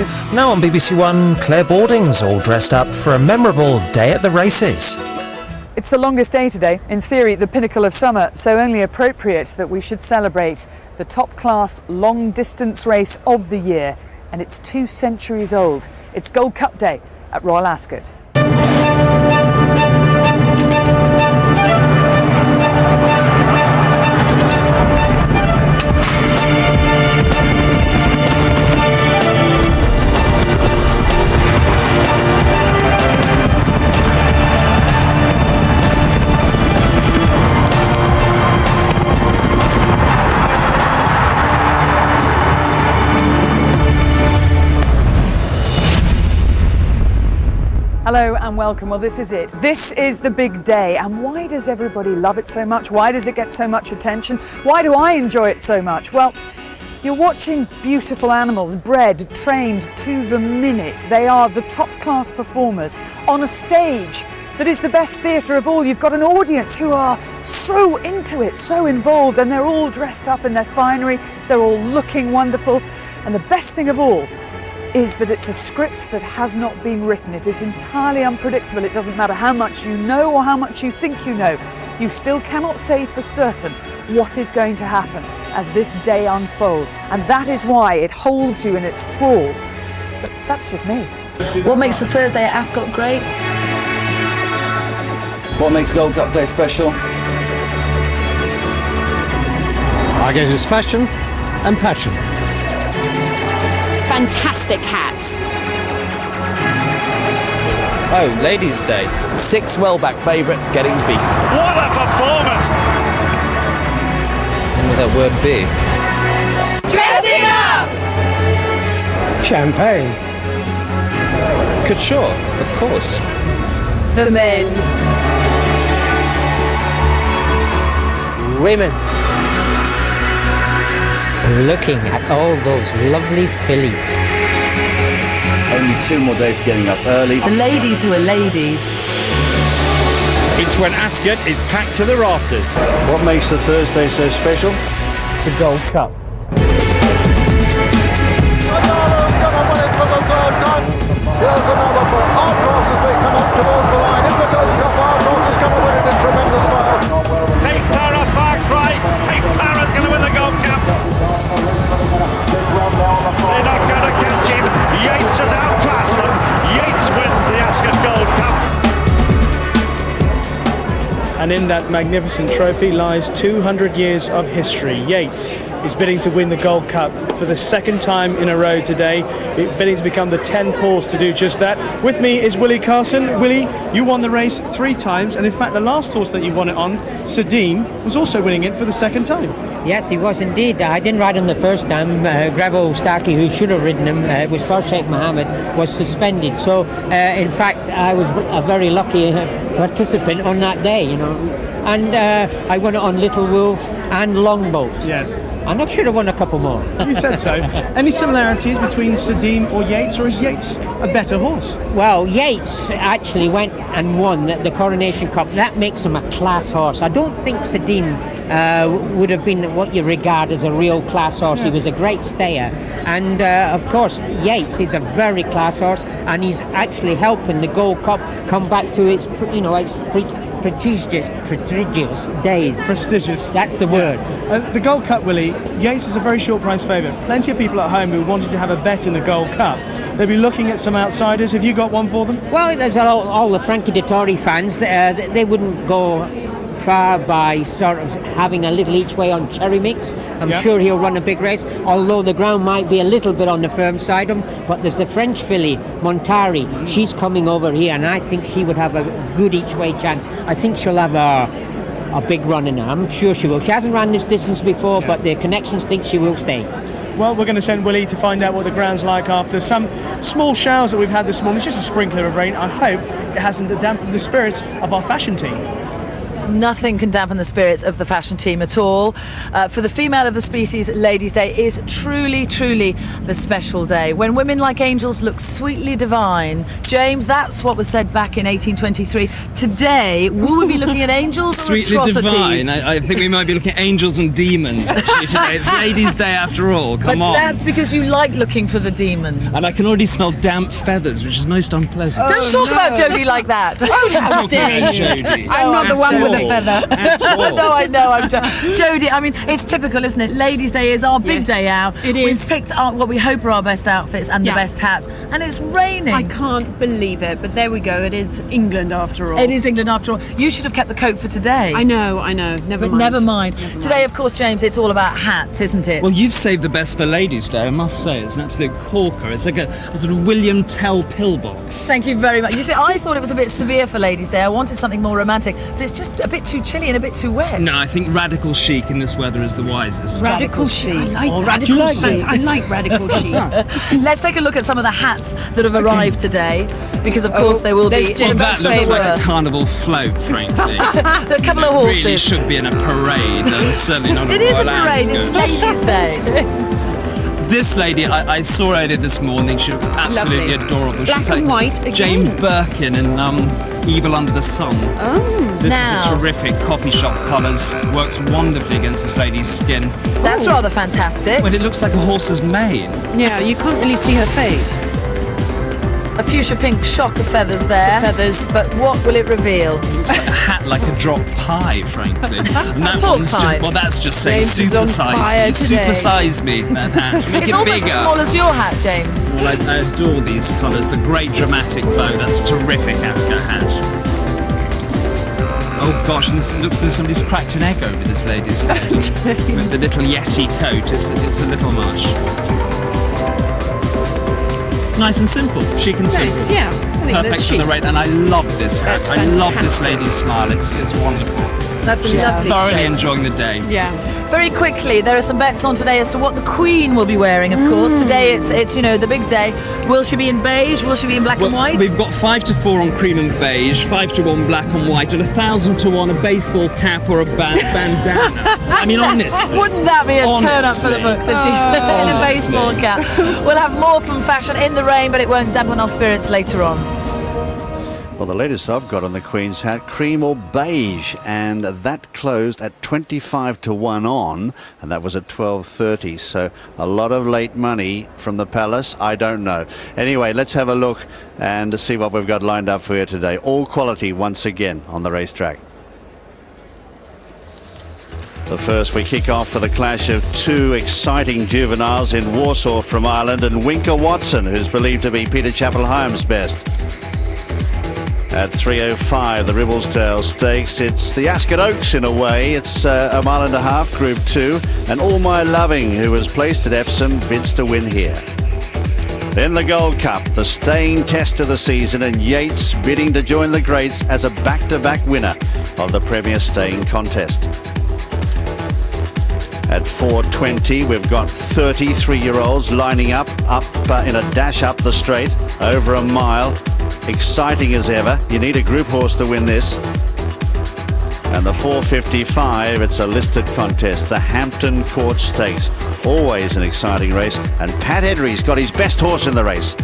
5. Now on BBC One, Clare Boarding's all dressed up for a memorable day at the races. It's the longest day today, in theory the pinnacle of summer, so only appropriate that we should celebrate the top-class long-distance race of the year, and it's 2 centuries old. It's Gold Cup Day at Royal Ascot. Hello and welcome. Well, this is it. This is the big day. And why does everybody love it so much? Why does it get so much attention? Why do I enjoy it so much? Well, you're watching beautiful animals bred, trained to the minute. They are the top-class performers on a stage that is the best theatre of all. You've got an audience who are so into it, so involved, and they're all dressed up in their finery. They're all looking wonderful. And the best thing of all is that it's a script that has not been written. It is entirely unpredictable. It doesn't matter how much you know or how much you think you know. You still cannot say for certain what is going to happen as this day unfolds. And that is why it holds you in its thrall. But that's just me. What makes the Thursday at Ascot great? What makes Gold Cup Day special? I guess it's fashion and passion. Fantastic hats. Oh, Ladies' Day. 6 well-backed favourites getting beat. What a performance! What will that word be? Dressing up! Champagne. Couture, of course. The men. Women. Looking at all those lovely fillies. Only 2 more days getting up early. The ladies who are ladies. It's when Ascot is packed to the rafters. What makes the Thursday so special? The Gold Cup. Here's another for Arcross as they come up towards the line. If the Gold Cup, Arcross is going to win it in tremendous style. Cape Tara, far cry. Cape Tara's going to win the Gold Cup. They're not going to catch him. Yeats has outclassed them. Yeats wins the Ascot Gold Cup. And in that magnificent trophy lies 200 years of history. Yeats is bidding to win the Gold Cup for the 2nd time in a row today, bidding to become the 10th horse to do just that. With me is Willie Carson. Willie, you won the race 3 times, and in fact the last horse that you won it on, Sedin, was also winning it for the 2nd time. Yes, he was indeed. I didn't ride him the first time. Gravo Starkey, who should have ridden him, it was for Sheikh Mohammed, was suspended. So, in fact, I was a very lucky participant on that day, you know. And I won it on Little Wolf and Longboat. Yes. And I should have won a couple more. You said so. Any similarities between Sedin or Yeats, or is Yeats a better horse? Well, Yeats actually went and won the Coronation Cup. That makes him a class horse. I don't think Sedin would have been what you regard as a real class horse. Yeah. He was a great stayer. And, of course, Yeats is a very class horse, and he's actually helping the Gold Cup come back to its, prestigious days. Prestigious. That's the word. The Gold Cup, Willie, Yeats is a very short price favourite. Plenty of people at home who wanted to have a bet in the Gold Cup. They'll be looking at some outsiders. Have you got one for them? Well, there's all the Frankie Dettori fans. They wouldn't go far by sort of having a little each way on Cherry Mix. I'm sure he'll run a big race, although the ground might be a little bit on the firm side of him. But there's the French filly, Montari. She's coming over here, and I think she would have a good each way chance. I think she'll have a big run in her. I'm sure she will. She hasn't run this distance before, but the connections think she will stay. Well, we're going to send Willie to find out what the ground's like after some small showers that we've had this morning. It's just a sprinkler of rain. I hope it hasn't dampened the spirits of our fashion team. Nothing can dampen the spirits of the fashion team at all. For the female of the species, Ladies' Day is truly, truly the special day when women like angels look sweetly divine. James, that's what was said back in 1823. Today, will we be looking at angels or sweetly atrocities? Divine. I think we might be looking at angels and demons actually today. It's Ladies' Day after all. Come on. But that's because you like looking for the demons. And I can already smell damp feathers, which is most unpleasant. Don't talk about Jodie like that. Oh, how dare you! I'm not the one with the feather. No, I know. Jodie, I mean, it's typical, isn't it? Ladies' Day is our big day out. It is. We've picked out what we hope are our best outfits and the best hats, and it's raining. I can't believe it, but there we go. It is England after all. It is England after all. You should have kept the coat for today. I know. Never mind. Today, of course, James, it's all about hats, isn't it? Well, you've saved the best for Ladies' Day, I must say. It's an absolute corker. It's like a sort of William Tell pillbox. Thank you very much. You see, I thought it was a bit severe for Ladies' Day. I wanted something more romantic, but it's just a bit too chilly and a bit too wet. No, I think radical chic in this weather is the wisest. Radical chic. I like radical chic. I like radical chic. Let's take a look at some of the hats that have arrived today, because of course they will be. Well, that looks like a carnival float, frankly. A couple of horses. It really should be in a parade, and certainly not a It is a Royal parade. Ascot. It's Ladies' Day. This lady, I saw her this morning. She looks absolutely Lovely. adorable. Black She's and like white again. Jane Birkin in Evil Under the Sun. Oh, This now. is a terrific coffee shop colours. Works wonderfully against this lady's skin. That's rather fantastic. Well, it looks like a horse's mane. yeah. You can't really see her face. A fuchsia pink shock of feathers there. Feathers. But what will it reveal? Looks like a hat like a drop pie, frankly. And that Pork one's pie. just, well, that's just saying James is on fire supersize me. today. Supersize me, that hat. Make It's it almost bigger. as small as your hat, James. Well, I adore these colours. The great dramatic bow. That's a terrific Ascot hat. Oh gosh, and this looks as though somebody's cracked an egg over this lady's head. With the little Yeti coat, it's a little much. Nice and simple, chic and simple. Nice, yeah. I think Perfect that's for the chic. rain, and I love this hat. That's I love this fantastic. lady's smile. It's wonderful. That's a She's lovely thoroughly shape. enjoying the day. Yeah. Very quickly, there are some bets on today as to what the Queen will be wearing, of course. Today it's the big day. Will she be in beige? Will she be in black and white? We've got 5-4 on cream and beige, 5-1 black and white, and 1,000-1 a baseball cap or a bandana. I mean, honestly. Wouldn't that be a turn up for the Honestly. books if she's in a Honestly. baseball cap? We'll have more from fashion in the rain, but it won't dampen our spirits later on. Well, the latest I've got on the Queen's hat, cream or beige, and that closed at 25-1 on, and that was at 12:30. So a lot of late money from the palace. I don't know. Anyway, let's have a look and see what we've got lined up for you today. All quality once again on the racetrack. But first, we kick off for the clash of two exciting juveniles in Warsaw from Ireland, and Winker Watson, who's believed to be Peter Chappell-Hyam's best. At 3:05, the Ribblesdale Stakes. It's the Ascot Oaks in a way. It's a mile and a half, Group 2. And All My Loving, who was placed at Epsom, bids to win here. Then the Gold Cup, the staying test of the season, and Yeats bidding to join the greats as a back-to-back winner of the Premier Staying Contest. At 4:20, we've got 33-year-olds lining up in a dash up the straight, over a mile. Exciting as ever. You need a group horse to win this. And the 4:55, it's a listed contest, the Hampton Court Stakes. Always an exciting race. And Pat Edry's got his best horse in the race.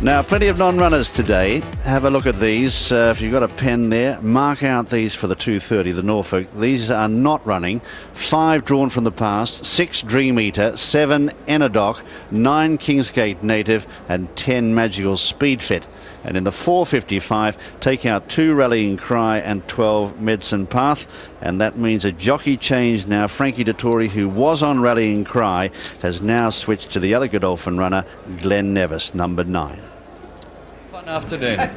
Now, plenty of non-runners today. Have a look at these. If you've got a pen there, mark out these for the 2:30, the Norfolk. These are not running. 5 drawn from the past, 6 Dream Eater, 7 Enodoc, 9 Kingsgate Native, and 10 Magical Speedfit. And in the 4:55, take out 2 Rallying Cry and 12 Medicine Path. And that means a jockey change now. Frankie Dettori, who was on Rallying Cry, has now switched to the other Godolphin runner, Glenn Nevis, number 9. Afternoon.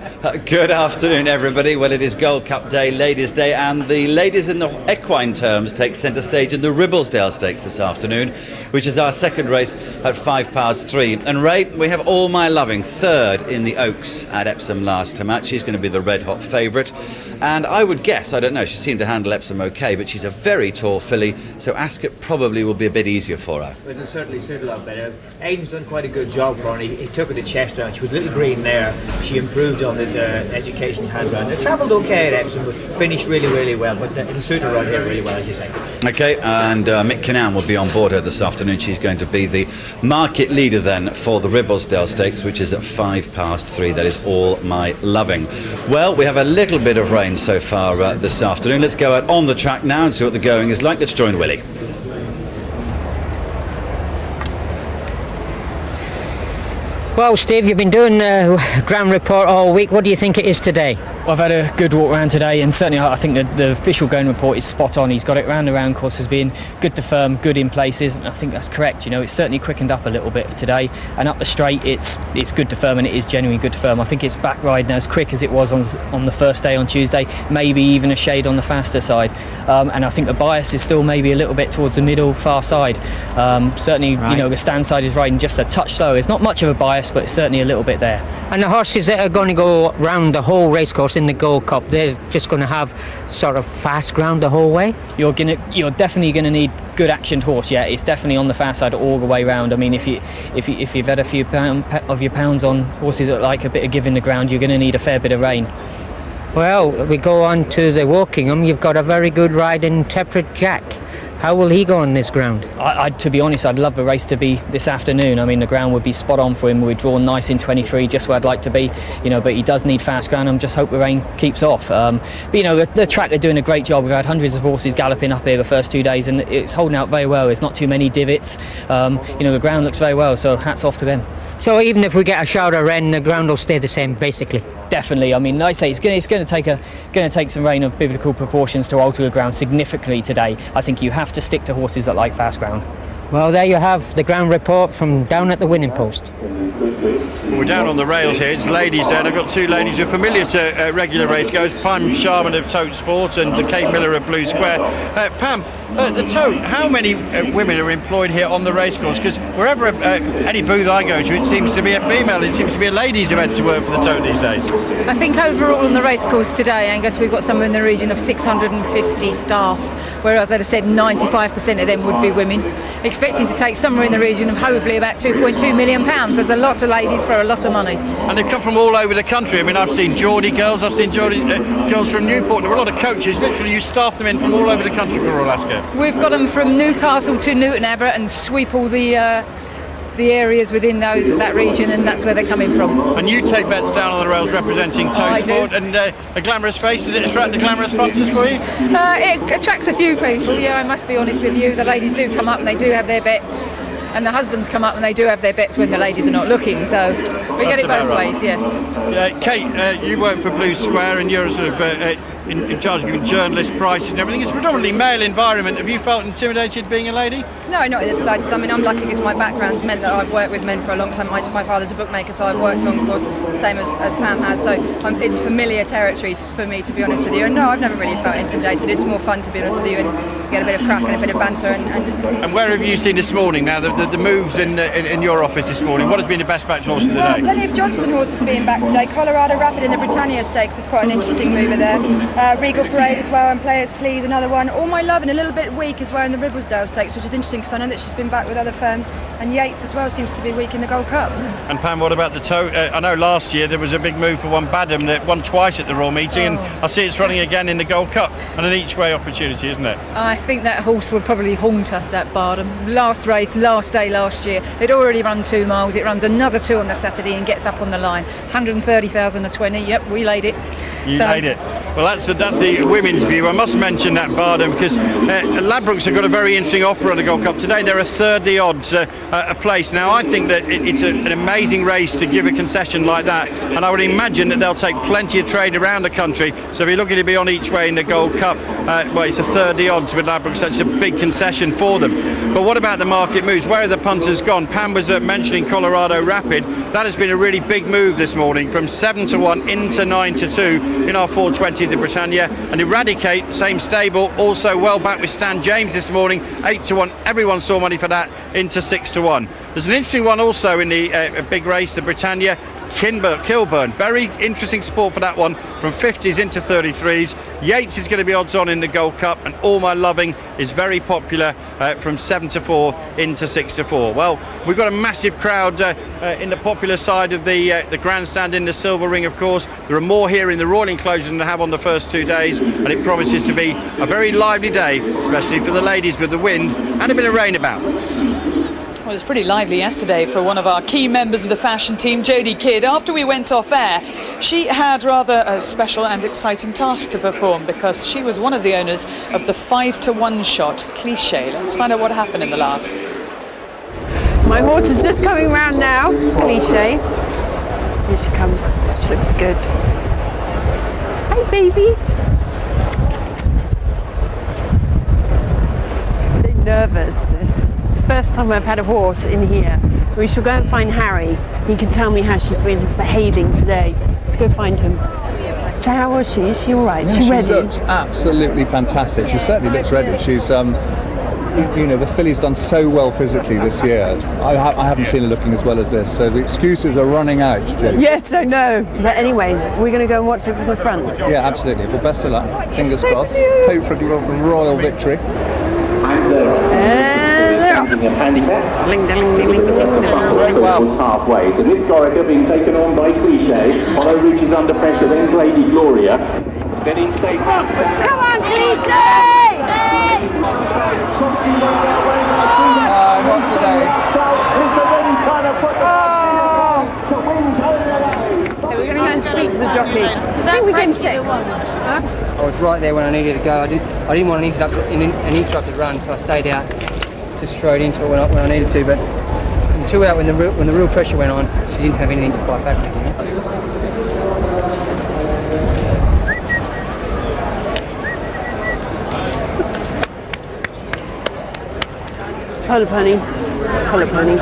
Good afternoon, everybody. Well, it is Gold Cup Day, Ladies' Day, and the ladies in the equine terms take centre stage in the Ribblesdale Stakes this afternoon, which is our second race at 3:05. And Ray, we have All My Loving, third in the Oaks at Epsom last match. She's going to be the red-hot favourite. And I would guess, I don't know, she seemed to handle Epsom okay, but she's a very tall filly, so Ascot probably will be a bit easier for her. It'll certainly suit a lot better. Aiden's done quite a good job for her. He took her to Chester, and she was a little green there. she improved on the education had run. It travelled okay at Epsom, but finished really, really well. But it'll suit her run here really well, as you say. Okay, and Mick Kinnan will be on board her this afternoon. She's going to be the market leader then for the Ribblesdale Stakes, which is at 3:05. That is all my loving. Well, we have a little bit of rain so far this afternoon. Let's go out on the track now and see what the going is like. Let's join Willie. Well, Steve, you've been doing ground report all week. What do you think it is today? I've had a good walk around today, and certainly I think the official going report is spot on. He's got it round the round course as being good to firm, good in places, and I think that's correct. You know, it's certainly quickened up a little bit today, and up the straight it's good to firm, and it is genuinely good to firm. I think it's back riding as quick as it was on the first day on Tuesday, maybe even a shade on the faster side, and I think the bias is still maybe a little bit towards the middle far side. Certainly, right. You know, the stand side is riding just a touch slow. It's not much of a bias, but it's certainly a little bit there. And the horses that are going to go round the whole racecourse in the Gold Cup, they're just going to have sort of fast ground the whole way? You're definitely going to need good actioned horse. Yeah, it's definitely on the fast side all the way round. I mean, if you've had a few of your pounds on horses that like a bit of give in the ground, you're going to need a fair bit of rain. Well, we go on to the Wokingham. You've got a very good ride in Temperate Jack. How will he go on this ground? To be honest, I'd love the race to be this afternoon. I mean, the ground would be spot on for him. We're drawn nice in 23, just where I'd like to be. You know, but he does need fast ground. I just hope the rain keeps off. But you know, the track, they're doing a great job. We've had hundreds of horses galloping up here the first 2 days, and it's holding out very well. There's not too many divots. You know, the ground looks very well. So hats off to them. So even if we get a shower of rain, the ground will stay the same, basically. Definitely. I mean, like I say, it's going to take some rain of biblical proportions to alter the ground significantly today. I think you have to stick to horses that like fast ground. Well, there you have the ground report from down at the winning post. We're down on the rails here. It's ladies down. I've got two ladies who are familiar to regular race goes. Pam Sharman of Tote Sport and Kate Miller of Blue Square. Pam, the Tote, how many women are employed here on the racecourse? Because wherever any booth I go to, it seems to be a female. It seems to be a ladies event to work for the Tote these days. I think overall on the racecourse today, Angus, we've got somewhere in the region of 650 staff, whereas as I said, 95% of them would be women. Expecting to take somewhere in the region of hopefully about £2.2 million. There's a lot of ladies for a lot of money. And they've come from all over the country. I mean, I've seen Geordie girls, I've seen girls from Newport. There are a lot of coaches. Literally, you staff them in from all over the country for Royal Ascot. We've got them from Newcastle to Newton Abbot and sweep all the areas within that region, and that's where they're coming from. And you take bets down on the rails representing Tote Sport, and a glamorous face. Does it attract the glamorous sponsors for you? It attracts a few people, yeah, I must be honest with you. The ladies do come up and they do have their bets, and the husbands come up and they do have their bets when the ladies are not looking, so we get it both ways, yes. Yeah, Kate, you work for Blue Square and you're sort of in charge of giving journalist prices and everything. It's a predominantly male environment. Have you felt intimidated being a lady? No, not in the slightest. I mean, I'm lucky because my background's meant that I've worked with men for a long time. My father's a bookmaker, so I've worked on course, same as Pam has, so it's familiar territory for me, to be honest with you. And no, I've never really felt intimidated. It's more fun, to be honest with you, and get a bit of crack and a bit of banter. And where have you seen this morning now, the moves in your office this morning? What has been the best backed horse of the day? Plenty of Johnson horses being back today. Colorado Rapid in the Brittania Stakes is quite an interesting mover there. Regal Parade as well, and Players Please, another one. All My Love, and a little bit weak as well in the Ribblesdale Stakes, which is interesting because I know that she's been back with other firms, and Yeats as well seems to be weak in the Gold Cup. And Pam, what about the Tote? I know last year there was a big move for one Badham that won twice at the Royal Meeting, and I see it's running again in the Gold Cup, and an each way opportunity, isn't it? I think that horse will probably haunt us, that Badham. Last race, last day last year, it already run 2 miles, it runs another 2 on the Saturday and gets up on the line. 130,000 a 20, yep, we laid it. You laid it. Well, that's the women's view. I must mention that Badham because Ladbrokes have got a very interesting offer on the Gold Cup today. They're a third the odds a place. Now, I think that it's an amazing race to give a concession like that, and I would imagine that they'll take plenty of trade around the country. So if you're looking to be on each way in the Gold Cup, well, it's a third the odds with Ladbrokes. That's a big concession for them. But what about the market moves? Where are the punters gone? Pam was mentioning Colorado Rapid. That has been a really big move this morning, from 7-1 into 9-2 in our 420 the Britannia, and Eradicate, same stable, also well back with Stan James this morning, 8-1. Everyone saw money for that, into 6-1. There's an interesting one also in the big race, the Britannia. Kilburn. Very interesting sport for that one, from 50s into 33s. Yeats is going to be odds on in the Gold Cup, and All My Loving is very popular from 7 to 4 into 6 to 4. Well, we've got a massive crowd in the popular side of the grandstand in the Silver Ring, of course. There are more here in the Royal Enclosure than they have on the first 2 days, and it promises to be a very lively day, especially for the ladies with the wind and a bit of rain about. Well, it was pretty lively yesterday for one of our key members of the fashion team, Jodie Kidd. After we went off air, she had rather a special and exciting task to perform, because she was one of the owners of the 5-to-1 shot cliché. Let's find out what happened in the last. My horse is just coming round now, cliché. Here she comes. She looks good. Hi, baby. It's a bit nervous, this. It's the first time I've had a horse in here. We shall go and find Harry. He can tell me how she's been behaving today. Let's go find him. So how was she? Is she all right? Is she ready? She looks absolutely fantastic. She certainly looks ready. She's, you know, the filly's done so well physically this year. I haven't seen her looking as well as this, so the excuses are running out, Jake. Yes, I know. But anyway, we're going to go and watch it from the front. Yeah, absolutely. Well, best of luck. Fingers crossed. Hope for a royal victory. Halfway. So this Gorica being taken on by Cliché. Follow reaches under pressure, then Lady Gloria. Then in state. Come on, Cliché! Not today. We're going to go and speak to the jockey. I think we came sixth. I was right there when I needed to go. I didn't want an interrupted run, so I stayed out. Just straight into it when I needed to, but until out when the real pressure went on, she didn't have anything to fight back with. Polo pony. Polo pony.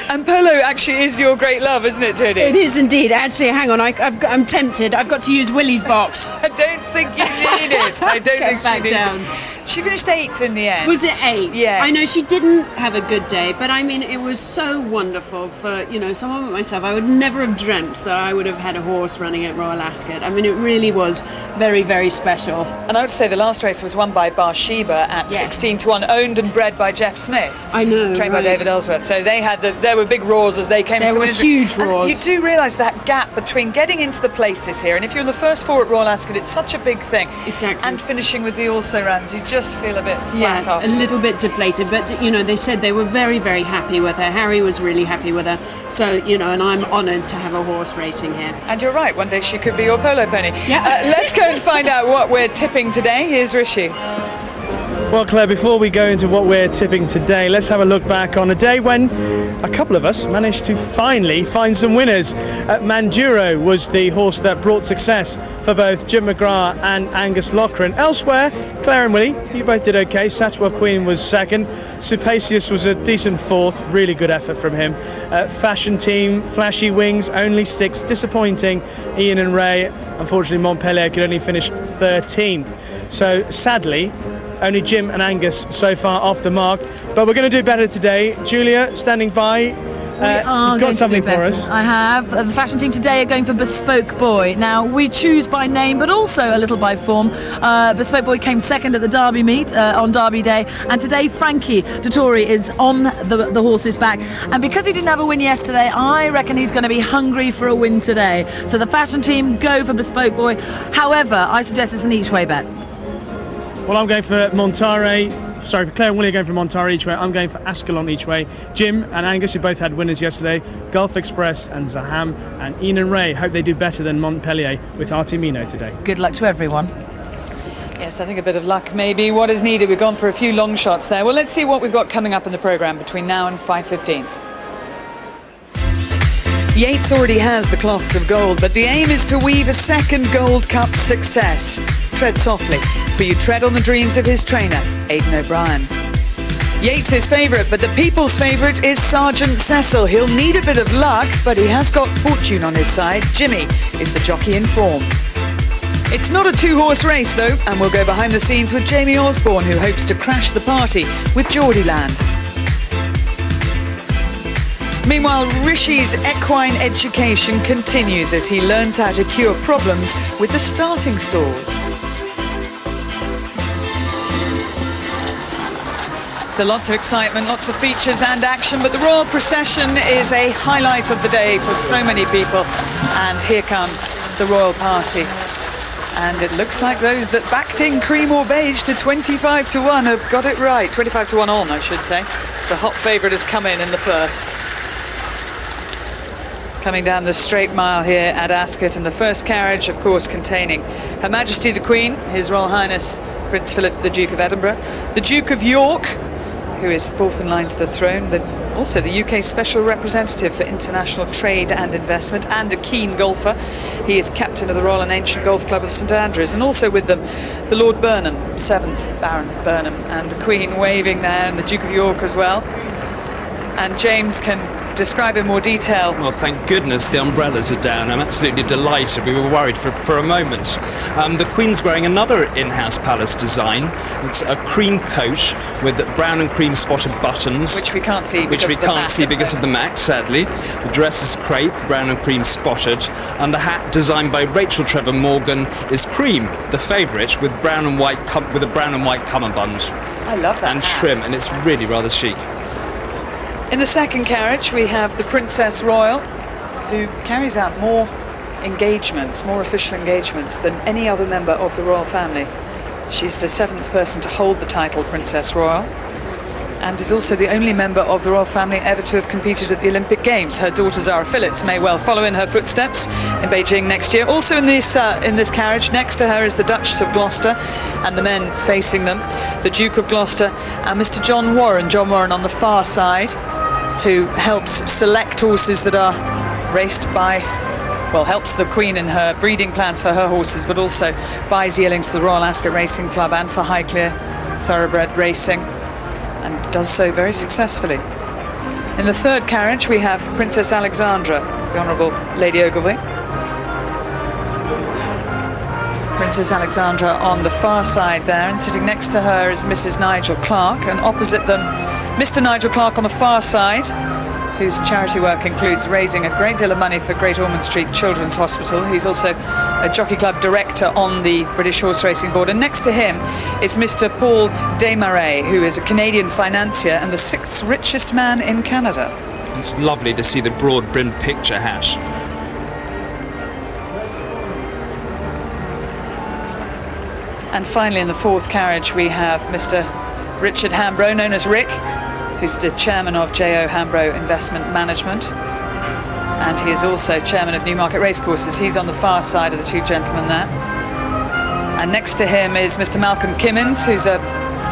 And polo actually is your great love, isn't it, Jodie? It is indeed. Actually, hang on, I'm tempted. I've got to use Willie's box. I don't think you need it. I don't think she needs it. She finished 8th in the end. Was it 8? Yes. I know she didn't have a good day, but I mean, it was so wonderful for, you know, someone like myself. I would never have dreamt that I would have had a horse running at Royal Ascot. I mean, it really was very, very special. And I would say the last race was won by Bathsheba at 16-1, owned and bred by Jeff Smith. I know, trained by David Ellsworth. So they had there were big roars as they came. There were huge roars. And you do realise that gap between getting into the places here, and if you're in the first 4 at Royal Ascot, it's such a big thing. Exactly. And finishing with the also-rans, you just feel a bit flat afterwards. A little bit deflated, but you know, they said they were very, very happy with her. Harry was really happy with her. So, you know, and I'm honoured to have a horse racing here. And you're right, one day she could be your polo pony. Yeah. Let's go and find out what we're tipping today. Here's Rishi. Well, Claire, before we go into what we're tipping today, let's have a look back on a day when a couple of us managed to finally find some winners. Manduro was the horse that brought success for both Jim McGrath and Angus Loughran. Elsewhere, Clare and Willie, you both did okay. Satchwell Queen was second. Supacious was a decent 4th. Really good effort from him. Fashion Team, Flashy Wings, only 6th. Disappointing. Ian and Ray. Unfortunately, Montpellier could only finish 13th. So, sadly, only Jim and Angus so far off the mark, but we're going to do better today. Julia, standing by, you've got something for us. I have. The fashion team today are going for Bespoke Boy. Now, we choose by name, but also a little by form. Bespoke Boy came second at the Derby meet on Derby Day, and today Frankie Dettori is on the horse's back. And because he didn't have a win yesterday, I reckon he's going to be hungry for a win today. So the fashion team go for Bespoke Boy. However, I suggest it's an each-way bet. Well, I'm going for Claire and Willie are going for Montare each way. I'm going for Ascalon each way. Jim and Angus, who both had winners yesterday, Gulf Express and Zaham, and Ian and Ray hope they do better than Montpellier with Artimino today. Good luck to everyone. Yes, I think a bit of luck may be what is needed. We've gone for a few long shots there. Well, let's see what we've got coming up in the programme between now and 5:15. Yeats already has the cloths of gold, but the aim is to weave a second Gold Cup success. Tread softly, for you tread on the dreams of his trainer, Aiden O'Brien. Yeats is favourite, but the people's favourite is Sergeant Cecil. He'll need a bit of luck, but he has got fortune on his side. Jimmy is the jockey in form. It's not a 2-horse race, though, and we'll go behind the scenes with Jamie Osborne, who hopes to crash the party with Jordyland. Meanwhile, Rishi's equine education continues as he learns how to cure problems with the starting stalls. So lots of excitement, lots of features and action, but the royal procession is a highlight of the day for so many people. And here comes the royal party. And it looks like those that backed in cream or beige to 25 to 1 have got it right. 25 to 1 on, I should say. The hot favourite has come in the first. Coming down the straight mile here at Ascot, and the first carriage, of course, containing Her Majesty the Queen, His Royal Highness Prince Philip, the Duke of Edinburgh, the Duke of York, who is fourth in line to the throne, also the UK Special Representative for International Trade and Investment, and a keen golfer. He is captain of the Royal and Ancient Golf Club of St Andrews, and also with them the Lord Burnham, 7th Baron Burnham, and the Queen waving there, and the Duke of York as well. And James can describe in more detail. Well, thank goodness the umbrellas are down. I'm absolutely delighted. We were worried for a moment. The Queen's wearing another in-house palace design. It's a cream coat with brown and cream spotted buttons, which we can't see because of the MAC, sadly. The dress is crepe, brown and cream spotted, and the hat, designed by Rachel Trevor Morgan, is cream, the favourite, with a brown and white cummerbund. I love that and hat. Trim, and it's really rather chic. In the second carriage, we have the Princess Royal, who carries out more official engagements than any other member of the royal family. She's the 7th person to hold the title Princess Royal, and is also the only member of the royal family ever to have competed at the Olympic Games. Her daughter Zara Phillips may well follow in her footsteps in Beijing next year. Also in this carriage, next to her is the Duchess of Gloucester, and the men facing them, the Duke of Gloucester and Mr. John Warren on the far side, who helps select horses that are raced by, helps the Queen in her breeding plans for her horses, but also buys yearlings for the Royal Ascot Racing Club and for Highclere Thoroughbred Racing, and does so very successfully. In the third carriage, we have Princess Alexandra, the Honourable Lady Ogilvy. Princess Alexandra on the far side there, and sitting next to her is Mrs. Nigel Clark, and opposite them Mr. Nigel Clark on the far side, whose charity work includes raising a great deal of money for Great Ormond Street Children's Hospital. He's also a Jockey Club director on the British Horse Racing Board, and next to him is Mr. Paul Desmarais, who is a Canadian financier and the 6th richest man in Canada. It's lovely to see the broad-brimmed picture hat. And finally, in the fourth carriage, we have Mr. Richard Hambro, known as Rick, who's the chairman of J.O. Hambro Investment Management. And he is also chairman of Newmarket Racecourses. He's on the far side of the two gentlemen there. And next to him is Mr. Malcolm Kimmins, who's a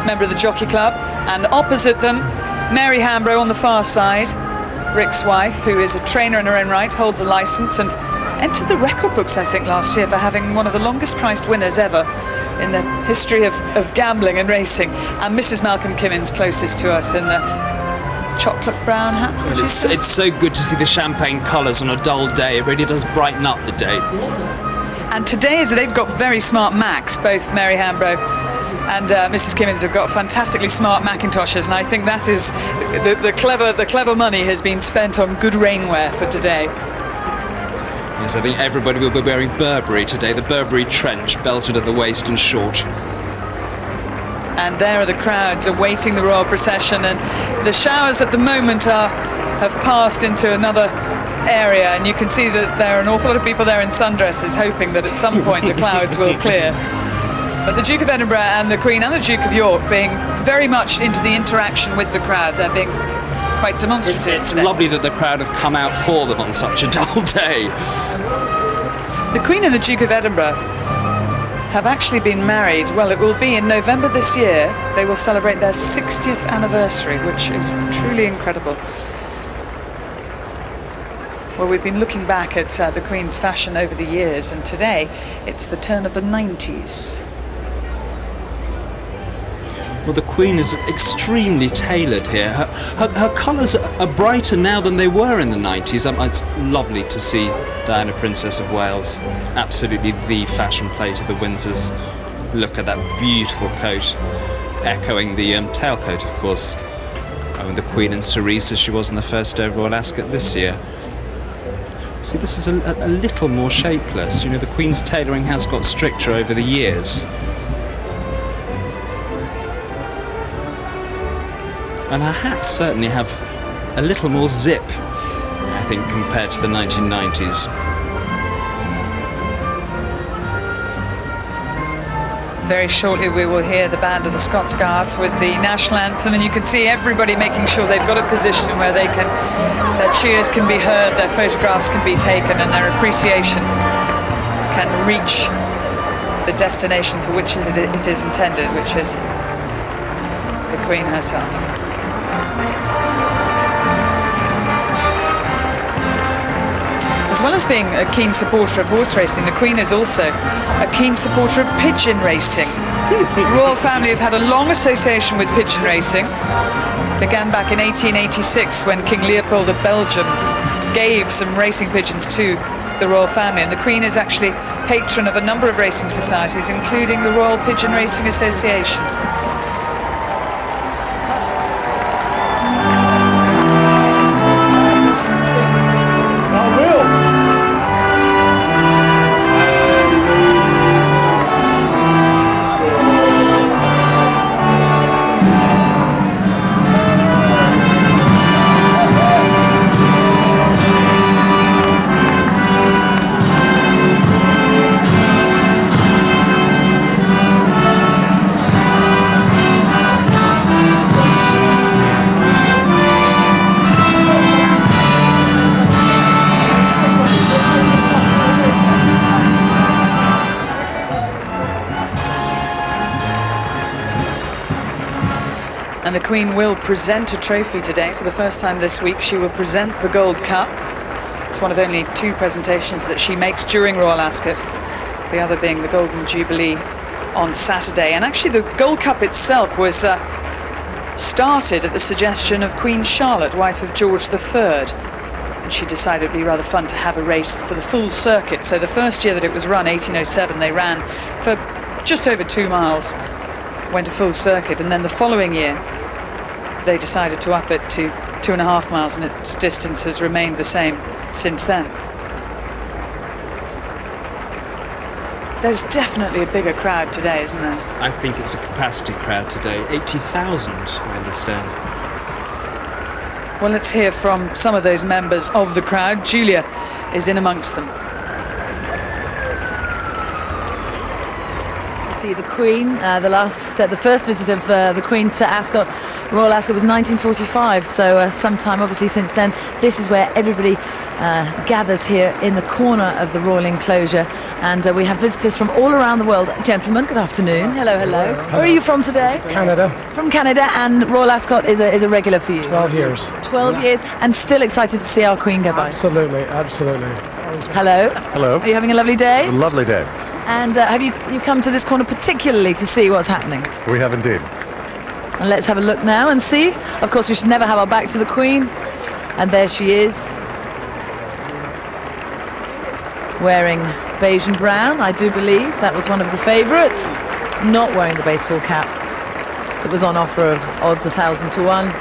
member of the Jockey Club. And opposite them, Mary Hambro on the far side, Rick's wife, who is a trainer in her own right, holds a licence, and entered the record books, I think, last year for having one of the longest priced winners ever in the history of gambling and racing. And Mrs. Malcolm Kimmins closest to us in the chocolate brown hat. Well, it's so good to see the champagne colours on a dull day. It really does brighten up the day. And today, they've got very smart Macs. Both Mary Hambro and Mrs. Kimmins have got fantastically smart Macintoshes, and I think that is the clever money has been spent on good rainwear for today. Yes, I think everybody will be wearing Burberry today, the Burberry trench, belted at the waist and short. And there are the crowds awaiting the royal procession, and the showers at the moment have passed into another area, and you can see that there are an awful lot of people there in sundresses hoping that at some point the clouds will clear. But the Duke of Edinburgh and the Queen and the Duke of York being very much into the interaction with the crowd. They're being quite demonstrative. It's lovely that the crowd have come out for them on such a dull day. The Queen and the Duke of Edinburgh have actually been married. Well, it will be in November this year. They will celebrate their 60th anniversary, which is truly incredible. Well, we've been looking back at the Queen's fashion over the years, and today it's the turn of the 90s. Well, the Queen is extremely tailored here. Her colours are brighter now than they were in the 90s. It's lovely to see Diana, Princess of Wales. Absolutely the fashion plate of the Windsors. Look at that beautiful coat, echoing the tailcoat, of course. Oh, and the Queen and cerise as she was in the first overall Ascot this year. See, this is a little more shapeless. You know, the Queen's tailoring has got stricter over the years. And her hats certainly have a little more zip, I think, compared to the 1990s. Very shortly we will hear the band of the Scots Guards with the national anthem, and you can see everybody making sure they've got a position where they can, their cheers can be heard, their photographs can be taken, and their appreciation can reach the destination for which it is intended, which is the Queen herself. As well as being a keen supporter of horse racing, the Queen is also a keen supporter of pigeon racing. The royal family have had a long association with pigeon racing. Began back in 1886 when King Leopold of Belgium gave some racing pigeons to the royal family, and the Queen is actually patron of a number of racing societies, including the Royal Pigeon Racing Association. And the Queen will present a trophy today. For the first time this week, she will present the Gold Cup. It's one of only 2 presentations that she makes during Royal Ascot, the other being the Golden Jubilee on Saturday. And actually the Gold Cup itself was started at the suggestion of Queen Charlotte, wife of George III. And she decided it'd be rather fun to have a race for the full circuit. So the first year that it was run, 1807, they ran for just over 2 miles, went a full circuit, and then the following year they decided to up it to 2.5 miles, and its distance has remained the same since then. There's definitely a bigger crowd today, isn't there? I think it's a capacity crowd today. 80,000, I understand. Well, let's hear from some of those members of the crowd. Julia is in amongst them. See the Queen, the first visit of the Queen to Ascot, Royal Ascot, was 1945, so sometime obviously since then. This is where everybody gathers here in the corner of the royal enclosure, and we have visitors from all around the world. Gentlemen, good afternoon. Hello, hello. Where are you from today? Canada. From Canada, and Royal Ascot is a regular for you? 12 years. 12 years, and still excited to see our Queen go by? Absolutely, absolutely. Hello. Hello. Are you having a lovely day? Lovely day. And have you come to this corner particularly to see what's happening? We have indeed. And let's have a look now and see. Of course, we should never have our back to the Queen. And there she is, wearing beige and brown. I do believe that was one of the favourites. Not wearing the baseball cap. It was on offer of odds 1,000 to 1.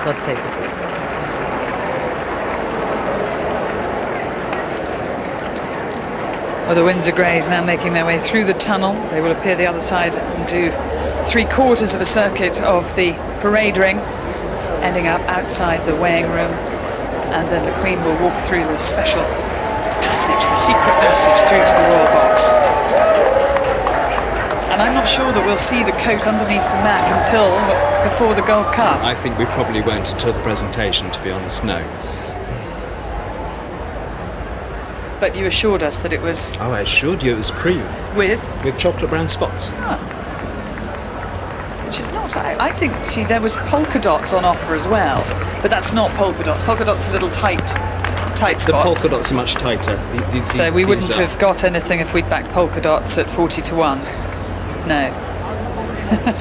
God save the Queen. Well, the Windsor Greys now making their way through the tunnel. They will appear the other side and do 3/4 of a circuit of the parade ring, ending up outside the weighing room, and then the Queen will walk through the special passage, the secret passage through to the royal box. And I'm not sure that we'll see the coat underneath the mat until before the Gold Cup. I think we probably won't until the presentation, to be honest, no. But you assured us that it was... Oh, I assured you it was cream. With chocolate brown spots. Ah. Which is not... I think, see, there was polka dots on offer as well. But that's not polka dots. Polka dots are little tight spots. The polka dots are much tighter. So we wouldn't have got anything if we'd backed polka dots at 40 to 1. No.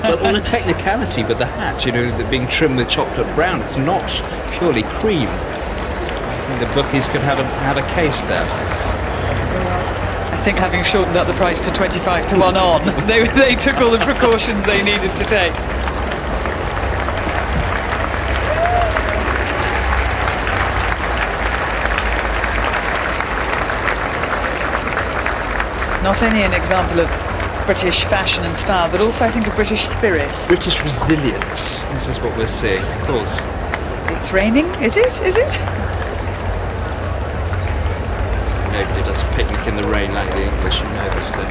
Well, on a technicality, but the hat, you know, being trimmed with chocolate brown, it's not purely cream. The bookies could have a case there. I think having shortened up the price to 25 to 1 on, they took all the precautions they needed to take. Not only an example of British fashion and style, but also I think of British spirit. British resilience. This is what we're seeing, of course. It's raining, is it? Is it? Nobody does a picnic in the rain like the English, you know this bit.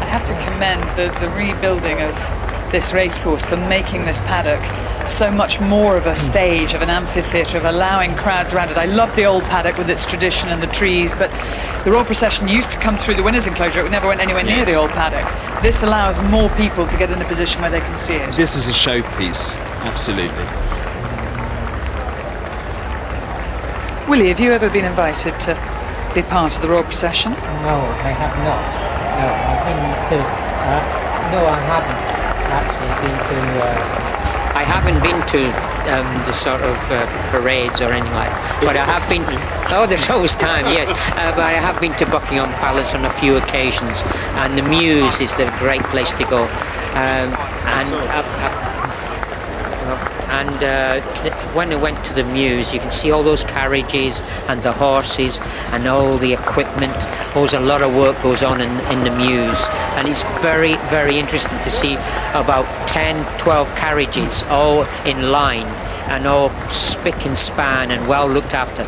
I have to commend the rebuilding of this racecourse for making this paddock so much more of a stage, of an amphitheatre, of allowing crowds around it. I love the old paddock with its tradition and the trees, but the Royal Procession used to come through the winners' enclosure. It never went anywhere near the old paddock. This allows more people to get in a position where they can see it. This is a showpiece, absolutely. Willie, have you ever been invited to be part of the Royal Procession? No, I have not. No, I've been to... no, I haven't actually been to... I haven't been to the sort of parades or anything like that. But I have been... Oh, there's always time, yes. But I have been to Buckingham Palace on a few occasions. And the Mews is the great place to go. When I went to the Mews, you can see all those carriages and the horses and all the equipment. There's a lot of work goes on in the Mews, and it's very, very interesting to see about 10, 12 carriages all in line and all spick and span and well looked after.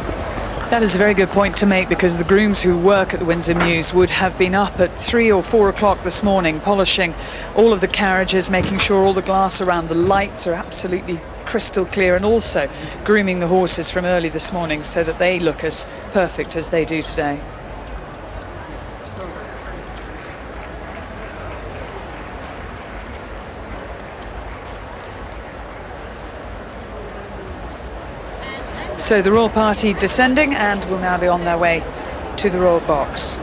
That is a very good point to make, because the grooms who work at the Windsor Mews would have been up at 3 or 4 o'clock this morning polishing all of the carriages, making sure all the glass around the lights are absolutely crystal clear, and also grooming the horses from early this morning so that they look as perfect as they do today. So the royal party descending and will now be on their way to the royal box.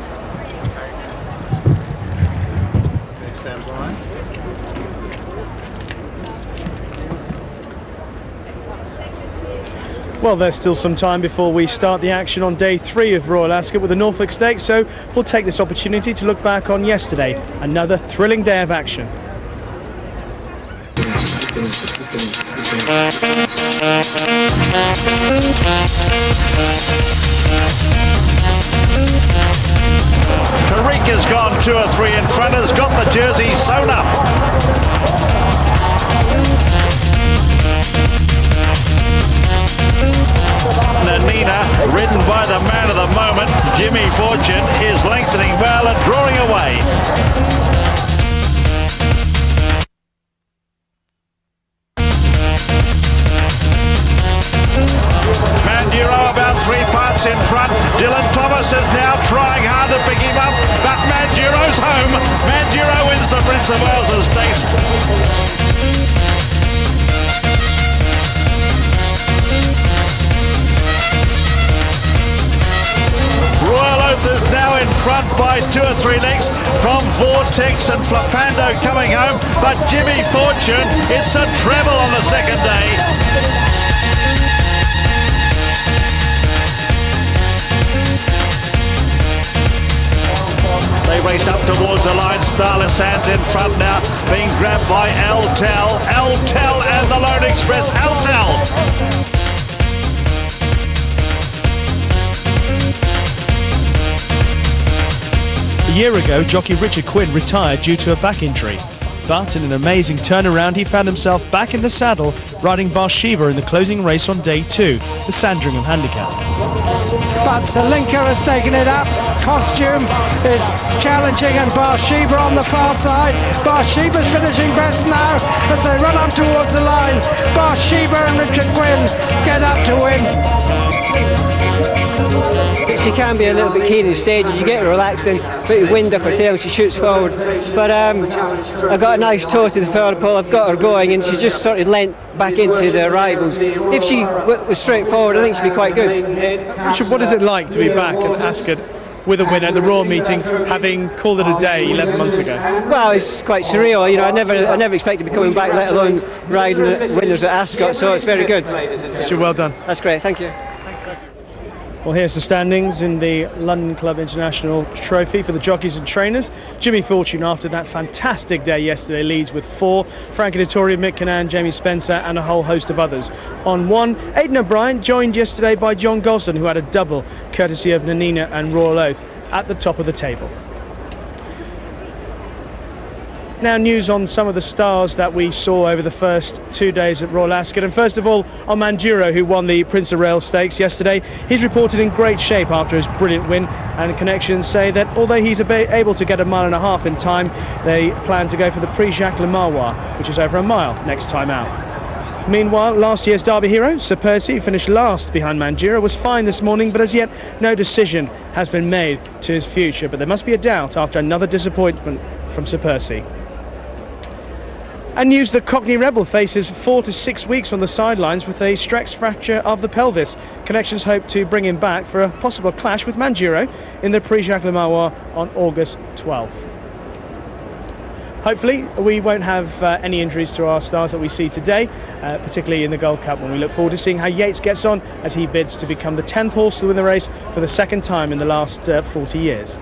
Well, there's still some time before we start the action on day 3 of Royal Ascot with the Norfolk Stakes, so we'll take this opportunity to look back on yesterday. Another thrilling day of action. Tarika's gone 2 or 3 in front, has got the jersey sewn up. Nanina, ridden by the man of the moment, Jimmy Fortune, is lengthening well and drawing away. Manduro about 3 parts in front. Dylan Thomas is now trying hard to pick him up, but Manduro's home. Manduro wins the Prince of Wales Stakes. Royal Oath is now in front by 2 or 3 lengths from Vortex and Flapando coming home, but Jimmy Fortune, it's a treble on the second day. They race up towards the line. Starless Hands in front now, being grabbed by Eltel and the Lone Express. Eltel. A year ago, jockey Richard Quinn retired due to a back injury. But in an amazing turnaround, he found himself back in the saddle, riding Bathsheba in the closing race on day 2, the Sandringham Handicap. But Salinka has taken it up. Costume is challenging, and Bathsheba on the far side. Bathsheba's finishing best now as they run up towards the line. Bathsheba and Richard Quinn get up to win. She can be a little bit keen in stages. You get her relaxed and put your wind up her tail and she shoots forward. But I got a nice toe to the further pole. I've got her going, and she just sort of leant back into the rivals. If she was straightforward, I think she'd be quite good. Richard, what is it like to be back at Ascot with a winner at the Royal meeting, having called it a day 11 months ago? Well, it's quite surreal. You know, I never expected to be coming back, let alone riding winners at Ascot. So it's very good. Richard, well done. That's great. Thank you. Well, here's the standings in the London Club International Trophy for the jockeys and trainers. Jimmy Fortune, after that fantastic day yesterday, leads with 4. Frankie Dettori, Mick Cannan, Jamie Spencer and a whole host of others on 1. Aiden O'Brien joined yesterday by John Gosden, who had a double courtesy of Nanina and Royal Oath at the top of the table. Now news on some of the stars that we saw over the first 2 days at Royal Ascot, and first of all on Manduro, who won the Prince of Wales Stakes yesterday. He's reported in great shape after his brilliant win, and connections say that although he's able to get 1.5 miles in time, they plan to go for the Prix-Jacques Le Marois, which is over a mile next time out. Meanwhile, last year's Derby hero, Sir Percy, who finished last behind Manduro, was fine this morning, but as yet no decision has been made to his future. But there must be a doubt after another disappointment from Sir Percy. And news that Cockney Rebel faces 4 to 6 weeks on the sidelines with a stress fracture of the pelvis. Connections hope to bring him back for a possible clash with Manduro in the Prix-Jacques Le Marois on August 12th. Hopefully we won't have any injuries to our stars that we see today, particularly in the Gold Cup, when we look forward to seeing how Yeats gets on as he bids to become the 10th horse to win the race for the second time in the last 40 years.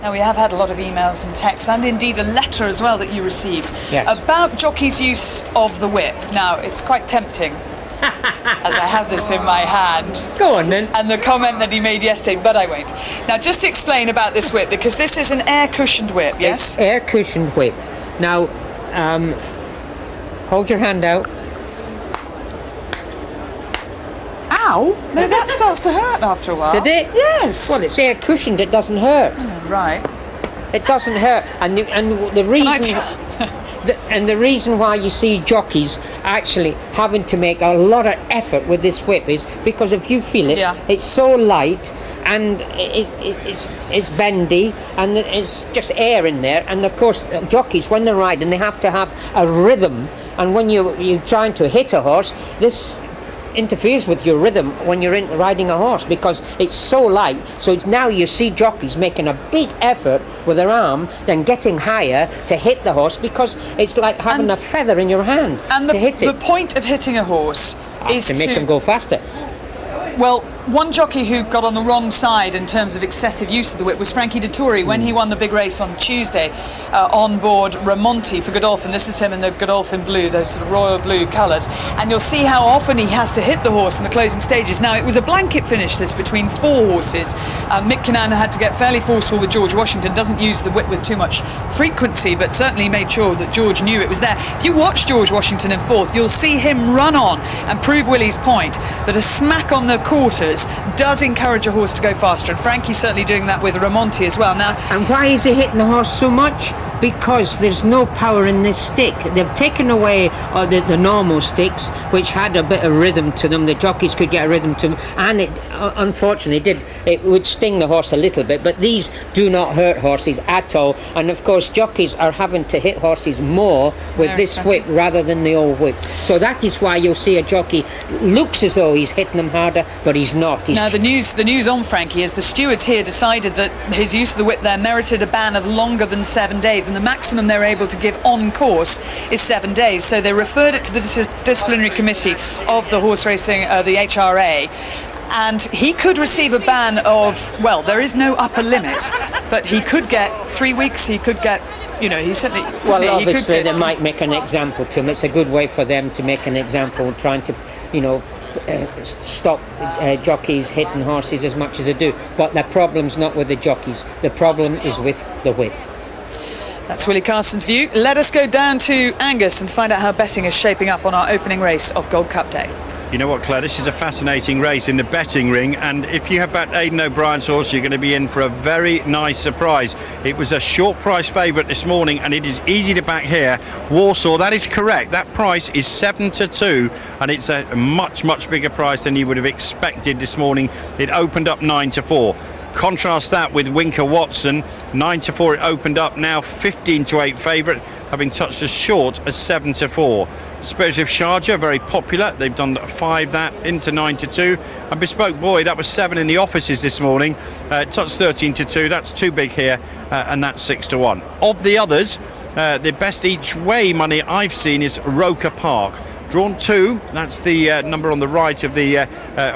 Now, we have had a lot of emails and texts, and indeed a letter as well that you received about Jockey's use of the whip. Now, it's quite tempting, as I have this in my hand. Go on then. And the comment that he made yesterday, but I won't. Now, just explain about this whip, because this is an air-cushioned whip, yes? It's air-cushioned whip. Now, hold your hand out. Ow! No, that starts to hurt after a while. Did it? Yes. Well, it's air-cushioned, it doesn't hurt. Right. It doesn't hurt, and the reason and the reason why you see jockeys actually having to make a lot of effort with this whip is because if you feel it, it's so light and it's bendy and it's just air in there. And of course, jockeys when they're riding, they have to have a rhythm. And when you're trying to hit a horse, this interferes with your rhythm when you're riding a horse because it's so light. So now you see jockeys making a big effort with their arm, then getting higher to hit the horse because it's like having a feather in your hand to hit it. The point of hitting a horse is to make them go faster. Well, one jockey who got on the wrong side in terms of excessive use of the whip was Frankie Dettori when he won the big race on Tuesday on board Ramonti for Godolphin. This is him in the Godolphin blue, those sort of royal blue colours. And you'll see how often he has to hit the horse in the closing stages. Now, it was a blanket finish, this, between 4 horses. Mick Cannan had to get fairly forceful with George Washington, doesn't use the whip with too much frequency, but certainly made sure that George knew it was there. If you watch George Washington in 4th, you'll see him run on and prove Willie's point that a smack on the quarters does encourage a horse to go faster, and Frankie's certainly doing that with Ramonti as well. Now, and why is he hitting the horse so much? Because there's no power in this stick. They've taken away the normal sticks, which had a bit of rhythm to them. The jockeys could get a rhythm to them, and it unfortunately it would sting the horse a little bit, but these do not hurt horses at all. And of course, jockeys are having to hit horses more with this whip rather than the old whip. So that is why you'll see a jockey looks as though he's hitting them harder, but he's not. Now, the news on Frankie is the stewards here decided that his use of the whip there merited a ban of longer than 7 days, and the maximum they're able to give on course is 7 days. So they referred it to the disciplinary committee of the horse racing, the HRA. And he could receive a ban of, well, there is no upper limit, but he could get 3 weeks, he could get, you know, he certainly... Well, obviously they might make an example to him. It's a good way for them to make an example, trying to, you know, stop jockeys hitting horses as much as they do. But the problem's not with the jockeys, the problem is with the whip. That's Willie Carson's view. Let us go down to Angus and find out how betting is shaping up on our opening race of Gold Cup Day. You know what, Claire, this is a fascinating race in the betting ring, and if you have backed Aiden O'Brien's horse, you're going to be in for a very nice surprise. It was a short price favourite this morning, and it is easy to back here. Warsaw, that is correct. That price is 7-2, and it's a much bigger price than you would have expected this morning. It opened up 9-4. Contrast that with Winker Watson, 9-4 it opened up, now 15-8 favourite, having touched as short as 7-4. Spirit of Sharjah, very popular, they've done 5 that into 9-2, and Bespoke Boy, that was 7 in the offices this morning, touched 13-2, that's too big here, and that's 6-1. Of the others, the best each way money I've seen is Roker Park. Drawn 2, that's the number on the right of the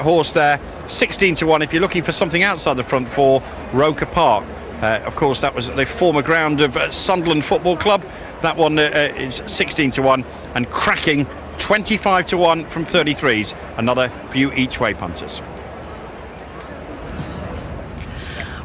horse there. 16 to 1 if you're looking for something outside the front 4, Roker Park. Of course, that was the former ground of Sunderland Football Club. That one is 16 to 1 and cracking 25 to 1 from 33s. Another few each way punters.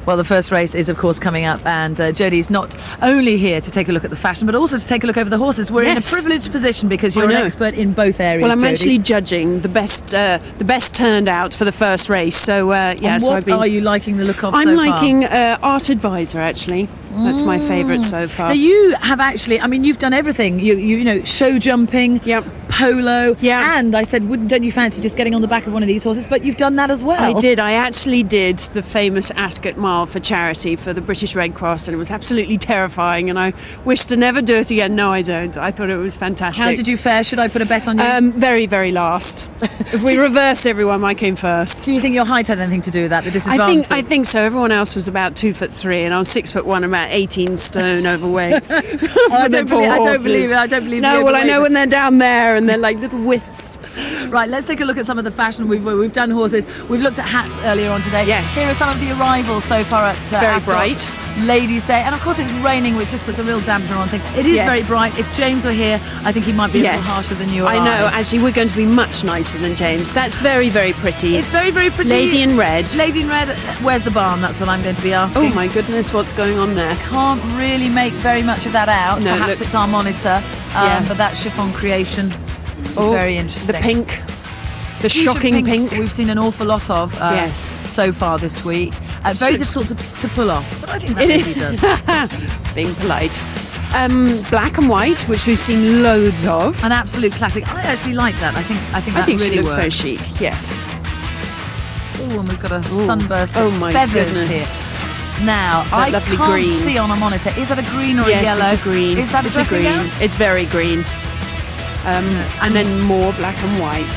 Well, the first race is, of course, coming up, and Jodie's not only here to take a look at the fashion, but also to take a look over the horses. We're in a privileged position because you're an expert in both areas. Well, I'm Jodie. actually judging the best turned out for the first race. So, and what are you liking the look of I'm so far? liking Art Advisor, actually. That's my favourite so far. Now, you have actually, I mean, you've done everything. You know, show jumping, polo, and I said, don't you fancy just getting on the back of one of these horses? But you've done that as well. I did. I actually did the famous Ascot Mile for charity for the British Red Cross, and it was absolutely terrifying, and I wish to never do it again. No, I don't. I thought it was fantastic. How did you fare? Should I put a bet on you? Very, very last. If we reverse everyone, I came first. Do you think your height had anything to do with that, the disadvantage? I think so. Everyone else was about 2'3", and I was 6'1", about 18 stone overweight. I don't believe it. No, well, I know when they're down there and they're like little wisps. Right, let's take a look at some of the fashion. We've done horses. We've looked at hats earlier on today. Yes. Here are some of the arrivals so far at It's very Ascot. bright. Ladies' Day, and of course it's raining, which just puts a real dampener on things. It is very bright. If James were here, I think he might be a little harsher than you. I know. Actually, we're going to be much nicer than James. That's very, very pretty. It's very, very pretty. Lady in red. Lady in red. Where's the barn? That's what I'm going to be asking. Oh my goodness, what's going on there? Can't really make very much of that out. No, Perhaps it's our monitor, but that chiffon creation is very interesting. The pink. The shocking pink. We've seen an awful lot of so far this week. Very difficult to pull off, but I think that really does. Being polite. Black and white, which we've seen loads of. An absolute classic. I actually like that. I think that really she looks works. very chic. Yes. Oh, and we've got a sunburst of my feathers goodness. here. Now, That I lovely can't green. see on a monitor. Is that a green or a Yes, yellow? it's a green. Is that a dressing gown? It's very green. And then more black and white,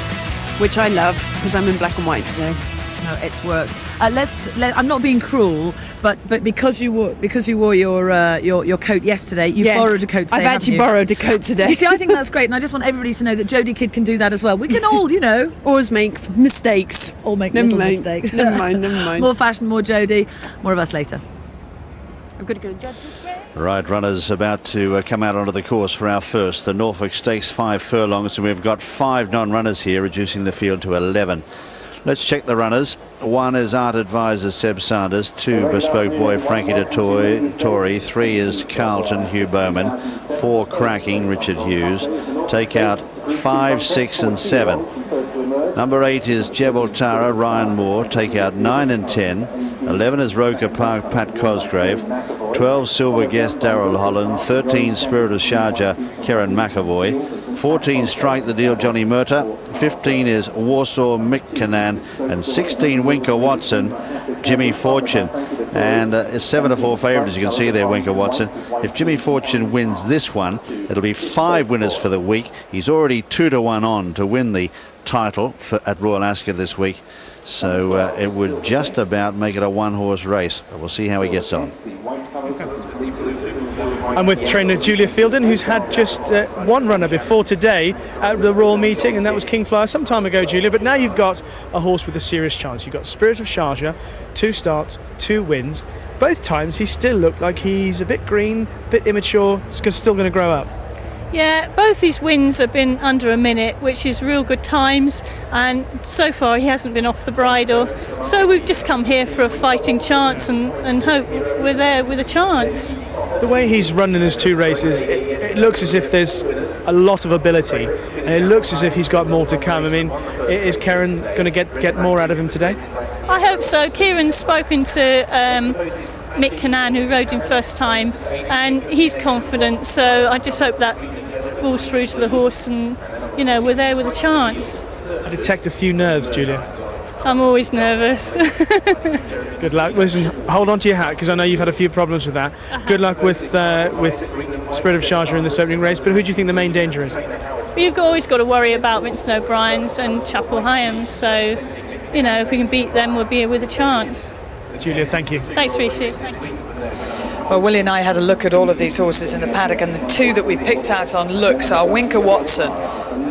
which I love because I'm in black and white today. No, it's worked. I'm not being cruel, but because you wore your coat yesterday, you've borrowed a coat today. I've actually borrowed a coat today. You see, I think that's great, and I just want everybody to know that Jodie Kidd can do that as well. We can all, always make mistakes. All make Never little mind. mistakes. Never mind. More fashion, more Jodie, more of us later. I'm going to go and judge this way. Right, runners about to come out onto the course for our first. The Norfolk Stakes 5 furlongs, and we've got 5 non-runners here, reducing the field to 11. Let's check the runners. 1 is Art Advisor Seb Sanders, 2 Bespoke Boy Frankie de Tory, 3 is Carlton Hugh Bowman, 4 Cracking Richard Hughes. Take out 5, 6 and 7. Number 8 is Jebel Tara Ryan Moore. Take out 9 and 10. 11 is Roker Park Pat Cosgrave. 12 Silver Guest Darrell Holland. 13 Spirit of Sharjah Karen McAvoy. 14 Strike the Deal Johnny Murtagh. 15 is Warsaw Mick Cannan, and 16 Winker Watson Jimmy Fortune. And it's 7-4 favourite, as you can see there, Winker Watson. If Jimmy Fortune wins this one, it'll be 5 winners for the week. He's already 2-1 on to win the title at Royal Ascot this week, so it would just about make it a 1-horse race. But we'll see how he gets on. I'm with trainer Julia Fielden, who's had just 1 runner before today at the Royal meeting, and that was Kingflyer some time ago, Julia. But now you've got a horse with a serious chance. You've got Spirit of Sharjah, 2 starts, 2 wins. Both times he still looked like he's a bit green, a bit immature, still going to grow up. Yeah, both these wins have been under a minute, which is real good times, and so far he hasn't been off the bridle. So we've just come here for a fighting chance and hope we're there with a chance. The way he's run in his 2 races, it looks as if there's a lot of ability, and it looks as if he's got more to come. I mean, is Karen going to get more out of him today? I hope so. Kieran's spoken to Mick Cannan, who rode him first time, and he's confident, so I just hope that falls through to the horse, and we're there with a chance. I detect a few nerves, Julia. I'm always nervous. Good luck. Listen, hold on to your hat, because I know you've had a few problems with that. Good luck with Spirit of Sharjah in this opening race, but who do you think the main danger is? We've always got to worry about Vincent O'Brien's and Chapel Hyams, so if we can beat them, we'll be with a chance. Julia, thank you. Thanks, Rishi. Thank you. Well, Willie and I had a look at all of these horses in the paddock, and the two that we've picked out on looks are Winker Watson,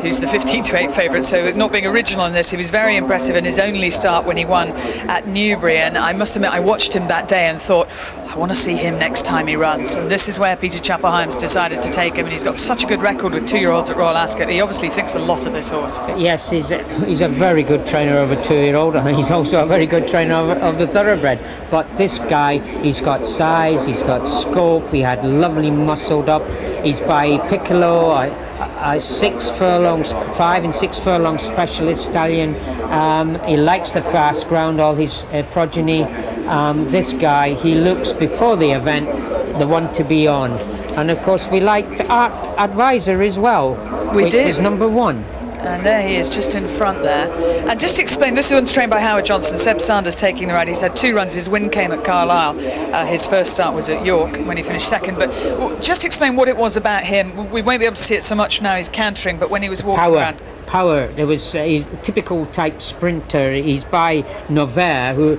who's the 15-8 favourite, so not being original in this, he was very impressive in his only start when he won at Newbury, and I must admit I watched him that day and thought, I want to see him next time he runs, and this is where Peter Chapelheim's decided to take him, and he's got such a good record with 2-year-olds at Royal Ascot. He obviously thinks a lot of this horse. Yes, he's a very good trainer of a 2-year-old, and he's also a very good trainer of the thoroughbred. But this guy, he's got size, he's got scope, he had lovely muscled up. He's by Piccolo, a 5 and 6 furlong specialist stallion. He likes the fast ground, all his progeny. This guy, he looks before the event the one to be on. And of course we liked Art Advisor as well, which is number 1. And there he is, just in front there. And just to explain, this one's trained by Howard Johnson. Seb Sanders taking the ride. He's had 2 runs. His win came at Carlisle. His first start was at York when he finished second. But just explain what it was about him. We won't be able to see it so much now he's cantering, but when he was walking around. Power. There was he's a typical type sprinter. He's by Novaire, who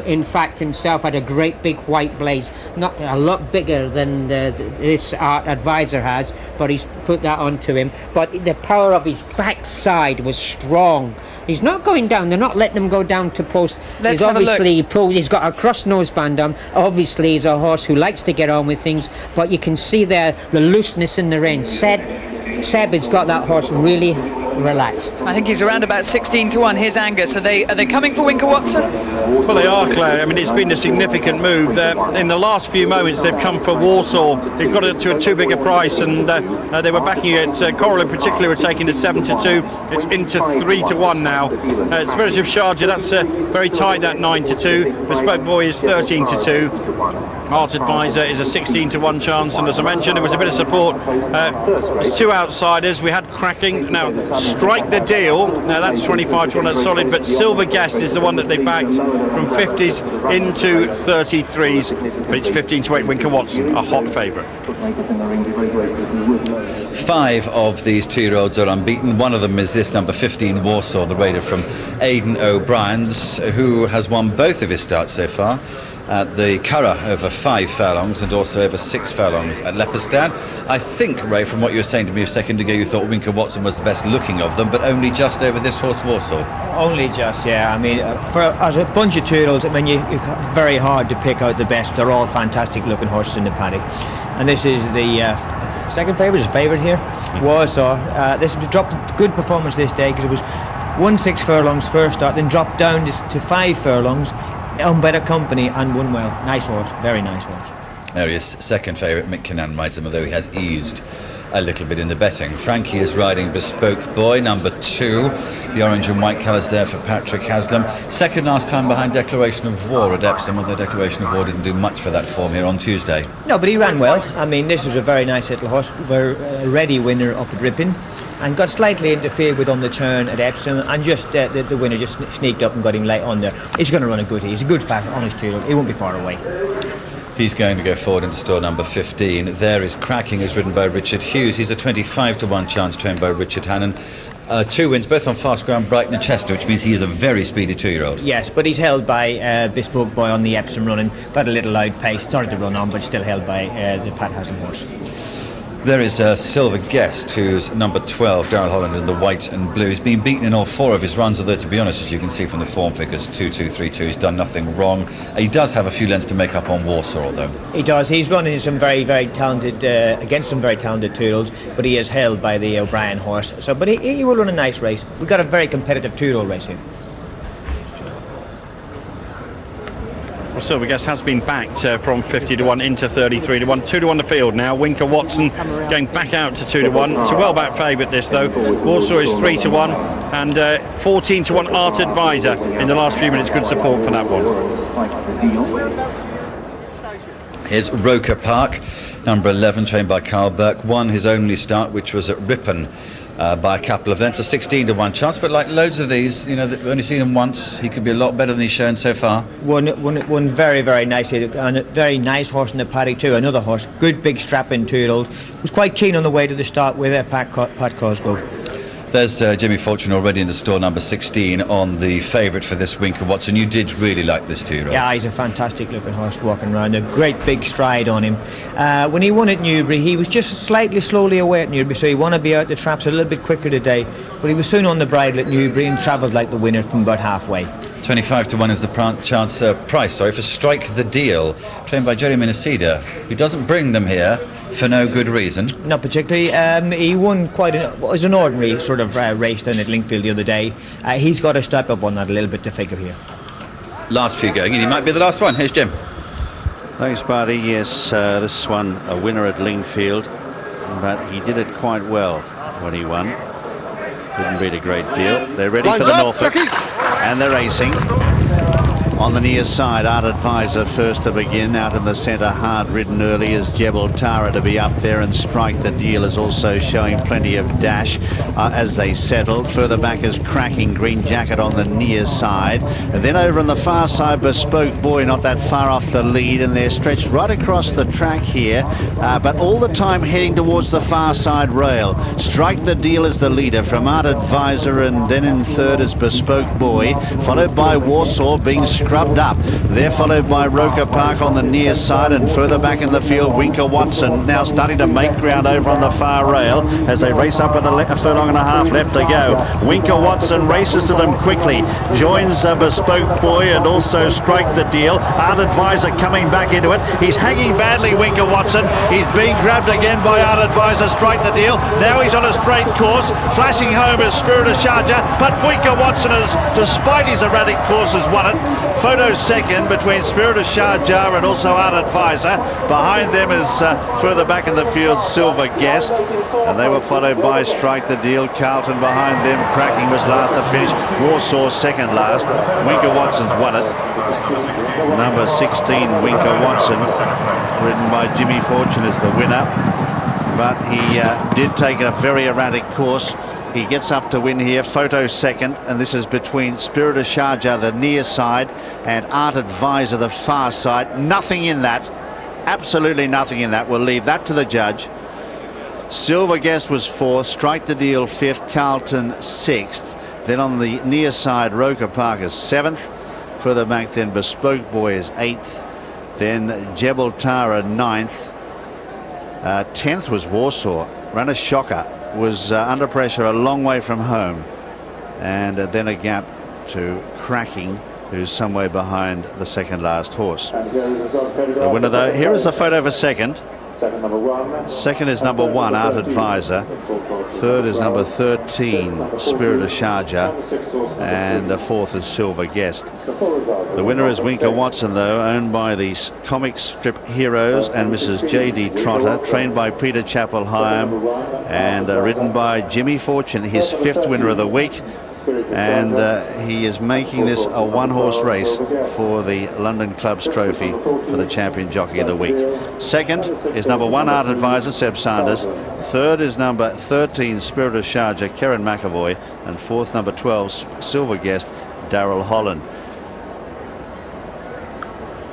in fact himself had a great big white blaze, not a lot bigger than this Art Advisor has, but he's put that onto him. But the power of his backside was strong. He's not going down. They're not letting him go down to post. He's obviously he's got a cross noseband on. Obviously, he's a horse who likes to get on with things. But you can see there the looseness in the rein. Seb has got that horse really relaxed. I think he's around about 16-1. Here's Angus. Are they coming for Winker Watson? Well, they are, Claire. I mean, it's been a significant move. In the last few moments, they've come for Warsaw. They've got it to a too big a price, and they were backing it. Coral in particular were taking to 7-2. It's into 3-1 now. Spirit of Sharjah, that's very tight, that 9-2. Bespoke Boy is 13-2. Art Advisor is a 16-1 chance, and as I mentioned, there was a bit of support. There's 2 outsiders. We had Cracking. Now, Strike the Deal. Now, that's 25-1. That's solid, but Silver Guest is the one that they backed from 50s into 33s. But it's 15-8. Winker Watson, a hot favourite. 5 of these 2-year-olds are unbeaten. One of them is this number 15, Warsaw, the raider from Aiden O'Brien's, who has won both of his starts so far. At the Curragh over 5 furlongs and also over 6 furlongs at Leopardstown. I think, Ray, from what you were saying to me a second ago, you thought Winker Watson was the best looking of them, but only just over this horse Warsaw. Only just, yeah. I mean, as a bunch of 2-year-olds, I mean, you're very hard to pick out the best. They're all fantastic looking horses in the paddock. And this is the second favourite here, Warsaw. This was dropped good performance this day because it was 1-6 furlongs first start, then dropped down to 5 furlongs. Owned by the company and won well. Nice horse, very nice horse. There he is, second favourite. Mick Kinnan rides him, although he has eased a little bit in the betting. Frankie is riding Bespoke Boy, number 2. The orange and white colours there for Patrick Haslam. Second last time behind Declaration of War at Epsom, although Declaration of War didn't do much for that form here on Tuesday. No, but he ran well. I mean, this was a very nice little horse. A ready winner up at Ripon. And got slightly interfered with on the turn at Epsom, and just the winner just sneaked up and got him late on there. He's going to run a good. He's a good, fat, honest 2-year-old. He won't be far away. He's going to go forward into store number 15. There is Cracking, is ridden by Richard Hughes. He's a 25-1 chance, trained by Richard Hannon. 2 wins, both on fast ground, Brighton and Chester, which means he is a very speedy 2-year-old. Yes, but he's held by Bespoke Boy on the Epsom running. Got a little loud pace, started to run on, but still held by the Pat Haslam horse. There is a Silver Guest, who's number 12, Darrell Holland, in the white and blue. He's been beaten in all 4 of his runs, although, to be honest, as you can see from the form figures, 2-2, 3-2, he's done nothing wrong. He does have a few lengths to make up on Warsaw, though. He does. He's running some very, very talented, against some very talented 2-year-olds, but he is held by the O'Brien horse. So, but he will run a nice race. We've got a very competitive 2-year-old race here. Well, Silver Guest has been backed from 50-1 into 33-1. 2-1 the field now. Winker Watson going back out to 2-1. It's a well-backed favourite, this, though. Warsaw is 3-1 and 14-1 Art Advisor in the last few minutes. Good support for that one. Here's Roker Park, number 11, trained by Carl Burke. Won his only start, which was at Ripon, by a couple of lengths, a 16-1 chance, but like loads of these, you know, we've only seen him once. He could be a lot better than he's shown so far. Won very, very nicely, and a very nice horse in the paddock too. Another horse, good big strapping 2-year-old, was quite keen on the way to the start with Pat Cosgrove. There's Jimmy Fortune already into stall number 16 on the favourite for this, Winker Watson. You did really like this too, right? Yeah, he's a fantastic looking horse walking around. A great big stride on him. When he won at Newbury, he was just slightly slowly away at Newbury, so he wanted to be out the traps a little bit quicker today. But he was soon on the bridle at Newbury and travelled like the winner from about halfway. 25 to 1 is the price for Strike the Deal, trained by Jerry Minnesida, who doesn't bring them here for no good reason. Not particularly. He won it was an ordinary sort of race down at Linkfield the other day. He's got to step up on that a little bit to figure here. Last few going, and he might be the last one. Here's Jim. Thanks, Barty. Yes, this one a winner at Lingfield, but he did it quite well when he won. Didn't beat a great deal. They're ready for the Norfolk, and they're racing. On the near side, Art Advisor first to begin. Out in the centre, hard ridden early is Jebel Tara to be up there, and Strike the Deal is also showing plenty of dash as they settle. Further back is Cracking Green Jacket on the near side. And then over on the far side, Bespoke Boy not that far off the lead, and they're stretched right across the track here, but all the time heading towards the far side rail. Strike the Deal is the leader from Art Advisor, and then in third is Bespoke Boy, followed by Warsaw being scrubbed up. They're followed by Roker Park on the near side, and further back in the field, Winker Watson now starting to make ground over on the far rail as they race up with a furlong and a half left to go. Winker Watson races to them quickly, joins Bespoke Boy and also Strike the Deal. Art Advisor coming back into it. He's hanging badly, Winker Watson. He's being grabbed again by Art Advisor, Strike the Deal. Now he's on a straight course. Flashing home is Spirit of Sharjah, but Winker Watson has, despite his erratic course, has won it. Photo second between Spirit of Sharjah and also Art Advisor. Behind them is further back in the field Silver Guest, and they were followed by Strike the Deal. Carlton behind them. Cracking was last to finish. Warsaw second last. Winker Watson's won it. Number 16, Winker Watson, ridden by Jimmy Fortune, is the winner, but he did take a very erratic course. He gets up to win here. Photo second, and this is between Spirit of Sharjah, the near side, and Art Advisor, the far side. Nothing in that, absolutely nothing in that. We'll leave that to the judge. Silver Guest was fourth, Strike the Deal fifth, Carlton sixth. Then on the near side, Roker Park is seventh. Further back then, Bespoke Boy is eighth. Then Jebel Tara ninth. 10th was Warsaw. Ran a shocker. Was under pressure a long way from home, and then a gap to Cracking, who's somewhere behind the second last horse. The winner, though, here is the photo for second. Second is number 1, Art Advisor. Third is number 13, Spirit of Sharjah, and fourth is Silver Guest. The winner is Winker Watson, though, owned by the comic strip heroes and Mrs. J.D. Trotter, trained by Peter Chappell Hyam, and ridden by Jimmy Fortune, his 5th winner of the week. And he is making this a one-horse race for the London Clubs Trophy for the Champion Jockey of the Week. Second is number 1, Art Advisor, Seb Sanders. Third is number 13, Spirit of Sharjah, Karen McAvoy. And fourth, number 12, Silver Guest, Darrell Holland.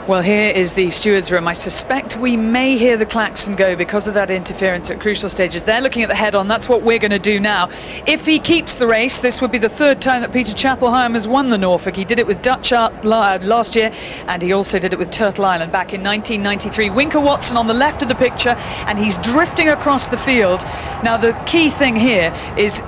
Well, here is the stewards' room. I suspect we may hear the klaxon go because of that interference at crucial stages. They're looking at the head-on. That's what we're going to do now. If he keeps the race, this would be the 3rd time that Peter Chappell Hyam has won the Norfolk. He did it with Dutch Art last year, and he also did it with Turtle Island back in 1993. Winker Watson on the left of the picture, and he's drifting across the field. Now, the key thing here is,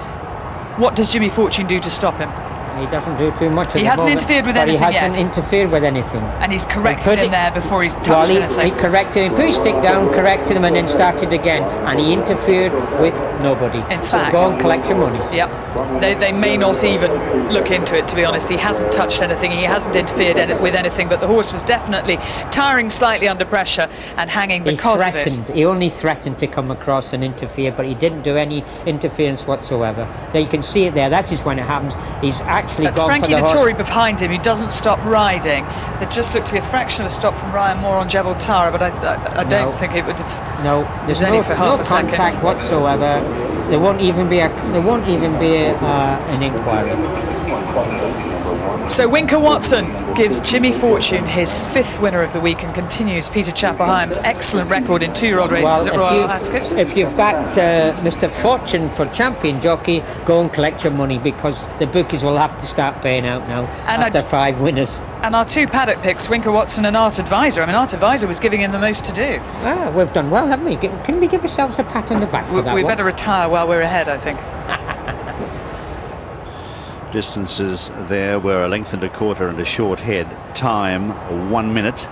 what does Jimmy Fortune do to stop him? He doesn't do too much. He hasn't interfered with anything yet. He hasn't interfered with anything. And he's corrected him there before he's touched anything. He corrected him, put his stick down, corrected him, and then started again. And he interfered with nobody. In fact, go and collect your money. Yep. They may not even look into it, to be honest. He hasn't touched anything. He hasn't interfered with anything. But the horse was definitely tiring slightly under pressure and hanging because of it. He only threatened to come across and interfere, but he didn't do any interference whatsoever. There, you can see it there. That's just when it happens. He's actually That's gone Frankie for the horse. Tory behind him, who doesn't stop riding. There just looked to be a fraction of a stop from Ryan Moore on Jebel Tara, but I don't think it would have. No, there's no contact whatsoever. There won't even be an inquiry. So Winker Watson gives Jimmy Fortune his 5th winner of the week and continues Peter Chapel-Hyam's excellent record in 2-year-old races at Royal Ascot. If you've backed Mr. Fortune for champion jockey, go and collect your money, because the bookies will have to start paying out now after 5 winners. And our 2 paddock picks, Winker Watson and Art Advisor. I mean, Art Advisor was giving him the most to do. We've done well, haven't we? Can we give ourselves a pat on the back for that? We better retire while we're ahead, I think. Distances there were a length and a quarter and a short head. Time 1 minute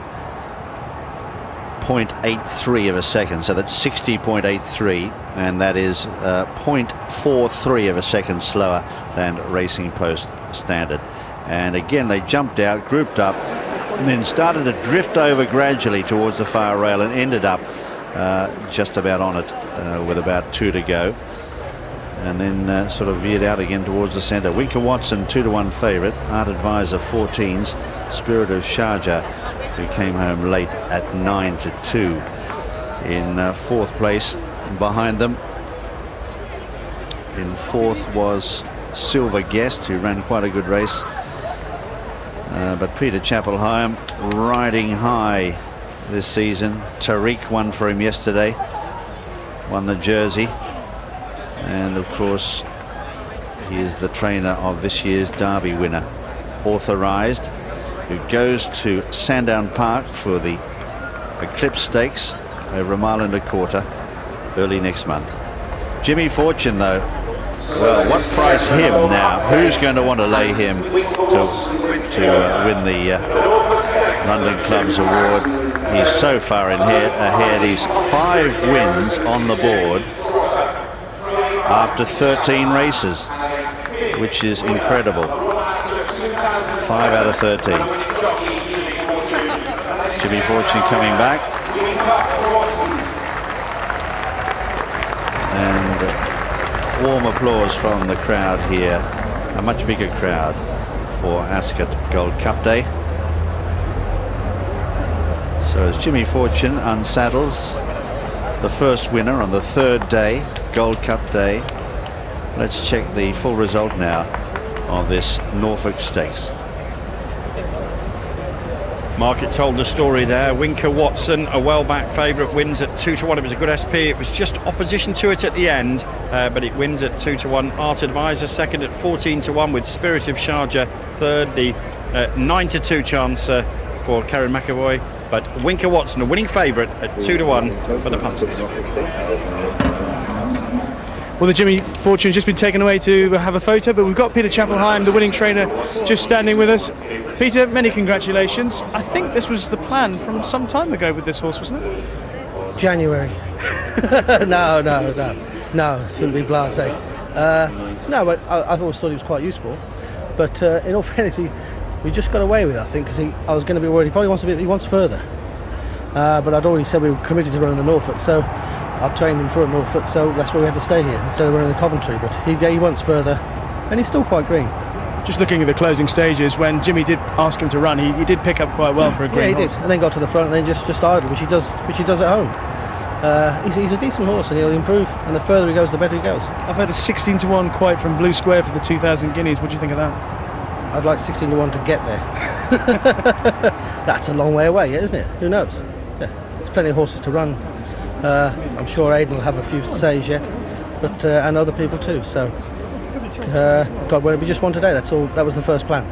0.83 of a second, so that's 60.83, and that is 0.43 of a second slower than Racing Post standard. And again, they jumped out, grouped up, and then started to drift over gradually towards the far rail and ended up just about on it with about 2 to go. And then sort of veered out again towards the centre. Winker Watson 2-1 favourite. Art Advisor 14s. Spirit of Sharjah, who came home late at 9-2 in 4th place. Behind them in 4th was Silver Guest, who ran quite a good race. But Peter Chapel-Hyam riding high this season. Tariq won for him yesterday. Won the Jersey. And of course, he is the trainer of this year's Derby winner, Authorised, who goes to Sandown Park for the Eclipse Stakes over a mile and a quarter early next month. Jimmy Fortune, though, well, what price him now? Who's going to want to lay him to win the London Clubs Award? He's so far ahead. He's 5 wins on the board after 13 races, which is incredible. 5 out of 13. Jimmy Fortune coming back. And warm applause from the crowd here. A much bigger crowd for Ascot Gold Cup Day. So as Jimmy Fortune unsaddles, the first winner on the 3rd day, Gold Cup Day. Let's check the full result now of this Norfolk Stakes. Market told the story there. Winker Watson, a well-backed favourite, wins at 2-1. It was a good SP. It was just opposition to it at the end, but it wins at 2-1. Art Advisor second at 14-1 with Spirit of Sharjah third. The 9-2 chance for Karen McAvoy. But Winker Watson, a winning favourite at 2-1 for the punters. Well, the Jimmy Fortune's just been taken away to have a photo, but we've got Peter Chapel-Hyam, the winning trainer, just standing with us. Peter, many congratulations. I think this was the plan from some time ago with this horse, wasn't it? January. No, shouldn't be blasé. No, but I've always thought he was quite useful. But in all fairness, we just got away with it, I think, because I was going to be worried. He probably wants further. But I'd already said we were committed to running the Norfolk, so I trained him for a Norfolk, so that's why we had to stay here instead of running the Coventry. But he wants further, and he's still quite green. Just looking at the closing stages, when Jimmy did ask him to run, he did pick up quite well for a green horse. Yeah, he did, and then got to the front and then just idled, which he does at home. He's a decent horse, and he'll improve, and the further he goes, the better he goes. I've heard a 16-1 quote from Blue Square for the 2,000 guineas. What do you think of that? I'd like 16-1 to get there. That's a long way away, isn't it? Who knows? Yeah, there's plenty of horses to run. I'm sure Aiden will have a few says yet, but and other people too. So, God, well, it'll be just one today. That's all. That was the first plan,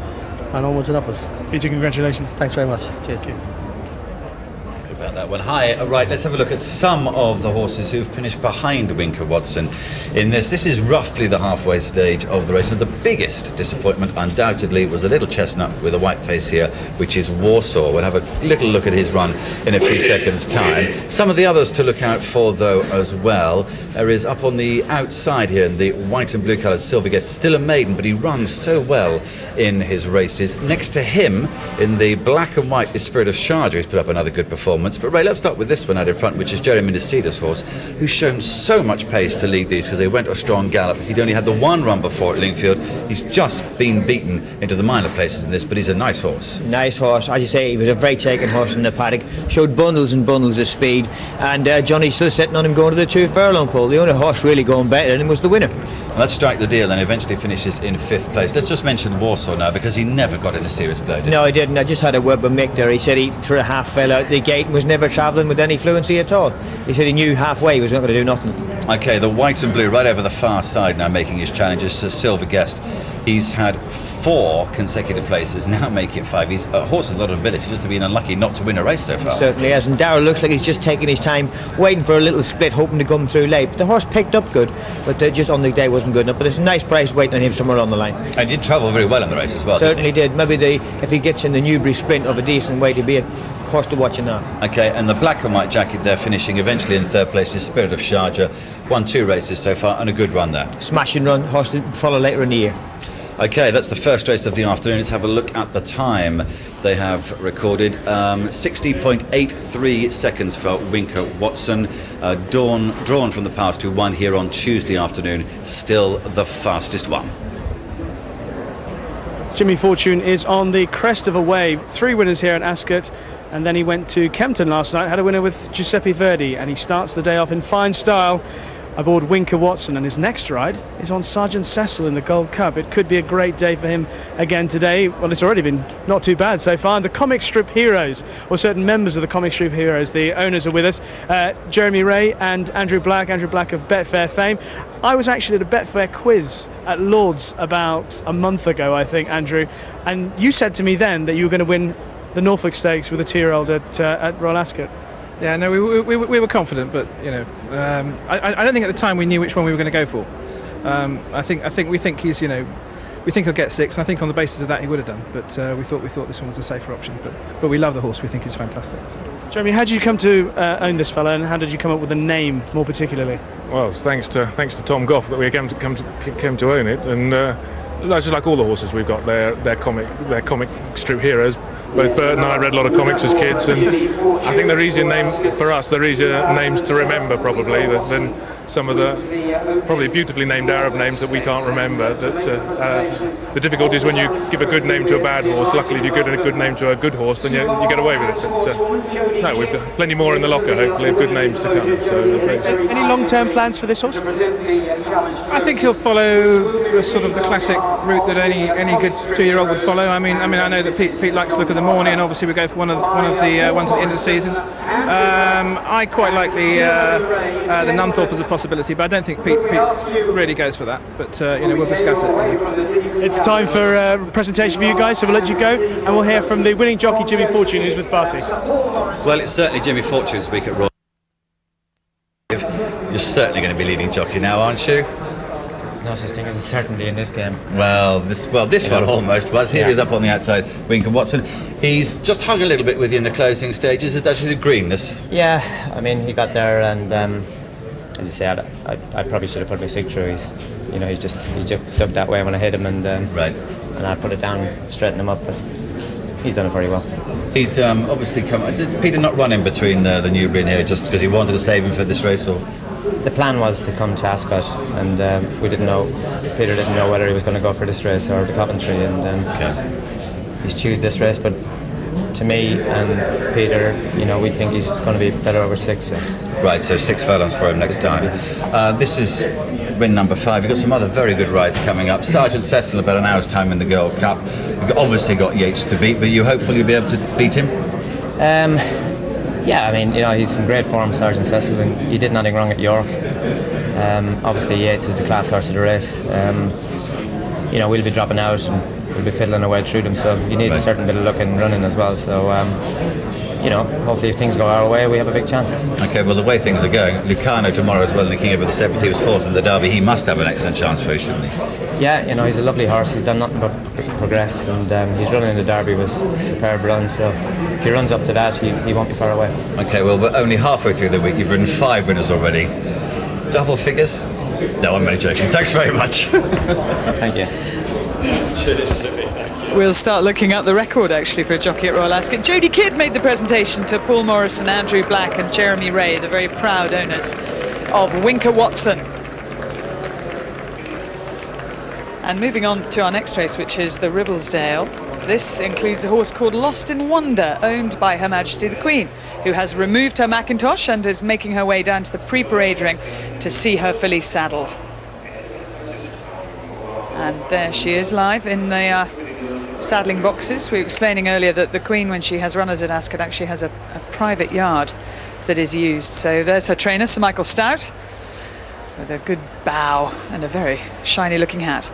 and onwards and upwards. Peter, congratulations. Thanks very much. Cheers. Thank you. About that one. Hi. Right, let's have a look at some of the horses who've finished behind Winker Watson in this. This is roughly the halfway stage of the race, and the biggest disappointment undoubtedly was a little chestnut with a white face here, which is Warsaw. We'll have a little look at his run in a few seconds' time. Some of the others to look out for, though, as well. There is up on the outside here in the white and blue coloured Silver Guest, still a maiden, but he runs so well in his races. Next to him in the black and white is Spirit of Sharjah, who's put up another good performance. But But Ray, let's start with this one out in front, which is Jeremy Nasida's horse, who's shown so much pace to lead these because they went a strong gallop. He'd only had the one run before at Lingfield. He's just been beaten into the minor places in this, but he's a nice horse. Nice horse, as you say. He was a very taken horse in the paddock. Showed bundles and bundles of speed, and Johnny's still sitting on him going to the 2 furlong pole. The only horse really going better than him was the winner. Well, let's strike the deal and eventually finishes in 5th place. Let's just mention Warsaw now, because he never got in a serious blow, did he? No, he didn't. I just had a word with Mick there. He said he sort of half fell out the gate and was never travelling with any fluency at all. He said he knew halfway he was not going to do nothing. Okay, the white and blue right over the far side now making his challenges to Silver Guest. He's had 4 consecutive places, now making it 5. He's a horse with a lot of ability, just to be unlucky not to win a race so far. He certainly has, and Darrell looks like he's just taking his time, waiting for a little split, hoping to come through late. But the horse picked up good, but just on the day wasn't good enough. But there's a nice price waiting on him somewhere along the line. And did travel very well in the race as well. Certainly did. Maybe if he gets in the Newbury Sprint of a decent way, to be a horse to watch in that. Okay, and the black and white jacket there finishing eventually in 3rd place is Spirit of Sharjah. Won 2 races so far and a good run there. Smashing run, horse to follow later in the year. Okay, that's the first race of the afternoon. Let's have a look at the time they have recorded. 60.83 seconds for Winker Watson. Drawn from the past, who won here on Tuesday afternoon. Still the fastest one. Jimmy Fortune is on the crest of a wave. 3 winners here at Ascot, and then he went to Kempton last night, had a winner with Giuseppe Verdi, and he starts the day off in fine style aboard Winker Watson, and his next ride is on Sergeant Cecil in the Gold Cup. It could be a great day for him again today. Well, it's already been not too bad so far. And the comic strip heroes, or certain members of the comic strip heroes, the owners are with us, Jeremy Ray and Andrew Black of Betfair fame. I was actually at a Betfair quiz at Lord's about a month ago, I think, Andrew, and you said to me then that you were going to win the Norfolk Stakes with a 2-year-old at Royal Ascot. Yeah, no, we were confident, but I don't think at the time we knew which one we were going to go for. I think we think he's, we think he'll get 6, and I think on the basis of that he would have done. But we thought this one was a safer option. But we love the horse. We think he's fantastic. So. Jeremy, how did you come to own this fella, and how did you come up with the name more particularly? Well, it's thanks to Tom Goff that we came to own it, and just like all the horses we've got, they're comic strip heroes. Both Bert and I read a lot of comics as kids, and I think they're easier names to remember probably than some of the probably beautifully named Arab names that we can't remember. The difficulty is when you give a good name to a bad horse. Luckily, if you give a good name to a good horse, then you get away with it. But no, we've got plenty more in the locker, hopefully, of good names to come. So, any long-term plans for this horse? I think he'll follow the classic route that any good 2-year-old would follow. I mean, I know that Pete likes to look at the morning, and obviously we go for one of the ones at the end of the season. I quite like the Nunthorpe as a possibility, but I don't think Pete really goes for that. But we'll discuss it. It's time for a presentation for you guys, so we'll let you go, and we'll hear from the winning jockey Jimmy Fortune, who's with Barty. Well, it's certainly Jimmy Fortune's week at Royal. You're certainly going to be leading jockey now, aren't you? There's no such thing as a certainty in this game. Well, this one almost was. Here he is up on the outside, Winker Watson. He's just hung a little bit with you in the closing stages. It's actually the greenness. Yeah, I mean, he got there, and as you said, I probably should have put my sig through. He's just ducked that way when I hit him, and I put it down, straighten him up. But he's done it very well. He's obviously come. Did Peter not run in between the Newbury and here just because he wanted to save him for this race, or? The plan was to come to Ascot, and we didn't know. Peter didn't know whether he was going to go for this race or the Coventry, and he's choose this race. But to me and Peter, we think he's going to be better over 6. So. Right, so 6 furlongs for him next time. This is win number 5. You've got some other very good rides coming up. Sergeant Cecil, about an hour's time in the Gold Cup. You've obviously got Yeats to beat, but you hopefully you'll be able to beat him? Yeah, I mean, he's in great form, Sergeant Cecil, and he did nothing wrong at York. Obviously, Yeats is the class horse of the race. We'll be dropping out and we'll be fiddling our way through them, so you need a certain bit of luck and running as well. So, hopefully if things go our way, we have a big chance. Okay, well, the way things are going, Lucano tomorrow as well in the King over the 7th, he was 4th in the Derby. He must have an excellent chance for you, shouldn't he? Yeah, he's a lovely horse. He's done nothing but progress, and his run in the Derby was a superb run, so if he runs up to that, he won't be far away. Okay, well, we're only halfway through the week. You've ridden 5 winners already. Double figures? No, I'm only joking. Thanks very much. Thank you. We'll start looking up the record actually for a jockey at Royal Ascot. Jodie Kidd made the presentation to Paul Morrison, Andrew Black and Jeremy Ray, the very proud owners of Winker Watson. And moving on to our next race, which is the Ribblesdale. This includes a horse called Lost in Wonder, owned by Her Majesty the Queen, who has removed her mackintosh and is making her way down to the pre-parade ring to see her filly saddled. And there she is live in the saddling boxes. We were explaining earlier that the Queen, when she has runners at Ascot, actually has a private yard that is used. So there's her trainer, Sir Michael Stout, with a good bow and a very shiny looking hat.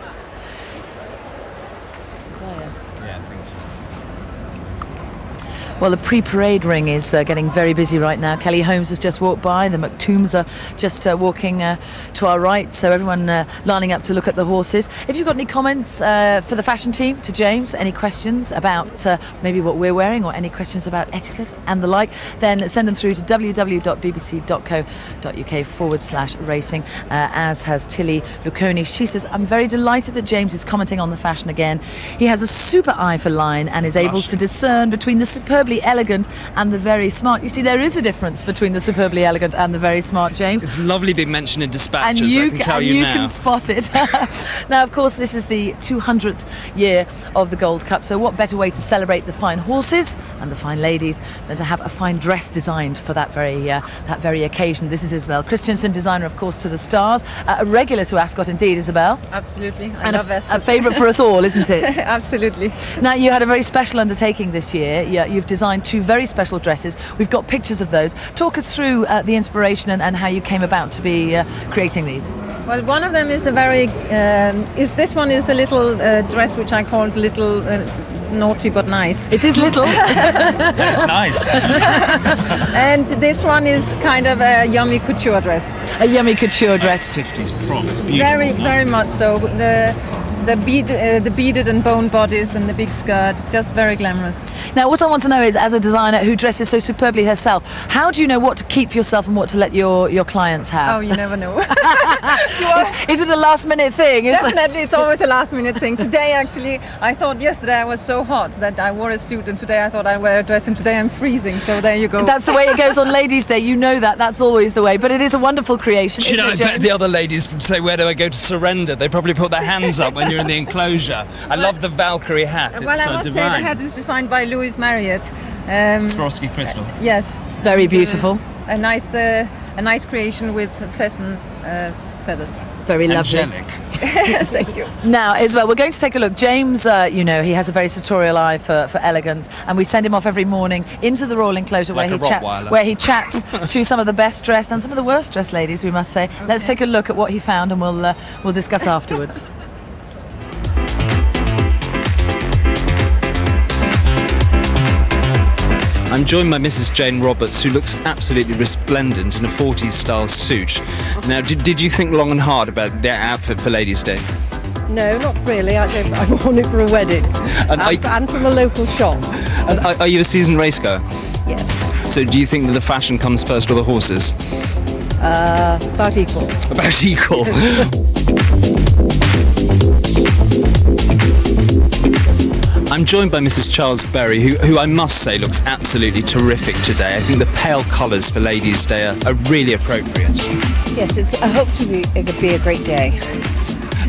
Well, the pre-parade ring is getting very busy right now. Kelly Holmes has just walked by. The McTombs are just walking to our right. So everyone lining up to look at the horses. If you've got any comments for the fashion team, to James, any questions about maybe what we're wearing or any questions about etiquette and the like, then send them through to www.bbc.co.uk/racing, as has Tilly Luconi. She says, I'm very delighted that James is commenting on the fashion again. He has a super eye for line and is able to discern between the superbly elegant and the very smart. You see, there is a difference between the superbly elegant and the very smart, James. It's lovely being mentioned in dispatches, and you, I can tell you now. Can spot it. Now, of course, this is the 200th year of the Gold Cup, so what better way to celebrate the fine horses and the fine ladies than to have a fine dress designed for that very occasion. This is Isabel Christensen, designer, of course, to the stars. A regular to Ascot indeed, Isabel. Absolutely. I and love Ascot. A favourite for us all, isn't it? Absolutely. Now, you had a very special undertaking this year. You've designed two very special dresses. We've got pictures of those. Talk us through the inspiration and how you came about to be creating these. Well, one of them is this one is a little dress which I called Little Naughty But Nice. It is little. It's nice. And this one is kind of a yummy couture dress. A yummy couture dress. 50s prom. It's beautiful. Very, very much so. The beaded and bone bodies and the big skirt, just very glamorous. Now, what I want to know is, as a designer who dresses so superbly herself, how do you know what to keep for yourself and what to let your clients have? Oh, you never know. Is it a last-minute thing? Definitely, it's always a last-minute thing. Today, actually, I thought yesterday I was so hot that I wore a suit, and today I thought I'd wear a dress, and today I'm freezing, so there you go. That's the way it goes on Ladies' Day. You know that. That's always the way. But it is a wonderful creation. You know, I bet the other ladies would say, where do I go to surrender? They probably put their hands up when you're in the enclosure. I love the Valkyrie hat. Well, I must say the hat is designed by Louis Marriott. Swarovski crystal. Yes. Very beautiful. A nice creation with pheasant feathers. Very lovely. Angelic. Thank you. Now, Isabel, we're going to take a look. James, he has a very sartorial eye for elegance, and we send him off every morning into the Royal Enclosure like where he chats to some of the best dressed and some of the worst dressed ladies, we must say. Okay. Let's take a look at what he found, and we'll discuss afterwards. I'm joined by Mrs. Jane Roberts, who looks absolutely resplendent in a 40s style suit. Now, did you think long and hard about their outfit for Ladies' Day? No, not really. I worn it for a wedding and from a local shop. And are you a seasoned racegoer? Yes. So do you think that the fashion comes first or the horses? About equal. About equal. I'm joined by Mrs. Charles Berry, who I must say looks absolutely terrific today. I think the pale colours for Ladies' Day are really appropriate. Yes, I hope it'll be a great day.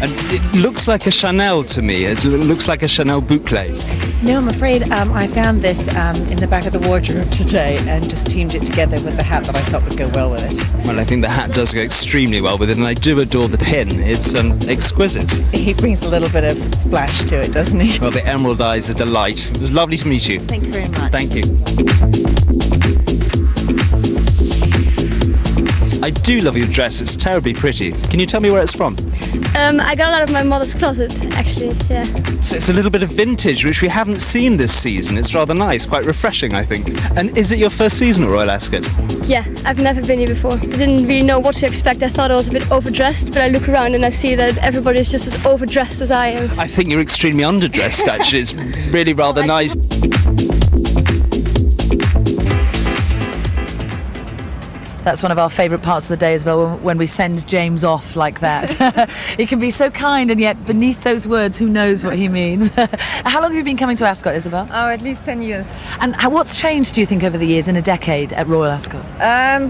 And it looks like a Chanel to me. It looks like a Chanel boucle. No, I'm afraid I found this in the back of the wardrobe today and just teamed it together with the hat that I thought would go well with it. Well, I think the hat does go extremely well with it, and I do adore the pin. It's exquisite. He brings a little bit of splash to it, doesn't he? Well, the emerald eye is a delight. It was lovely to meet you. Thank you very much. Thank you. I do love your dress. It's terribly pretty. Can you tell me where it's from? I got it out of my mother's closet, actually, yeah. So it's a little bit of vintage, which we haven't seen this season. It's rather nice, quite refreshing, I think. And is it your first season at Royal Ascot? Yeah, I've never been here before. I didn't really know what to expect. I thought I was a bit overdressed, but I look around and I see that everybody's just as overdressed as I am. I think you're extremely underdressed, actually. It's really rather nice. That's one of our favourite parts of the day as well, when we send James off like that. He can be so kind, and yet beneath those words, who knows what he means. How long have you been coming to Ascot, Isabel? Oh, at least 10 years. And what's changed, do you think, over the years, in a decade at Royal Ascot?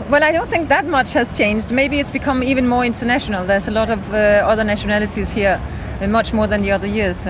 Well, I don't think that much has changed. Maybe it's become even more international. There's a lot of other nationalities here, much more than the other years.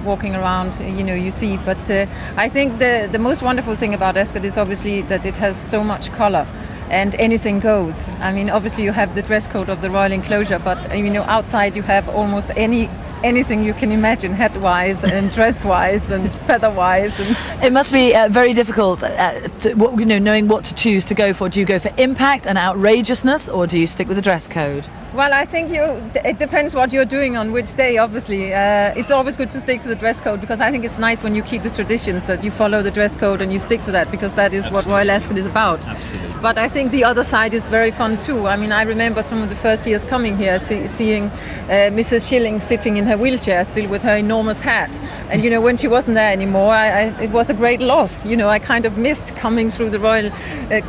Walking around, you see. But I think the most wonderful thing about Ascot is obviously that it has so much colour. And anything goes. I mean, obviously you have the dress code of the royal enclosure, but outside you have almost anything you can imagine, head-wise and dress-wise and feather-wise. It must be very difficult, knowing what to choose to go for. Do you go for impact and outrageousness, or do you stick with the dress code? Well, I think it depends what you're doing on which day, obviously. It's always good to stick to the dress code, because I think it's nice when you keep the traditions, that you follow the dress code and you stick to that, because that is Absolutely. What Royal Ascot is about. Absolutely. But I think the other side is very fun too. I mean, I remember some of the first years coming here, seeing Mrs. Schilling sitting in her wheelchair, still with her enormous hat. And, when she wasn't there anymore, it was a great loss. I kind of missed coming through the royal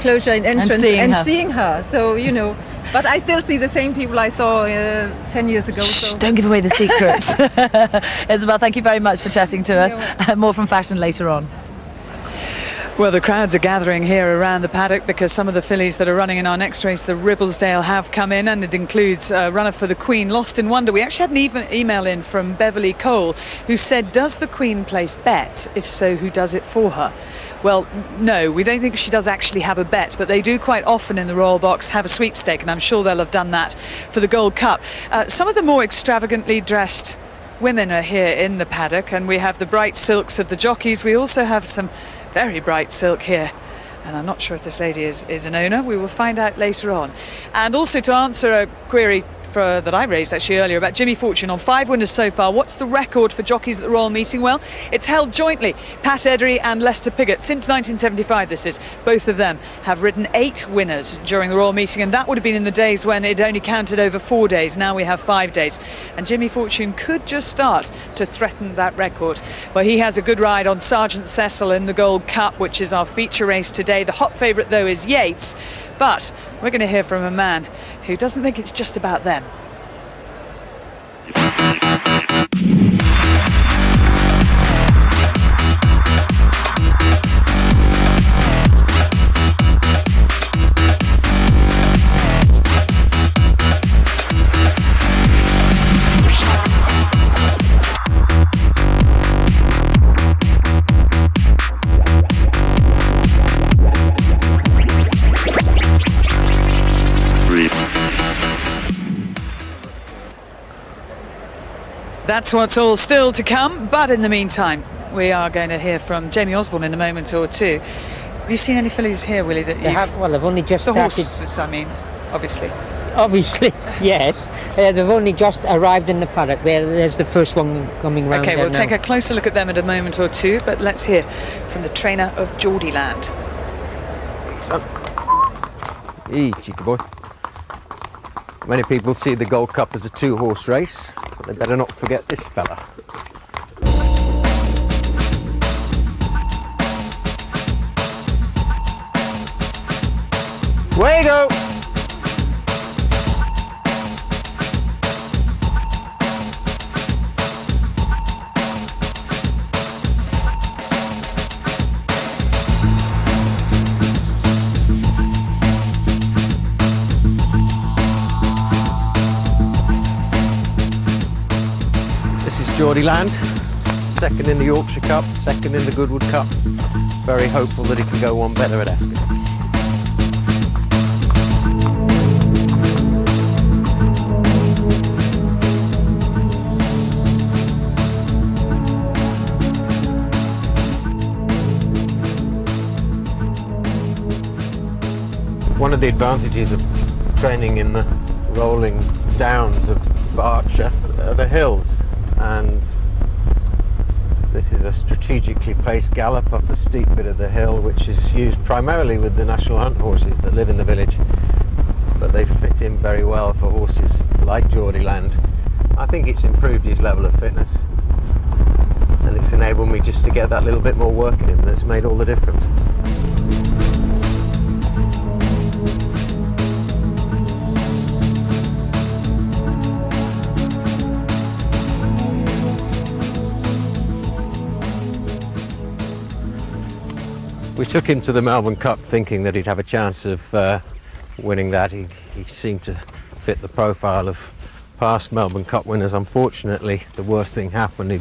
closure entrance and seeing her. So, but I still see the same people I saw 10 years ago. Shh, don't give away the secrets. Isabel, thank you very much for chatting to us. More from fashion later on. Well, the crowds are gathering here around the paddock because some of the fillies that are running in our next race, the Ribblesdale, have come in, and it includes a runner for the Queen, Lost in Wonder. We actually had an email in from Beverly Cole who said, does the Queen place bet? If so, who does it for her? Well, no, we don't think she does actually have a bet, but they do quite often in the Royal Box have a sweepstake, and I'm sure they'll have done that for the Gold Cup. Some of the more extravagantly dressed women are here in the paddock, and we have the bright silks of the jockeys. We also have some very bright silk here, and I'm not sure if this lady is an owner. We will find out later on. And also, to answer a query that I raised actually earlier about Jimmy Fortune, on 5 winners so far, what's the record for jockeys at the Royal Meeting? Well, it's held jointly, Pat Edery and Lester Piggott, since 1975 this is. Both of them have ridden 8 winners during the Royal Meeting, and that would have been in the days when it only counted over 4 days. Now we have 5 days, and Jimmy Fortune could just start to threaten that record. Well, he has a good ride on Sergeant Cecil in the Gold Cup, which is our feature race today. The hot favourite though is Yeats, but we're going to hear from a man who doesn't think it's just about them. That's what's all still to come, but in the meantime, we are going to hear from Jamie Osborne in a moment or two. Have you seen any fillies here, Willie, that you have? Well, they've only just started. Horses, I mean, obviously. Obviously, yes. They've only just arrived in the paddock. There's the first one coming round. Okay, we'll now. take a closer look at them in a moment or two, but let's hear from the trainer of Jordyland. Son. Hey, cheeky boy. Many people see the Gold Cup as a 2-horse race, but they better not forget this fella. Way go! Jordyland, second in the Yorkshire Cup, second in the Goodwood Cup. Very hopeful that he can go one better at Ascot. One of the advantages of training in the rolling downs of Berkshire are the hills. And this is a strategically placed gallop up a steep bit of the hill, which is used primarily with the National Hunt horses that live in the village, but they fit in very well for horses like Jordyland. I think it's improved his level of fitness, and it's enabled me just to get that little bit more work in him that's made all the difference. We took him to the Melbourne Cup thinking that he'd have a chance of winning that. He seemed to fit the profile of past Melbourne Cup winners. Unfortunately, the worst thing happened. He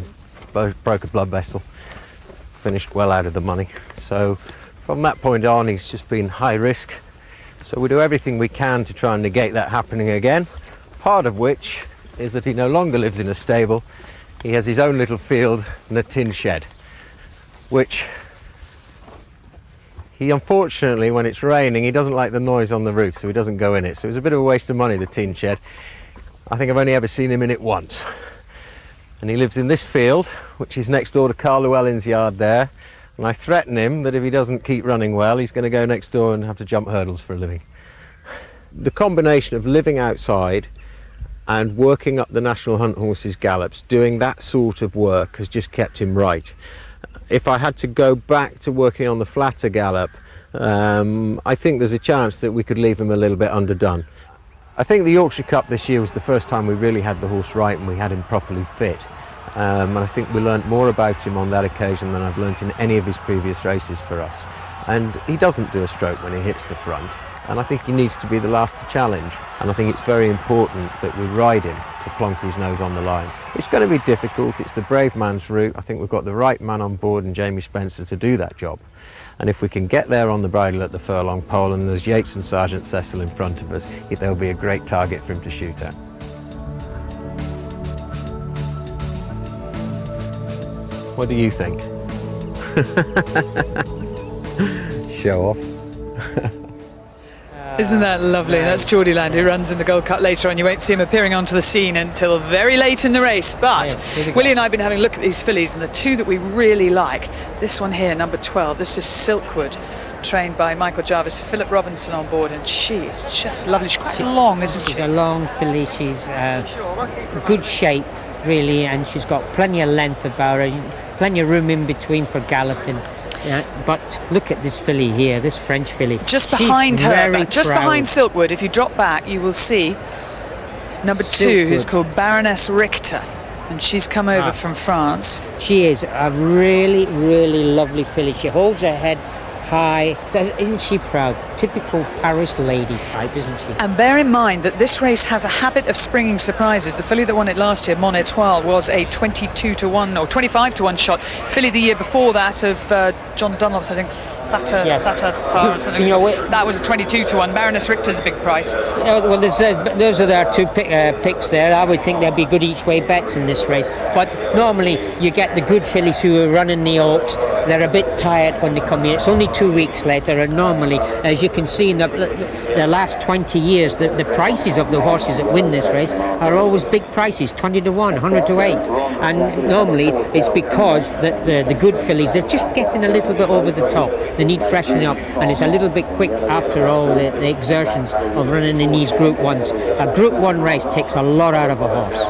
broke a blood vessel, finished well out of the money. So from that point on, he's just been high risk. So we do everything we can to try and negate that happening again, part of which is that he no longer lives in a stable. He has his own little field and a tin shed, which he unfortunately, when it's raining, he doesn't like the noise on the roof, so he doesn't go in it. So it's a bit of a waste of money, the tin shed. I think I've only ever seen him in it once. And he lives in this field, which is next door to Carl Llewellyn's yard there. And I threaten him that if he doesn't keep running well, he's going to go next door and have to jump hurdles for a living. The combination of living outside and working up the National Hunt Horses gallops, doing that sort of work has just kept him right. If I had to go back to working on the flatter gallop, I think there's a chance that we could leave him a little bit underdone. I think the Yorkshire Cup this year was the first time we really had the horse right and we had him properly fit. And I think we learnt more about him on that occasion than I've learnt in any of his previous races for us. And he doesn't do a stroke when he hits the front. And I think he needs to be the last to challenge. And I think it's very important that we ride him to plonk his nose on the line. It's going to be difficult. It's the brave man's route. I think we've got the right man on board in Jamie Spencer to do that job. And if we can get there on the bridle at the furlong pole and there's Yeats and Sergeant Cecil in front of us, there'll be a great target for him to shoot at. What do you think? Show off. Isn't that lovely? That's Jordyland, who runs in the Gold Cup later on. You won't see him appearing onto the scene until very late in the race. But Willie and I have been having a look at these fillies, and the two that we really like, this one here, number 12, this is Silkwood, trained by Michael Jarvis, Philip Robinson on board, and she is just lovely. She's quite long, isn't she? She's a long filly. She's good shape, really, and she's got plenty of length about her, plenty of room in between for galloping. Yeah, but look at this filly here, this French filly. Just behind her, just behind Silkwood, if you drop back, you will see number 2, who's called Baroness Richter, and she's come over from France. She is a really, really lovely filly. She holds her head high. Isn't she proud? Typical Paris lady type, isn't she? And bear in mind that this race has a habit of springing surprises. The filly that won it last year, Mon Etoile, was a 22-1 or 25-1 shot. Filly the year before that of John Dunlop's, I think, Thatcher Far or something. That was a 22-1. Baroness Richter's a big price. Well, those are their two picks there. I would think there'd be good each way bets in this race. But normally you get the good fillies who are running the Oaks. They're a bit tired when they come in. It's only 2 weeks later, and normally, as you can see in the last 20 years, the prices of the horses that win this race are always big prices, 20-1, 100-8. And normally it's because the good fillies are just getting a little bit over the top. They need freshening up, and it's a little bit quick after all the exertions of running in these Group 1s. A Group 1 race takes a lot out of a horse.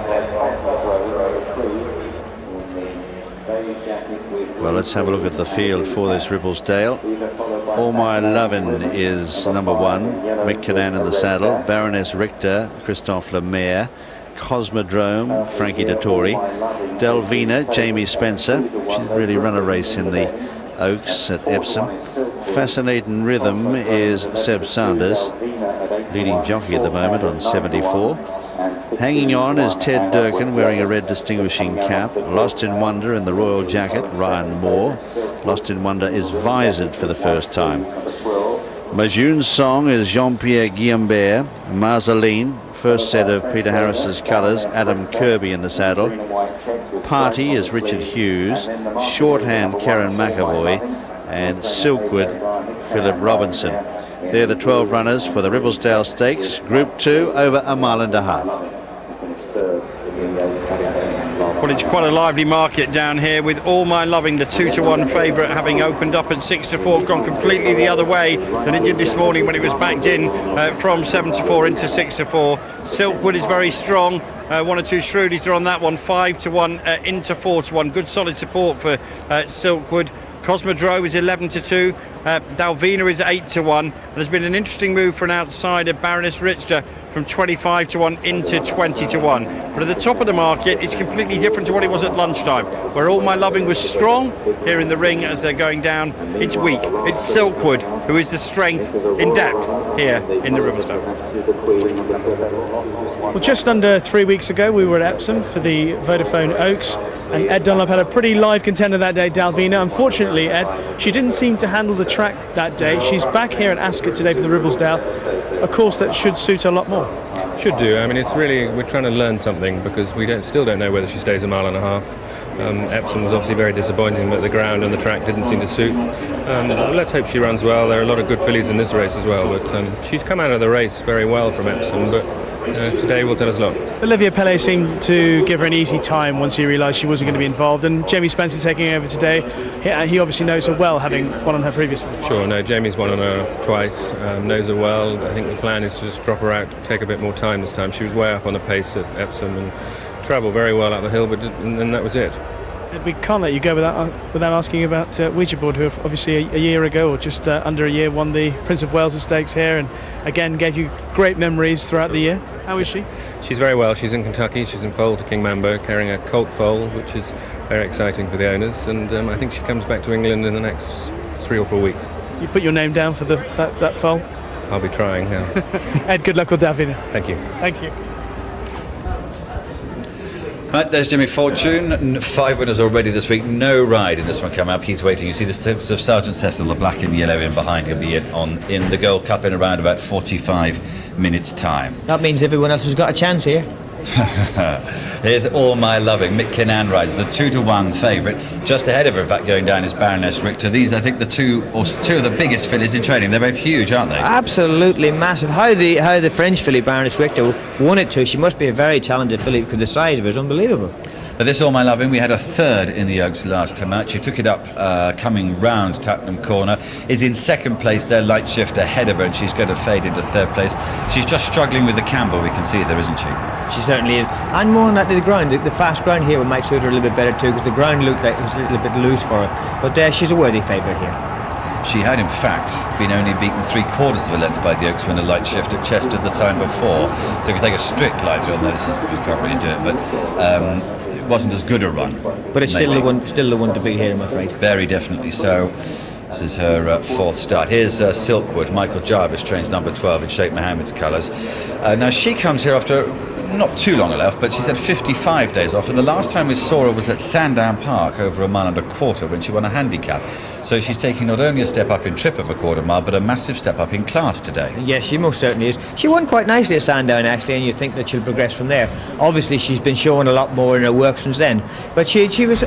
Well, let's have a look at the field for this Ribblesdale. All My Lovin' is number 1, Mick Canan in the saddle, Baroness Richter, Christophe Lemaire, Cosmodrome, Frankie Dettori, Delvina, Jamie Spencer. She's really run a race in the Oaks at Epsom. Fascinating Rhythm is Seb Sanders, leading jockey at the moment on 74. Hanging On is Ted Durkin, wearing a red distinguishing cap. Lost in Wonder in the royal jacket, Ryan Moore. Lost in Wonder is visored for the first time. Majun's Song is Jean-Pierre Guillambert. Marceline, first set of Peter Harris's colours, Adam Kirby in the saddle. Party is Richard Hughes. Shorthand, Karen McAvoy. And Silkwood, Philip Robinson. They're the 12 runners for the Ribblesdale Stakes, Group 2, over a mile and a half. Well, it's quite a lively market down here, with All My Loving, the 2-1 favourite, having opened up at 6-4, gone completely the other way than it did this morning when it was backed in from 7-4 into 6-4. Silkwood is very strong. 1 or 2 Shrewdies are on that one, 5-1 into 4-1. Good solid support for Silkwood. Cosmodrome is 11-2. Dalvina is 8-1. And there's been an interesting move for an outsider, Baroness Richter, from 25 to 1 into 20 to 1. But at the top of the market, it's completely different to what it was at lunchtime, where All My Loving was strong. Here in the ring as they're going down, it's weak. It's Silkwood who is the strength in depth here in the Ribblesdale. Well, just under 3 weeks ago, we were at Epsom for the Vodafone Oaks, and Ed Dunlop had a pretty live contender that day, Dalvina. Unfortunately, Ed, she didn't seem to handle the track that day. She's back here at Ascot today for the Ribblesdale, a course that should suit her a lot more. Should do. I mean, it's really, we're trying to learn something because we still don't know whether she stays a mile and a half. Epsom was obviously very disappointing, but the ground and the track didn't seem to suit. Let's hope she runs well. There are a lot of good fillies in this race as well, but she's come out of the race very well from Epsom, but today will tell us a lot. Olivia Pellet seemed to give her an easy time once he realised she wasn't going to be involved, and Jamie Spencer taking over today, he obviously knows her well, having won on her previously. Sure, no, Jamie's won on her twice, knows her well. I think the plan is to just drop her out, take a bit more time this time. She was way up on the pace at Epsom and travelled very well up the hill, and that was it. We can't let you go without asking about Ouija Board, who obviously a year ago, or just under a year, won the Prince of Wales Stakes here, and again gave you great memories throughout the year. How is she? She's very well. She's in Kentucky. She's in foal to King Mambo, carrying a colt foal, which is very exciting for the owners, and I think she comes back to England in the next 3 or 4 weeks. You put your name down for that foal? I'll be trying now. Ed, good luck with Davina. Thank you. Thank you. Right, there's Jimmy Fortune. 5 winners already this week. No ride in this one come up. He's waiting. You see the steps of Sergeant Cecil, the black and yellow in behind. He'll be in the Gold Cup in around about 45 minutes' time. That means everyone else has got a chance here. Here's All My Loving. Mick Kinnan rides the 2-1 favourite. Just ahead of her, in fact, going down is Baroness Richter. These, I think, two of the biggest fillies in training. They're both huge, aren't they? Absolutely massive. How the French filly Baroness Richter won it too. She must be a very talented filly because the size of it is unbelievable. But this All My Loving, we had a third in the Oaks last time out. She took it up coming round Tattenham Corner, is in second place, their light shift ahead of her, and she's going to fade into third place. She's just struggling with the camber, we can see there, isn't she? She certainly is. And more than that, the ground, the fast ground here might suit her a little bit better too, because the ground looked like it was a little bit loose for her. But she's a worthy favourite here. She had, in fact, been only beaten 3/4 of a length by the Oaks winner light shift at Chester the time before. So if you take a strict line through on there, you can't really do it. But it wasn't as good a run. But it's still the one to beat here, I'm afraid. Very definitely so. This is her fourth start. Here's Silkwood. Michael Jarvis trains number 12 in Sheikh Mohammed's colours. Now she comes here after not too long left, but she's had 55 days off, and the last time we saw her was at Sandown Park over 1.25 miles when she won a handicap. So she's taking not only a step up in trip of 1/4 mile, but a massive step up in class today. Yes, she most certainly is. She won quite nicely at Sandown actually, and you'd think that she'll progress from there. Obviously she's been showing a lot more in her work since then, but she was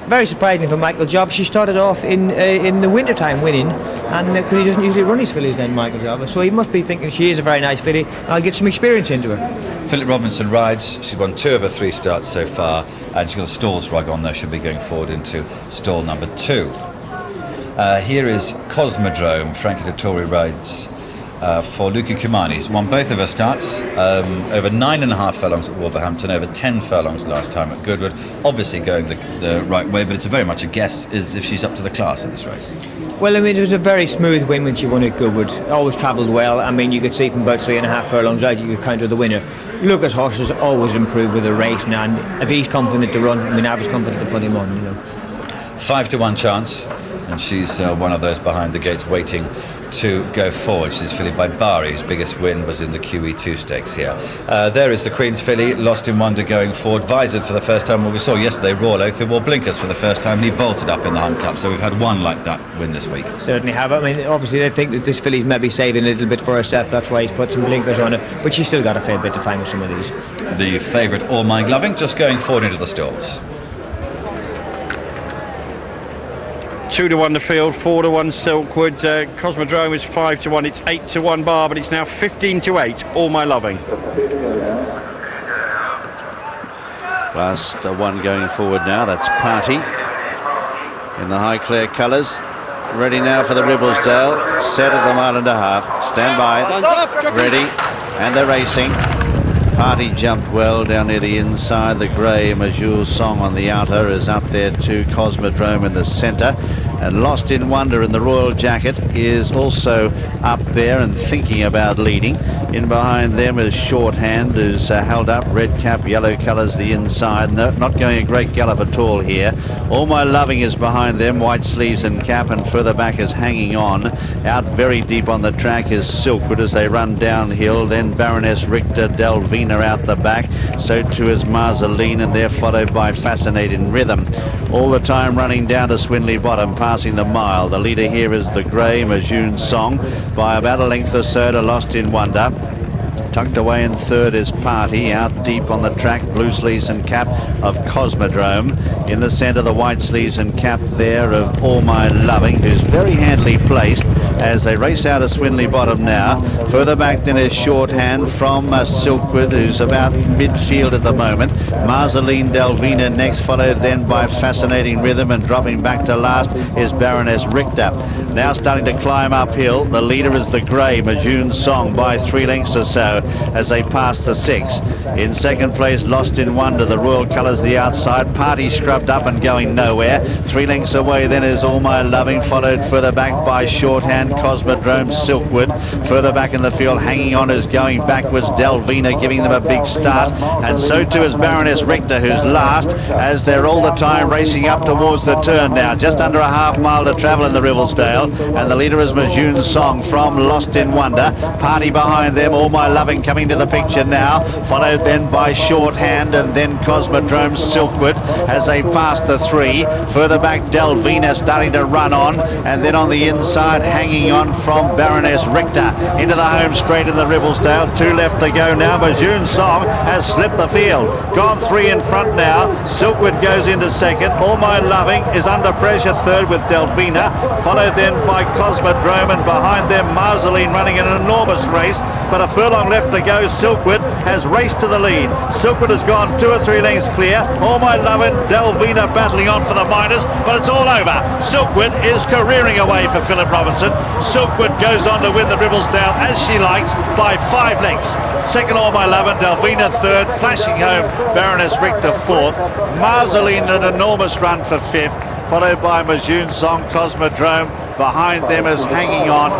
very surprising for Michael Jarvis. She started off in the winter time winning, and because he doesn't usually run his fillies then, Michael Jarvis, so he must be thinking she is a very nice filly, and I'll get some experience into her. Philip Robinson rides. She's won 2 of her 3 starts so far, and she's got a stalls rug on there. She'll be going forward into stall number 2. Here is Cosmodrome. Frankie Dettori rides for Luca Cumani. He's won both of her starts, over 9.5 furlongs at Wolverhampton, over 10 furlongs last time at Goodwood. Obviously going the right way, but it's very much a guess as if she's up to the class in this race. Well, I mean, it was a very smooth win when she won at Goodwood. Always travelled well. I mean, you could see from about 3.5 furlongs out, you could counter the winner. Lucas horses always improve with a race now, and if he's confident to run, I mean, I was confident to put him on, 5-1 chance, and she's one of those behind the gates waiting to go forward. She's fillied by Bari, whose biggest win was in the QE2 stakes here. There is the Queen's filly, Lost in Wonder, going forward. Visored for the first time. Well, we saw yesterday Royal Oath, who wore blinkers for the first time, and he bolted up in the Hunt Cup. So we've had one like that win this week. Certainly have. I mean, obviously they think that this filly's maybe saving a little bit for herself. That's why he's put some blinkers on her. But she's still got a fair bit to find with some of these. The favourite, All My Loving, just going forward into the stalls. 2-1 the field, 4-1 Silkwood. Cosmodrome is 5-1. It's 8-1 Bar, but it's now 15-8. All My Loving. Last one going forward now. That's Party in the Highclere colours. Ready now for the Ribblesdale. Set at the 1.5 miles. Stand by. Ready. And they're racing. Party jumped well down near the inside. The grey Majour's Song on the outer is up there too. Cosmodrome in the centre. And Lost in Wonder in the Royal Jacket is also up there and thinking about leading. In behind them is Shorthand, who's held up. Red cap, yellow colours the inside. No, not going a great gallop at all here. All My Loving is behind them. White sleeves and cap, and further back is Hanging On. Out very deep on the track is Silkwood as they run downhill. Then Baroness Richter, Delvina out the back. So too is Marceline, and they're followed by Fascinating Rhythm. All the time running down to Swinley Bottom, passing the mile. The leader here is the grey Majour's Song by about a length or so to Lost in Wonder. Tucked away in third is Party. Out deep on the track, blue sleeves and cap of Cosmodrome. In the centre, the white sleeves and cap there of All My Loving, who's very handily placed as they race out of Swinley Bottom now. Further back then is Shorthand from Silkwood, who's about midfield at the moment. Marceline, Delvina next, followed then by Fascinating Rhythm, and dropping back to last is Baroness Richter. Now starting to climb uphill. The leader is the grey Majour's Song by 3 lengths or so as they pass the 6. In second place, Lost in Wonder. The royal colours the outside. Party scrubbed up and going nowhere. 3 lengths away then is All My Loving, followed further back by Shorthand, Cosmodrome, Silkwood. Further back in the field, Hanging On is going backwards. Delvina giving them a big start, and so too is Baroness Richter, who's last, as they're all the time racing up towards the turn now. Just under a half mile to travel in the Ribblesdale, and the leader is Majour's Song from Lost in Wonder. Party behind them, All My Loving coming to the picture now, followed then by Shorthand, and then Cosmodrome, Silkwood as they pass the 3. Further back, Delvina starting to run on, and then on the inside, Hanging On from Baroness Richter into the home straight in the Ribblesdale. 2 left to go now. Majour's Song has slipped the field, gone 3 in front now. Silkwood goes into second. All My Loving is under pressure third with Delvina, followed then by Cosmodrome, and behind them Marceline running an enormous race, but a furlong left to go. Silkwood has raced to the lead. Silkwood has gone 2 or 3 lengths clear. All My Loving, Delvina battling on for the minors, but it's all over. Silkwood is careering away for Philip Robinson. Silkwood goes on to win the Ribblesdale as she likes by 5 lengths. Second, All My Loving, Delvina third, flashing home Baroness Richter fourth. Marceline an enormous run for fifth, followed by Majour's Song, Cosmodrome. Behind them is Hanging On,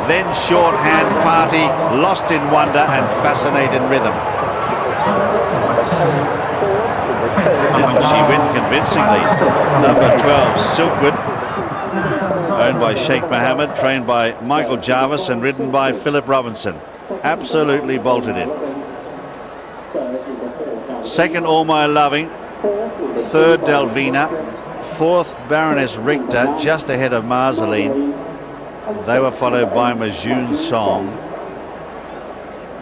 then Shorthand, Party, Lost in Wonder, and Fascinating Rhythm. Didn't she win convincingly? Number 12, Silkwood, owned by Sheikh Mohammed, trained by Michael Jarvis and ridden by Philip Robinson. Absolutely bolted in. Second, All My Loving. Third, Delvina. Fourth, Baroness Richter, just ahead of Marceline. They were followed by Majour's Song,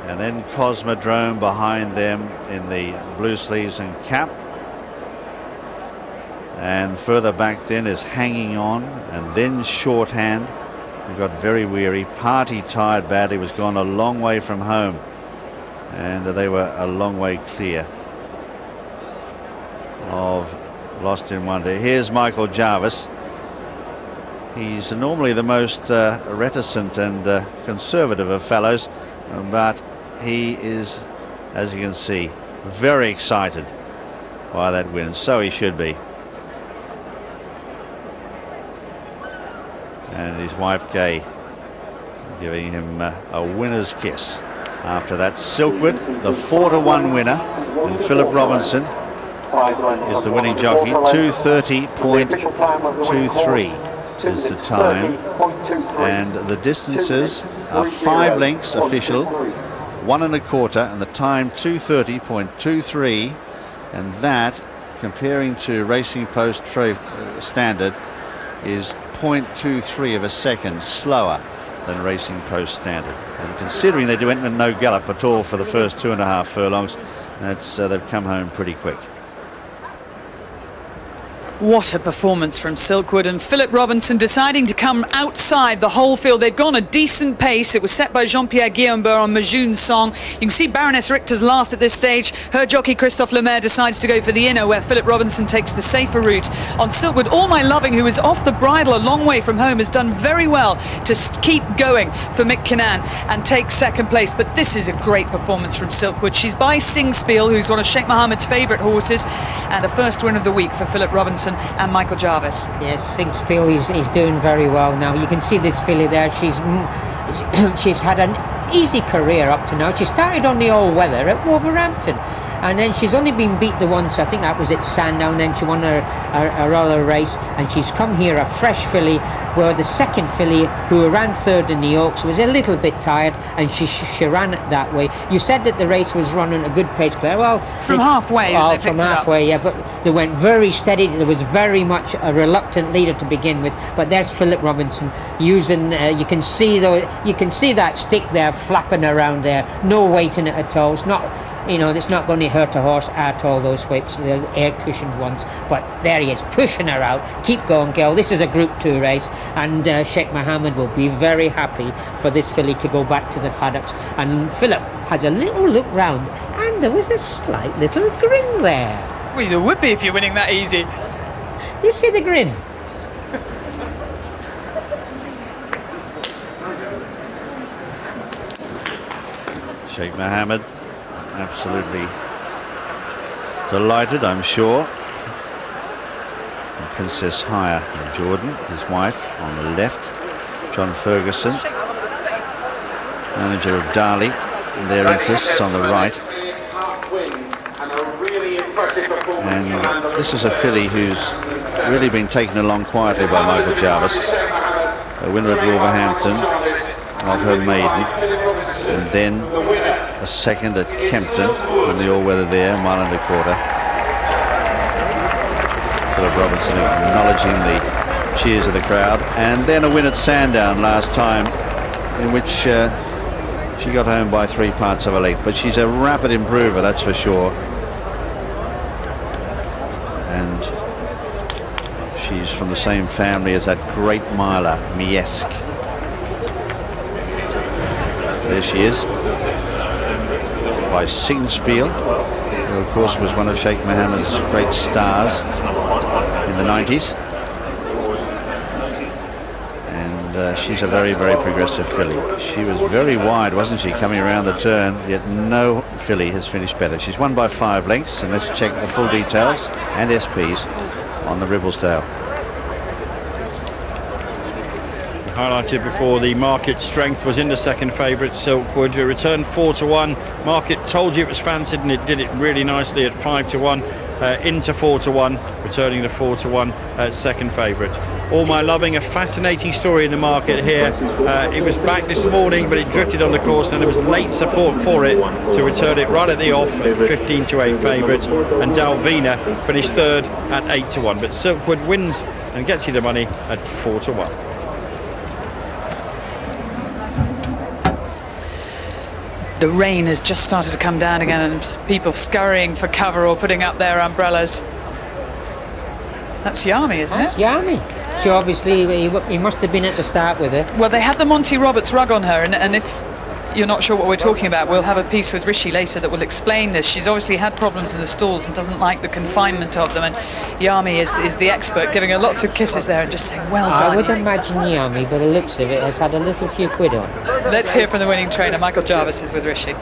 and then Cosmodrome behind them in the blue sleeves and cap. And further back then is Hanging On, and then Shorthand, who got very weary. Party tired badly, was gone a long way from home, and they were a long way clear of Lost in Wonder. Here's Michael Jarvis. He's normally the most reticent and conservative of fellows, but he is, as you can see, very excited by that win. So he should be. And his wife Gay giving him a winner's kiss. After that, Silkwood, the 4-1 winner, and Philip Robinson is the winning jockey. 2:30.23 is the time, and the distances are 5 lengths official, 1 1/4, and the time 2:30.23, and that, comparing to Racing Post standard, is 0.23 of a second slower than Racing Post standard. And considering they went with no gallop at all for the first 2.5 furlongs, that's they've come home pretty quick. What a performance from Silkwood, and Philip Robinson deciding to come outside the whole field. They've gone a decent pace. It was set by Jean-Pierre Guillaumbert on Majun's song. You can see Baroness Richter's last at this stage. Her jockey Christophe Lemaire decides to go for the inner, where Philip Robinson takes the safer route. On Silkwood, All My Loving, who is off the bridle a long way from home, has done very well to keep going for Mick Kinnan and take second place. But this is a great performance from Silkwood. She's by Sing Spiel, who's one of Sheikh Mohammed's favourite horses, and a first win of the week for Philip Robinson and Michael Jarvis. Yes, Sing Spiel is doing very well now. You can see this filly there. She's had an easy career up to now. She started on the all-weather at Wolverhampton, and then she's only been beaten once. I think that was at Sandown. Then she won her other race, and she's come here a fresh filly, where the second filly, who ran third in the Oaks, was a little bit tired, and she ran it that way. You said that the race was running a good pace, Claire. Well, from halfway. From halfway, yeah. But they went very steady. There was very much a reluctant leader to begin with. But there's Philip Robinson using. You can see that stick there flapping around there. No weight in it at all. It's not. It's not going to hurt a horse at all, those whips, the air-cushioned ones. But there he is, pushing her out. Keep going, girl. This is a Group 2 race, and Sheikh Mohammed will be very happy for this filly to go back to the paddocks. And Philip has a little look round, and there was a slight little grin there. Well, there would be if you're winning that easy. You see the grin? Sheikh Mohammed absolutely delighted, I'm sure. And Princess Haya Jordan, his wife, on the left. John Ferguson, manager of Dali, and their interests on the right. And this is a filly who's really been taken along quietly by Michael Jarvis. A winner at Wolverhampton of her maiden, and then a second at Kempton in the all-weather there, a mile and a quarter. Philip Robinson acknowledging the cheers of the crowd, and then a win at Sandown last time, in which she got home by 3 parts of a length. But she's a rapid improver, that's for sure. And she's from the same family as that great miler, Miesk. There she is, by Sing Spiel, who of course was one of Sheikh Mohammed's great stars in the 90s. And she's a very, very progressive filly. She was very wide, wasn't she, coming around the turn, yet no filly has finished better. She's won by 5 lengths, and let's check the full details and SPs on the Ribblesdale. Highlighted before, the market strength was in the second favourite, Silkwood, who returned 4-1. Market told you it was fancied, and it did it really nicely at 5-1 into 4-1, returning to 4-1 second favourite. All My Loving, a fascinating story in the market here. It was back this morning, but it drifted on the course, and there was late support for it to return it right at the off at 15-8 favourite, and Dalvina finished third at 8-1. But Silkwood wins and gets you the money at 4-1. The rain has just started to come down again, and people scurrying for cover or putting up their umbrellas. That's Yami, isn't it? That's Yami. She obviously, he must have been at the start with her. Well, they had the Monty Roberts rug on her, and if you're not sure what we're talking about, we'll have a piece with Rishi later that will explain this. She's obviously had problems in the stalls and doesn't like the confinement of them, and Yami is the expert, giving her lots of kisses there and just saying, well done. I would imagine Yami, by the looks of it, has had a little few quid on. Let's hear from the winning trainer. Michael Jarvis is with Rishi.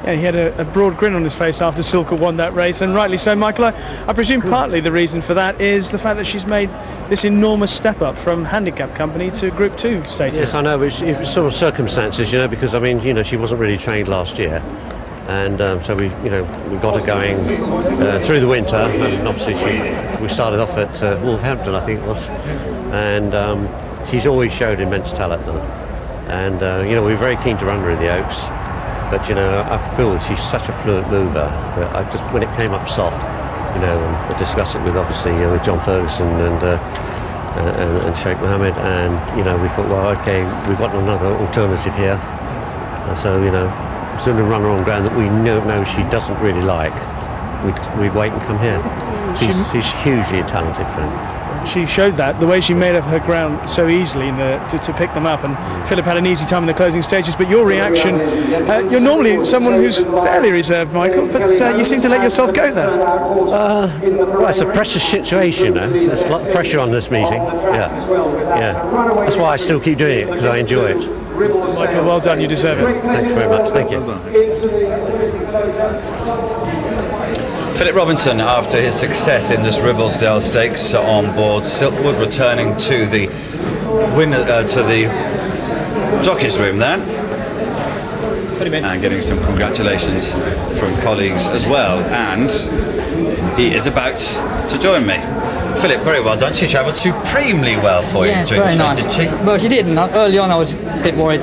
Yeah, he had a broad grin on his face after Silkwood won that race, and rightly so, Michael. I presume partly the reason for that is the fact that she's made this enormous step up from handicap company to Group 2 status. Yes, I know, but it was sort of circumstances, because I mean, she wasn't really trained last year, and so we got her going through the winter, and obviously we started off at Wolverhampton, I think it was, and she's always showed immense talent now, and we were very keen to run her in the Oaks. But I feel that she's such a fluent mover that I just, when it came up soft, and I discussed it with obviously with John Ferguson and Sheikh Mohammed, and we thought, well, okay, we've got another alternative here. So sooner than run her on ground that we know she doesn't really like, we'd wait and come here. She's hugely talented, Philip. She showed that, the way she made up her ground so easily to pick them up, and Philip had an easy time in the closing stages. But your reaction, you're normally someone who's fairly reserved, Michael, but you seem to let yourself go there. Well, it's a pressure situation, there's a lot of pressure on this meeting. Yeah. That's why I still keep doing it, because I enjoy it. Michael, well done, you deserve it. Thanks very much, thank you. Philip Robinson, after his success in this Ribblesdale Stakes on board Silkwood, returning to the jockey's room then, and getting some congratulations from colleagues as well. And he is about to join me. Philip, very well done. She travelled supremely well for you during this race, didn't she? Well, she did. And early on, I was a bit worried.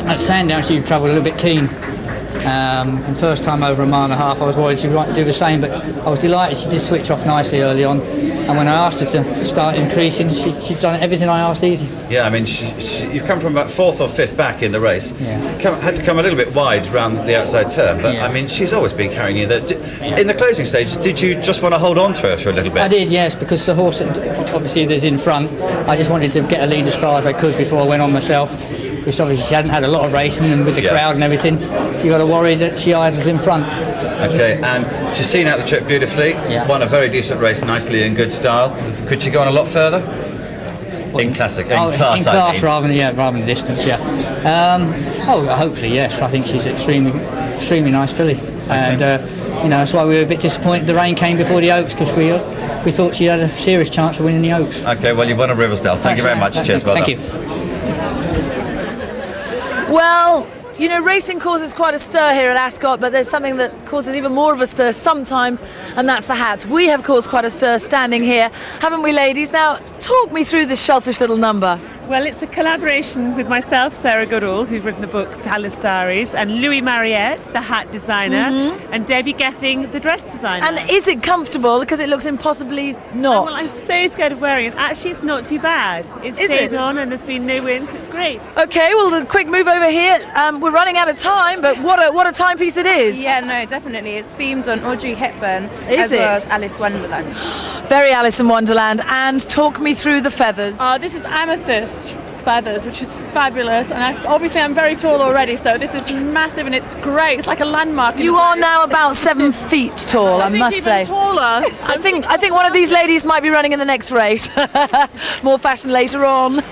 At Sandown, she travelled a little bit keen. And first time over 1.5 miles, I was worried she might do the same, but I was delighted she did switch off nicely early on. And when I asked her to start increasing, she's done everything I asked easy. Yeah, I mean, you've come from about 4th or 5th back in the race. Yeah. Had to come a little bit wide round the outside turn, but I mean, she's always been carrying you there. In the closing stage, did you just want to hold on to her for a little bit? I did, yes, because the horse obviously is in front. I just wanted to get her lead as far as I could before I went on myself. Because obviously she hadn't had a lot of racing, and with the crowd and everything, you got to worry that she eyes was in front. Okay, and she's seen out the trip beautifully. Won a very decent race, nicely in good style. Could she go on a lot further? In class, rather than distance. Hopefully yes. I think she's extremely nice filly, and that's why we were a bit disappointed the rain came before the Oaks, because we thought she had a serious chance of winning the Oaks. Okay, well, you've won a Ribblesdale. Thank you very much. Cheers, well done. Thank you. Well, racing causes quite a stir here at Ascot, but there's something that causes even more of a stir sometimes, and that's the hats. We have caused quite a stir standing here, haven't we, ladies? Now, talk me through this shellfish little number. Well, it's a collaboration with myself, Sarah Goodall, who's written the book Palace Diaries, and Louis Mariette, the hat designer, and Debbie Gething, the dress designer. And is it comfortable? Because it looks impossibly not. Well, I'm so scared of wearing it. Actually, it's not too bad. It's stayed on and there's been no winds. It's great. Okay, well, the quick move over here. We're running out of time, but what a timepiece it is. Yeah, no, definitely. It's themed on Audrey Hepburn as well as Alice Wonderland. Very Alice in Wonderland. And talk me through the feathers. This is amethyst feathers, which is fabulous, and obviously I'm very tall already, so this is massive and it's great. It's like a landmark. You are now about 7 feet tall, I must say. Taller. I think one of these ladies might be running in the next race. More fashion later on.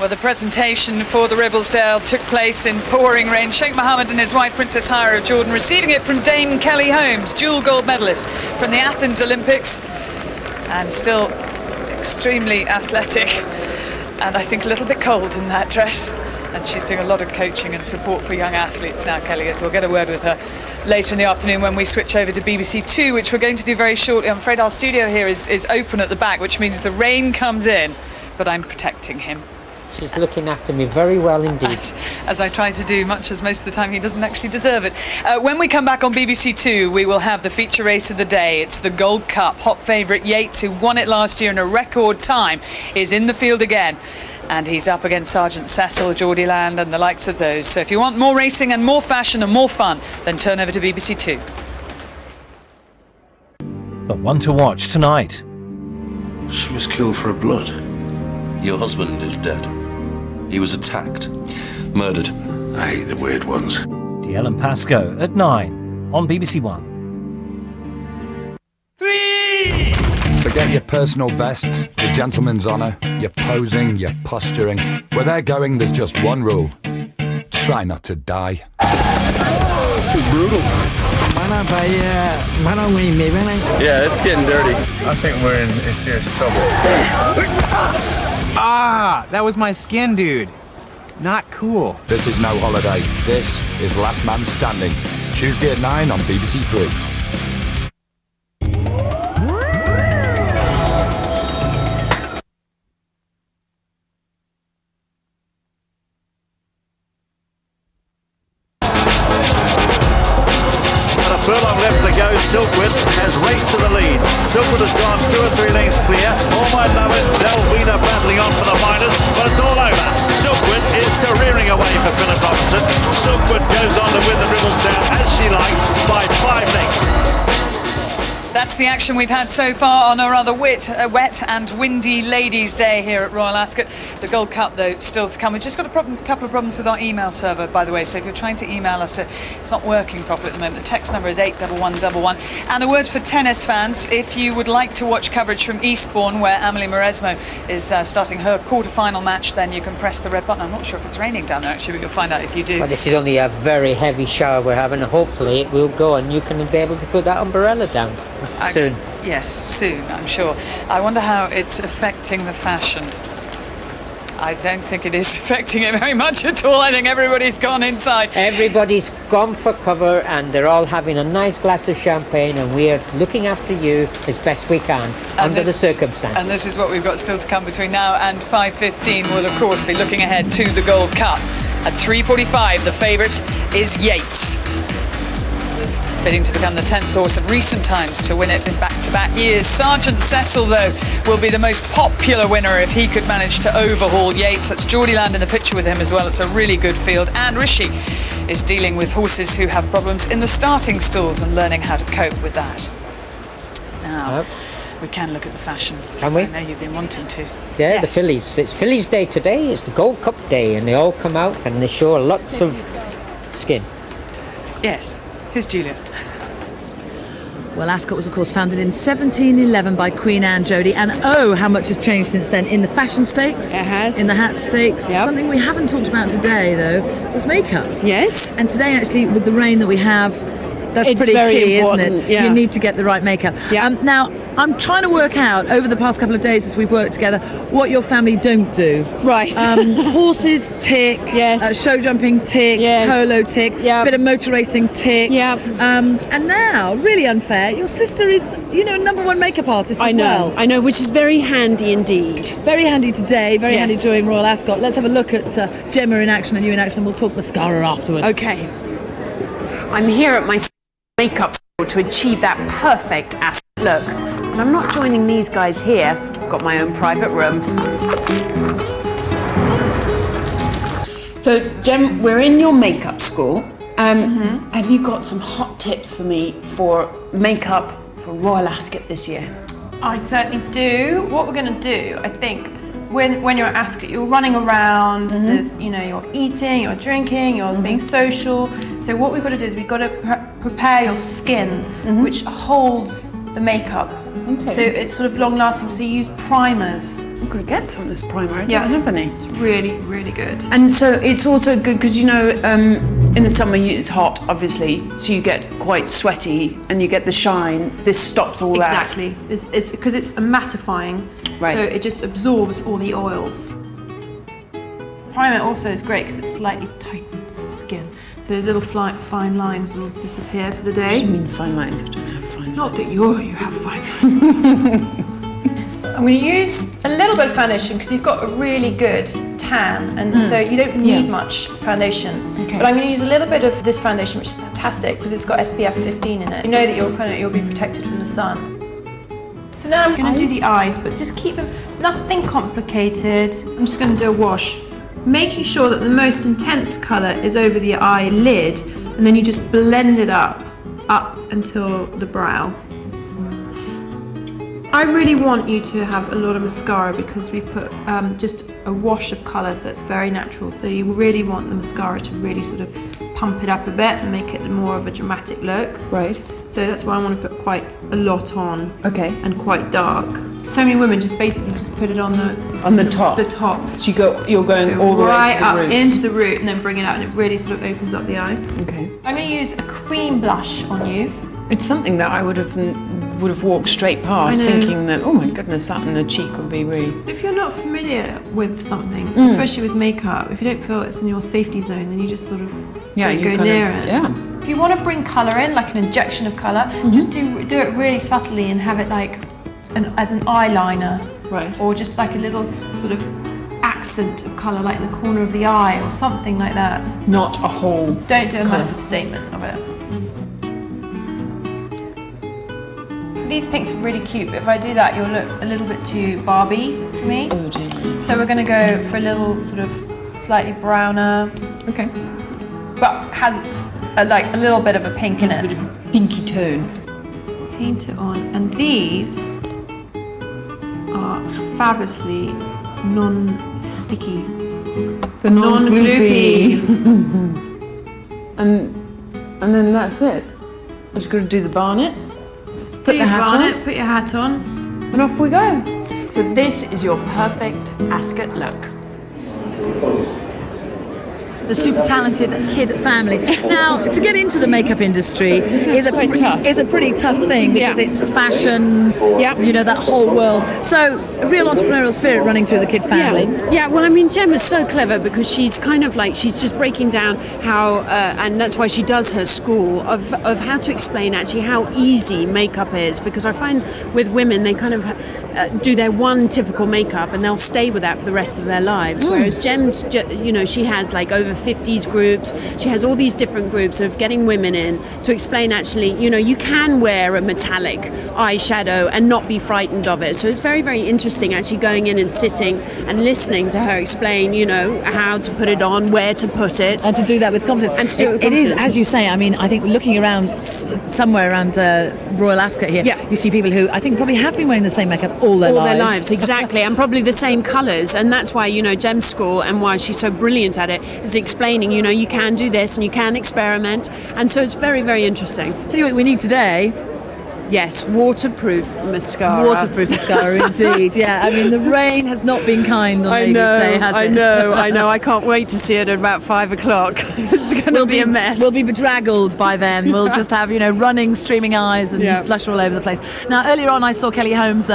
Well, the presentation for the Ribblesdale took place in pouring rain. Sheikh Mohammed and his wife, Princess Hira of Jordan, receiving it from Dame Kelly Holmes, dual gold medalist from the Athens Olympics, and still extremely athletic, and I think a little bit cold in that dress. And she's doing a lot of coaching and support for young athletes now, Kelly is. We'll get a word with her later in the afternoon when we switch over to BBC Two, which we're going to do very shortly. I'm afraid our studio here is open at the back, which means the rain comes in, but I'm protecting him. She's looking after me very well indeed. As I try to do, much as most of the time he doesn't actually deserve it. When we come back on BBC Two, we will have the feature race of the day. It's the Gold Cup. Hot favourite Yeats, who won it last year in a record time, is in the field again. And he's up against Sergeant Cecil, Jordyland and the likes of those. So if you want more racing and more fashion and more fun, then turn over to BBC Two. The one to watch tonight. She was killed for her blood. Your husband is dead. He was attacked, murdered. I hate the weird ones. DL and Pascoe at 9 on BBC One. Forget your personal bests, your gentleman's honour, your posing, your posturing. Where they're going, there's just one rule. Try not to die. Too brutal. Yeah, it's getting dirty. I think we're in serious trouble. That was my skin, dude. Not cool. This is no holiday. This is Last Man Standing. Tuesday at 9 on BBC Three. Silkwood has raced to the lead. Silkwood has gone 2 or 3 lengths clear. All might love it. Delvina battling on for the minors, but it's all over. Silkwood is careering away for Philip Robinson. Silkwood goes on to win the Ribblesdale as she likes by 5 lengths. That's the action we've had so far on a rather wet and windy Ladies' Day here at Royal Ascot. The Gold Cup, though, still to come. We've just got a couple of problems with our email server, by the way, so if you're trying to email us, it's not working properly at the moment. The text number is 81111. And a word for tennis fans, if you would like to watch coverage from Eastbourne, where Amelie Mauresmo is starting her quarter-final match, then you can press the red button. I'm not sure if it's raining down there, actually, but you'll find out if you do. Well, this is only a very heavy shower we're having, and hopefully it will go and you can be able to put that umbrella down soon. Yes, soon, I'm sure. I wonder how it's affecting the fashion. I don't think it is affecting it very much at all. I think everybody's gone inside. Everybody's gone for cover and they're all having a nice glass of champagne, and we're looking after you as best we can under the circumstances. And this is what we've got still to come between now and 5:15. We'll, of course, be looking ahead to the Gold Cup. At 3:45, the favourite is Yeats, bidding to become the 10th horse of recent times to win it in back-to-back years. Sergeant Cecil, though, will be the most popular winner if he could manage to overhaul Yeats. That's Jordyland in the picture with him as well. It's a really good field. And Rishi is dealing with horses who have problems in the starting stalls and learning how to cope with that. Now, we can look at the fashion. Can we? I know you've been wanting to. Yeah, yes. The fillies. It's Fillies Day today. It's the Gold Cup Day, and they all come out and they show lots of skin. Yes. Here's Julia. Well, Ascot was, of course, founded in 1711 by Queen Anne Jodie, and oh, how much has changed since then in the fashion stakes. It has. In the hat stakes. Yep. Something we haven't talked about today, though, is makeup. Yes. And today, actually, with the rain that we have, that's it's pretty very key, important, isn't it? yeah. You need to get the right makeup. Yeah. Now, I'm trying to work out, over the past couple of days as we've worked together, what your family don't do. Right. Horses, tick. Yes. Show jumping, tick. Yes. Polo, tick. Yep. Bit of motor racing, tick. Yep. And now, really unfair, your sister is, #1 makeup artist as well. I know, which is very handy indeed. Very handy today, very handy Yes. during Royal Ascot. Let's have a look at Gemma in action and you in action, and we'll talk mascara afterwards. Okay. I'm here at my makeup to achieve that perfect Ascot look. And I'm not joining these guys here. I've got my own private room. So, Jem, we're in your makeup school. Have you got some hot tips for me for makeup for Royal Ascot this year? I certainly do. What we're going to do, I think, when you're at Ascot, you're running around, there's, you're eating, you're drinking, you're being social. So what we've got to do is we've got to prepare your skin, which holds the makeup. Okay. So it's sort of long lasting, so you use primers. I'm going to get some of this primer, I Yeah, don't have any. It's really, really good. And so it's also good because, in the summer it's hot, obviously, so you get quite sweaty and you get the shine. This stops all that. Exactly. It's because it's a mattifying, so it just absorbs all the oils. Primer also is great because it slightly tightens the skin. So those little fine lines will disappear for the day. What do you mean fine lines? I don't have fine lines. Not that you have fine lines. I'm going to use a little bit of foundation because you've got a really good tan, and so you don't need much foundation. Okay. But I'm going to use a little bit of this foundation, which is fantastic because it's got SPF 15 in it. You know that you'll be protected from the sun. So now I'm going to do the eyes, but just keep them nothing complicated. I'm just going to do a wash, making sure that the most intense colour is over the eyelid, and then you just blend it up until the brow. I really want you to have a lot of mascara because we've put just a wash of colour, so it's very natural. So you really want the mascara to really sort of pump it up a bit and make it more of a dramatic look. Right. So that's why I want to put quite a lot on. Okay. And quite dark. So many women just basically put it on the top. The tops. So you're going all the way right to the up roots. into the root and then bring it out, and it really sort of opens up the eye. Okay. I'm going to use a cream blush on you. It's something that I would have walked straight past, thinking that, oh my goodness, that in the cheek would be really. If you're not familiar with something, especially with makeup, if you don't feel it's in your safety zone, then you just sort of don't go near it. Yeah. If you want to bring colour in, like an injection of colour, just do it really subtly and have it like as an eyeliner, right? Or just like a little sort of accent of colour, like in the corner of the eye or something like that. Not a whole. Don't do a massive statement of it. These pinks are really cute, but if I do that, you'll look a little bit too Barbie for me. Oh dear. So we're going to go for a little sort of slightly browner. Okay. But has like a little bit of a pink in it. Pinky tone. paint it on. And these are fabulously non-sticky. The non-gloopy. and then that's it. I'm just going to do the barnet. Put your hat on, and off we go. So this is your perfect Ascot look. The super talented kid family. Now, to get into the makeup industry is a pretty tough thing because it's fashion, you know, that whole world. So, a real entrepreneurial spirit running through the kid family. Yeah, well, I mean, Jem is so clever because she's kind of like, she's just breaking down how, and that's why she does her school, of how to explain actually how easy makeup is. Because I find with women, they kind of do their one typical makeup and they'll stay with that for the rest of their lives. Whereas Jem's, you know, she has like over 50s groups. She has all these different groups of getting women in to explain actually, you know, you can wear a metallic eyeshadow and not be frightened of it. So it's very, very interesting actually going in and sitting and listening to her explain, you know, how to put it on, where to put it. And to do that with confidence. And to do it with confidence. confidence. It is, as you say, I mean, I think looking around somewhere around Royal Ascot here, you see people who I think probably have been wearing the same makeup all their lives. Exactly, and probably the same colours. And that's why, you know, Jem's school and why she's so brilliant at it is explaining, you know, you can do this and you can experiment. And so it's very, very interesting. So what we need today? Yes, waterproof mascara. Waterproof mascara, indeed. Yeah, I mean, the rain has not been kind on Ladies' Day, has it? I know. I can't wait to see it at about 5 o'clock. It's going to be a mess. We'll be bedraggled by then. We'll just have, you know, running, streaming eyes and blush all over the place. Now, earlier on, I saw Kelly Holmes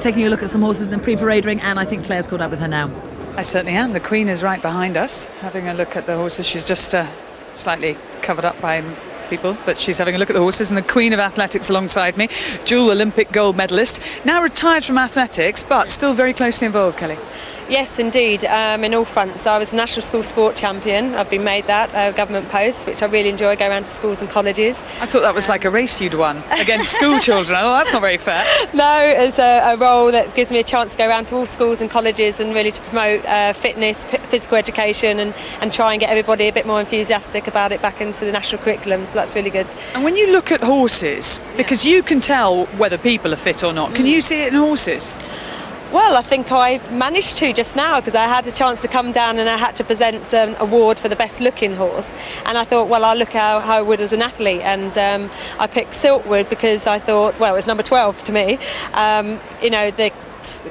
taking a look at some horses in the pre-parade ring, and I think Claire's caught up with her now. I certainly am. The Queen is right behind us, having a look at the horses. She's just slightly covered up by people, but she's having a look at the horses, and the Queen of Athletics alongside me, dual Olympic gold medalist, now retired from athletics, but still very closely involved, Kelly. Yes, indeed, in all fronts. So I was National School Sport Champion. I've been made that, government post, which I really enjoy, go around to schools and colleges. I thought that was like a race you'd won against school children. Oh, that's not very fair. No, it's a role that gives me a chance to go around to all schools and colleges and really to promote fitness, physical education and try and get everybody a bit more enthusiastic about it back into the national curriculum, so that's really good. And when you look at horses, because you can tell whether people are fit or not, can you see it in horses? Well, I think I managed to just now because I had a chance to come down and I had to present an award for the best looking horse, and I thought, well, I'll look how I would as an athlete, and I picked Silkwood because I thought, well, it's number 12 to me. You know, the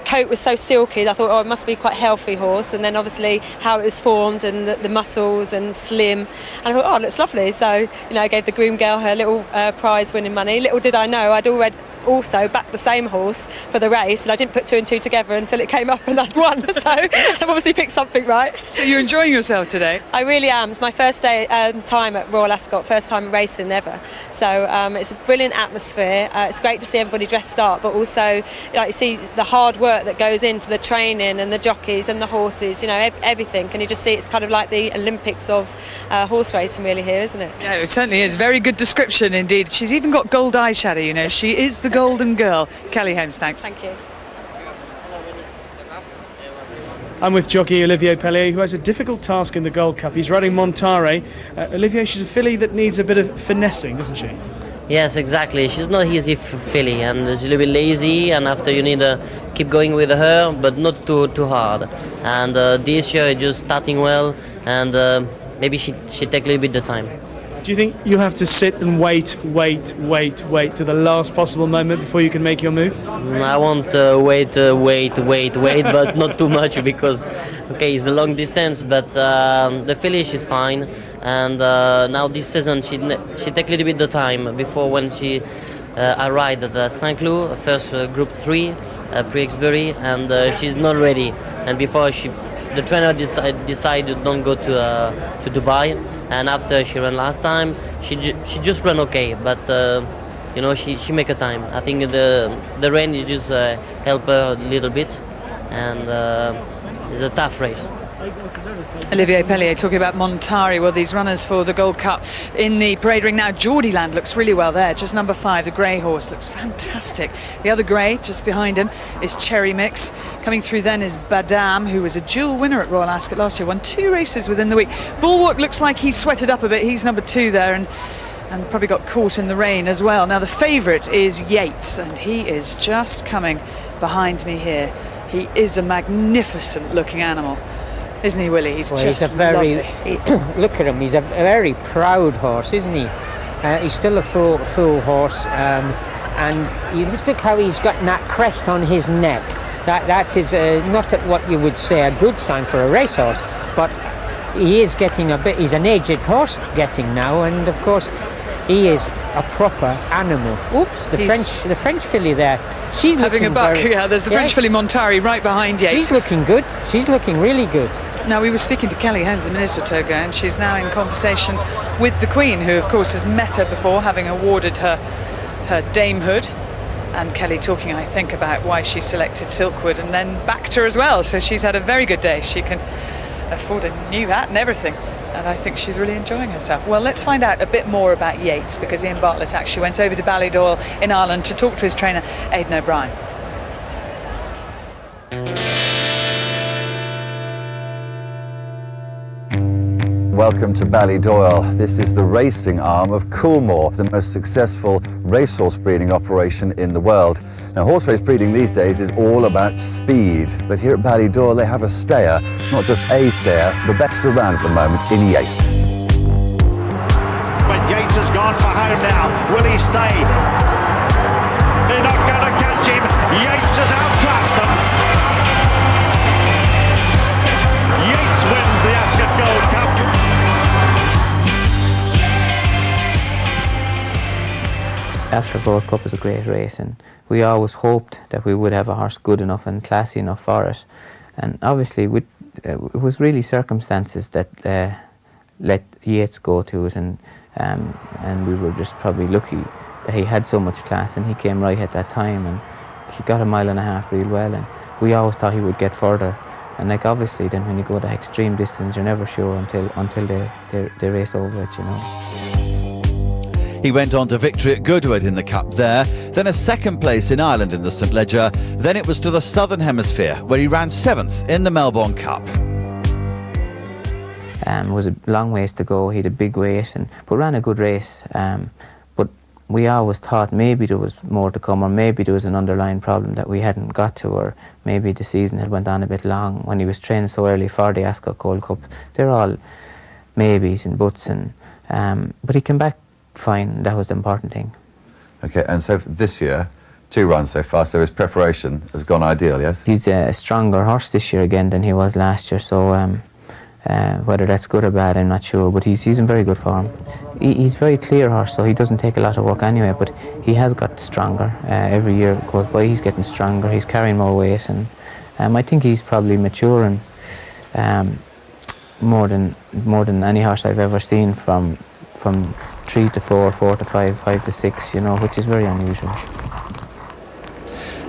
coat was so silky, I thought, oh, it must be quite a healthy horse, and then obviously how it was formed and the muscles and slim, and I thought, oh, it looks lovely. So, you know, I gave the groom girl her little prize winning money. Little did I know I'd already also backed the same horse for the race, and I didn't put two and two together until it came up and I'd won. So I've obviously picked something right. So you're enjoying yourself today? I really am. It's my first day time at Royal Ascot, first time racing ever. So it's a brilliant atmosphere. It's great to see everybody dressed up, but also, like, you see the hard work that goes into the training and the jockeys and the horses, you know, everything. Can you just see it's kind of like the Olympics of horse racing really here, isn't it? Yeah, it certainly is. Very good description indeed. She's even got gold eyeshadow, you know. She is the golden girl. Kelly Holmes, thanks. Thank you. I'm with jockey Olivier Pellier, who has a difficult task in the Gold Cup. He's riding Montare. Olivier, she's a filly that needs a bit of finessing, doesn't she? Yes, exactly. She's not easy filly, and she's a little bit lazy, and after you need to keep going with her, but not too hard. And this year it's just starting well, and maybe she take a little bit of time. Do you think you'll have to sit and wait to the last possible moment before you can make your move? I won't wait, but not too much, because, okay, it's a long distance, but the filly is fine. And now this season she take a little bit of time before when she arrived at St. Cloud, first Group 3 pre-Exbury, and she's not ready. And before the trainer decided don't go to Dubai, and after she ran last time, she just ran okay, but you know, she make a time. I think the rain just help her a little bit, and it's a tough race. Olivier Pellier talking about Montare. Well, these runners for the Gold Cup in the parade ring now. Jordyland looks really well there, just number 5, the grey horse, looks fantastic. The other grey just behind him is Cherry Mix. Coming through then is Badam, who was a dual winner at Royal Ascot last year, won 2 races within the week. Bulwark looks like he's sweated up a bit, he's number 2 there, and and probably got caught in the rain as well. Now the favourite is Yeats, and he is just coming behind me here. He is a magnificent looking animal, isn't he, Willie? He's just a very lovely. Look at him. He's a very proud horse, isn't he? He's still a full horse, and you just look how he's got that crest on his neck. That is not what you would say a good sign for a racehorse, but he is getting a bit. He's an aged horse getting now, and of course he is a proper animal. Oops, the French filly there. She's having a buck. Yeah, there's the French filly Montari right behind Yeats. She's looking good. She's looking really good. Now, we were speaking to Kelly Holmes a minute or two ago, and she's now in conversation with the Queen, who of course has met her before, having awarded her damehood. And Kelly talking, I think, about why she selected Silkwood and then backed her as well. So she's had a very good day. She can afford a new hat and everything. And I think she's really enjoying herself. Well, let's find out a bit more about Yeats, because Ian Bartlett actually went over to Ballydoyle in Ireland to talk to his trainer, Aiden O'Brien. Welcome to Ballydoyle. This is the racing arm of Coolmore, the most successful racehorse breeding operation in the world. Now, horse race breeding these days is all about speed, but here at Ballydoyle they have a stayer, not just a stayer, the best around at the moment in Yeats. But Yeats has gone for home now. Will he stay? They're not going to catch him. Yeats has outclassed them. Yeats wins the Ascot Gold Cup. Ascot Gold Cup is a great race, and we always hoped that we would have a horse good enough and classy enough for it. And obviously it was really circumstances that let Yeats go to it, and we were just probably lucky that he had so much class, and he came right at that time, and he got a mile and a half real well, and we always thought he would get further. And like obviously then when you go that extreme distance, you're never sure until they race over it, you know. He went on to victory at Goodwood in the Cup there, then a second place in Ireland in the St Leger, then it was to the Southern Hemisphere where he ran 7th in the Melbourne Cup. It was a long ways to go. He had a big weight, but ran a good race. But we always thought maybe there was more to come, or maybe there was an underlying problem that we hadn't got to, or maybe the season had went on a bit long when he was training so early for the Ascot Gold Cup. They're all maybes and buts, but he came back fine. That was the important thing. Okay, and so this year, 2 runs so far, so his preparation has gone ideal, yes? He's a stronger horse this year again than he was last year, so whether that's good or bad, I'm not sure, but he's in very good form. He's a very clear horse, so he doesn't take a lot of work anyway, but he has got stronger. Every year it goes by, he's getting stronger, he's carrying more weight, and I think he's probably maturing more than any horse I've ever seen from 3 to 4, 4 to 5, 5 to 6, you know, which is very unusual.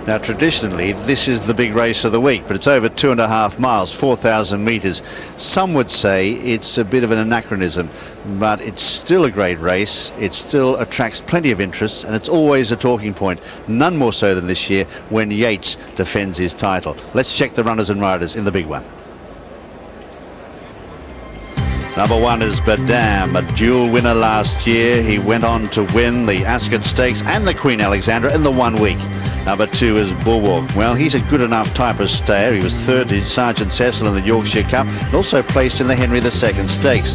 Now, traditionally, this is the big race of the week, but it's over 2.5 miles, 4,000 metres. Some would say it's a bit of an anachronism, but it's still a great race. It still attracts plenty of interest, and it's always a talking point. None more so than this year when Yeats defends his title. Let's check the runners and riders in the big one. Number 1 is Badam, a dual winner last year. He went on to win the Ascot Stakes and the Queen Alexandra in the 1 week. Number 2 is Bulwark. Well, he's a good enough type of stayer. He was 3rd to Sergeant Cecil in the Yorkshire Cup and also placed in the Henry II Stakes.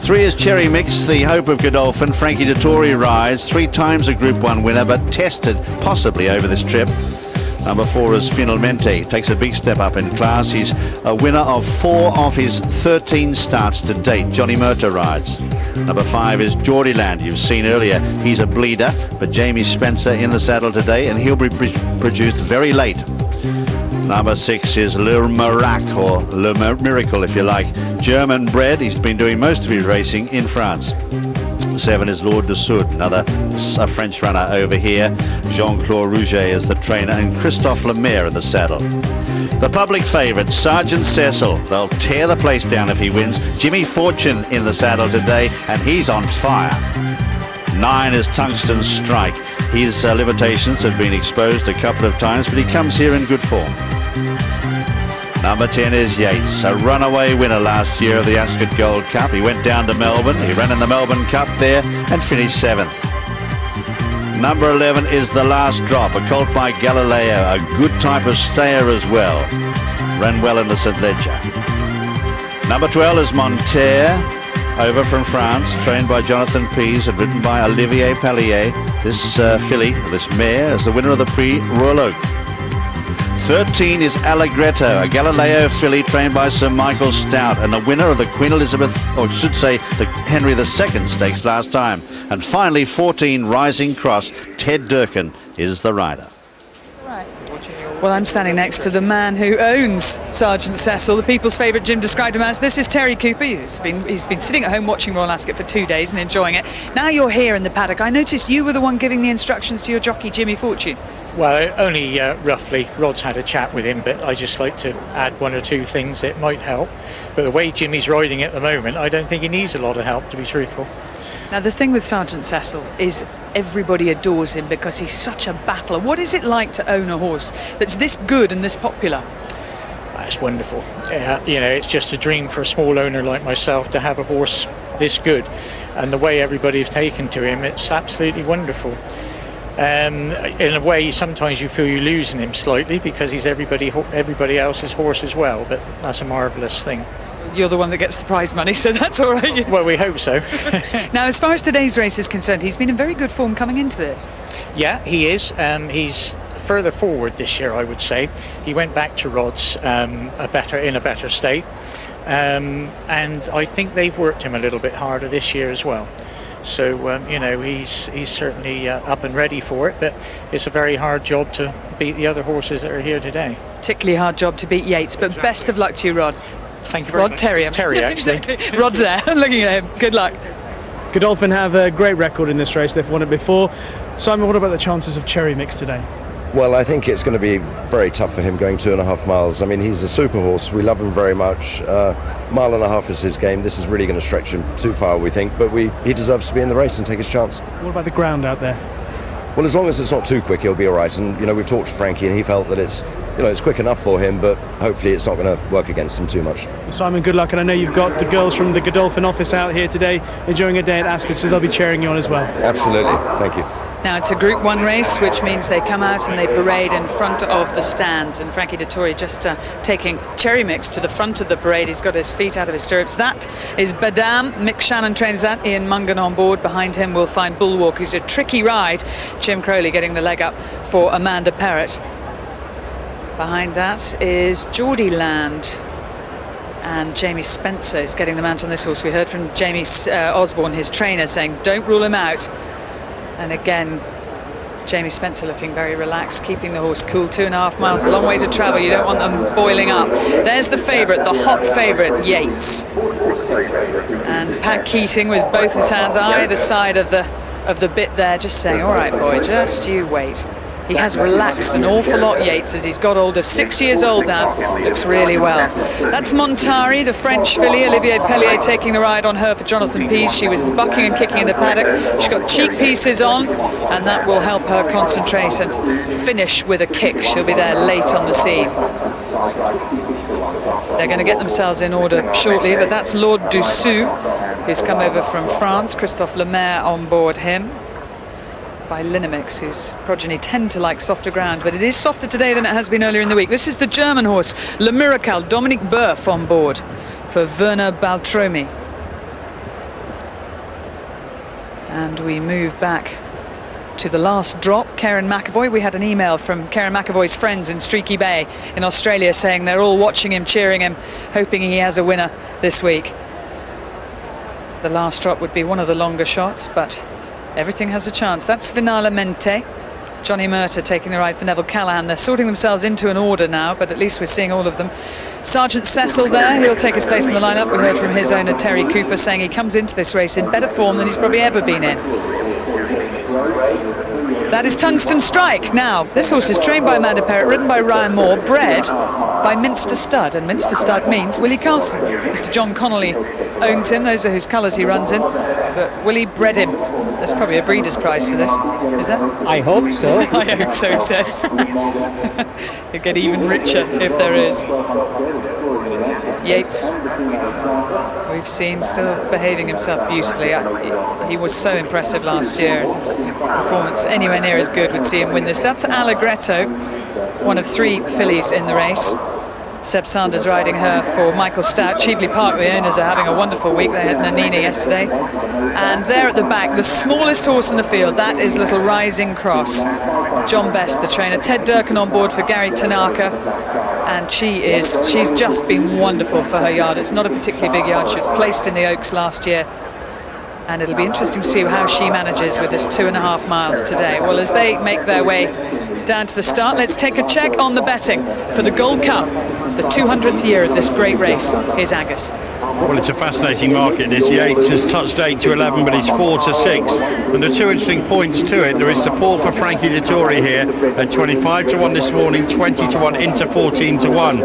3 is Cherry Mix, the hope of Godolphin. Frankie Dettori rides, 3 times a Group 1 winner, but tested possibly over this trip. Number 4 is Finalmente. Takes a big step up in class. He's a winner of 4 of his 13 starts to date. Johnny Murta rides. Number 5 is Jordyland. You've seen earlier he's a bleeder, but Jamie Spencer in the saddle today, and he'll be produced very late. Number 6 is Le Mirac, or Le Miracle if you like. German bred. He's been doing most of his racing in France. 7 is Lord de Sud, another French runner over here. Jean-Claude Rouget is the trainer, and Christophe Lemaire in the saddle. The public favourite, Sergeant Cecil. They'll tear the place down if he wins. Jimmy Fortune in the saddle today, and he's on fire. 9 is Tungsten Strike. His limitations have been exposed a couple of times, but he comes here in good form. Number 10 is Yeats, a runaway winner last year of the Ascot Gold Cup. He went down to Melbourne, he ran in the Melbourne Cup there and finished 7th. Number 11 is The Last Drop, a colt by Galileo, a good type of stayer as well. Ran well in the St. Leger. Number 12 is Monterre, over from France, trained by Jonathan Pease and ridden by Olivier Pallier. This filly, this mare, is the winner of the Prix Royal Oak. 13 is Allegretto, a Galileo filly trained by Sir Michael Stout and the winner of the Queen Elizabeth, or should say the Henry II Stakes last time. And finally 14, Rising Cross, Ted Durkin is the rider. Well, I'm standing next to the man who owns Sergeant Cecil, the people's favourite. Jim described him as. This is Terry Cooper. He's been sitting at home watching Royal Ascot for 2 days and enjoying it. Now you're here in the paddock. I noticed you were the one giving the instructions to your jockey, Jimmy Fortune. Well, only roughly. Rod's had a chat with him, but I just like to add one or two things that might help. But the way Jimmy's riding at the moment, I don't think he needs a lot of help, to be truthful. Now, the thing with Sergeant Cecil is everybody adores him because he's such a battler. What is it like to own a horse that's this good and this popular? It's wonderful. You know, it's just a dream for a small owner like myself to have a horse this good. And the way everybody's taken to him, it's absolutely wonderful. In a way, sometimes you feel you're losing him slightly because he's everybody else's horse as well, but that's a marvellous thing. You're the one that gets the prize money, so that's all right. Well, we hope so. Now, as far as today's race is concerned, he's been in very good form coming into this. Yeah, he is. He's further forward this year, I would say. He went back to Rod's in a better state, and I think they've worked him a little bit harder this year as well. So, you know, he's certainly up and ready for it, but it's a very hard job to beat the other horses that are here today. Particularly hard job to beat Yeats, but best of luck to you, Rod. Thank you very much. Terry, actually. Exactly. Rod's there, looking at him. Good luck. Godolphin have a great record in this race. They've won it before. Simon, what about the chances of Cherry Mix today? Well, I think it's going to be very tough for him going 2.5 miles. I mean, he's a super horse. We love him very much. 1.5 miles is his game. This is really going to stretch him too far, we think. But he deserves to be in the race and take his chance. What about the ground out there? Well, as long as it's not too quick, he'll be all right. And, you know, we've talked to Frankie and he felt that it's quick enough for him, but hopefully it's not going to work against him too much. Simon, good luck. And I know you've got the girls from the Godolphin office out here today enjoying a day at Ascot, so they'll be cheering you on as well. Absolutely. Thank you. Now it's a Group 1 race, which means they come out and they parade in front of the stands. And Frankie Dettori just taking Cherry Mix to the front of the parade. He's got his feet out of his stirrups. That is Badam. Mick Shannon trains that. Ian Mungan on board. Behind him we'll find Bulwark, who's a tricky ride. Jim Crowley getting the leg up for Amanda Perrott. Behind that is Jordyland. And Jamie Spencer is getting the mount on this horse. We heard from Jamie Osborne, his trainer, saying don't rule him out. And again, Jamie Spencer looking very relaxed, keeping the horse cool. 2.5 miles, a long way to travel. You don't want them boiling up. There's the favourite, the hot favourite, Yeats. And Pat Keating with both his hands either side of the bit there, just saying, all right, boy, just you wait. He has relaxed an awful lot, Yeats, as he's got older. 6 years old now, looks really well. That's Montari, the French filly. Olivier Pellier taking the ride on her for Jonathan Pease. She was bucking and kicking in the paddock. She's got cheek pieces on, and that will help her concentrate and finish with a kick. She'll be there late on the scene. They're going to get themselves in order shortly, but that's Lord Dussault, who's come over from France. Christophe Lemaire on board him, by Linamix, whose progeny tend to like softer ground, but it is softer today than it has been earlier in the week. This is the German horse, Le Miracle, Dominic Berth on board for Werner Baltromi. And we move back to the last drop, Karen McAvoy. We had an email from Karen McAvoy's friends in Streaky Bay in Australia saying they're all watching him, cheering him, hoping he has a winner this week. The last drop would be one of the longer shots, but everything has a chance. That's Finalmente. Johnny Murtagh taking the ride for Neville Callahan. They're sorting themselves into an order now, but at least we're seeing all of them. Sergeant Cecil there, he'll take his place in the lineup. We heard from his owner Terry Cooper saying he comes into this race in better form than he's probably ever been in. That is Tungsten Strike. Now, this horse is trained by Amanda Perrott, ridden by Ryan Moore, bred by Minster Stud, and Minster Stud means Willie Carson. Mr. John Connolly owns him, those are whose colours he runs in, but Willie bred him. There's probably a breeder's prize for this, is there? I hope so. I hope so, he says. He'll get even richer if there is. Yeats, we've seen, still behaving himself beautifully. He was so impressive last year. Performance anywhere near as good would see him win this. That's Allegretto, one of 3 fillies in the race. Seb Sanders riding her for Michael Stout. Cheveley Park, the owners, are having a wonderful week. They had Nanini yesterday. And there at the back, the smallest horse in the field, that is Little Rising Cross. John Best, the trainer. Ted Durkin on board for Gary Tanaka. And she's just been wonderful for her yard. It's not a particularly big yard. She was placed in the Oaks last year. And it'll be interesting to see how she manages with this 2.5 miles today. Well, as they make their way down to the start, let's take a check on the betting for the Gold Cup, the 200th year of this great race. Here's Angus. Well, it's a fascinating market. This Yeats has touched 8 to 11, but it's 4 to 6. And there are 2 interesting points to it. There is support for Frankie Dettori here at 25 to 1 this morning, 20 to 1 into 14 to 1.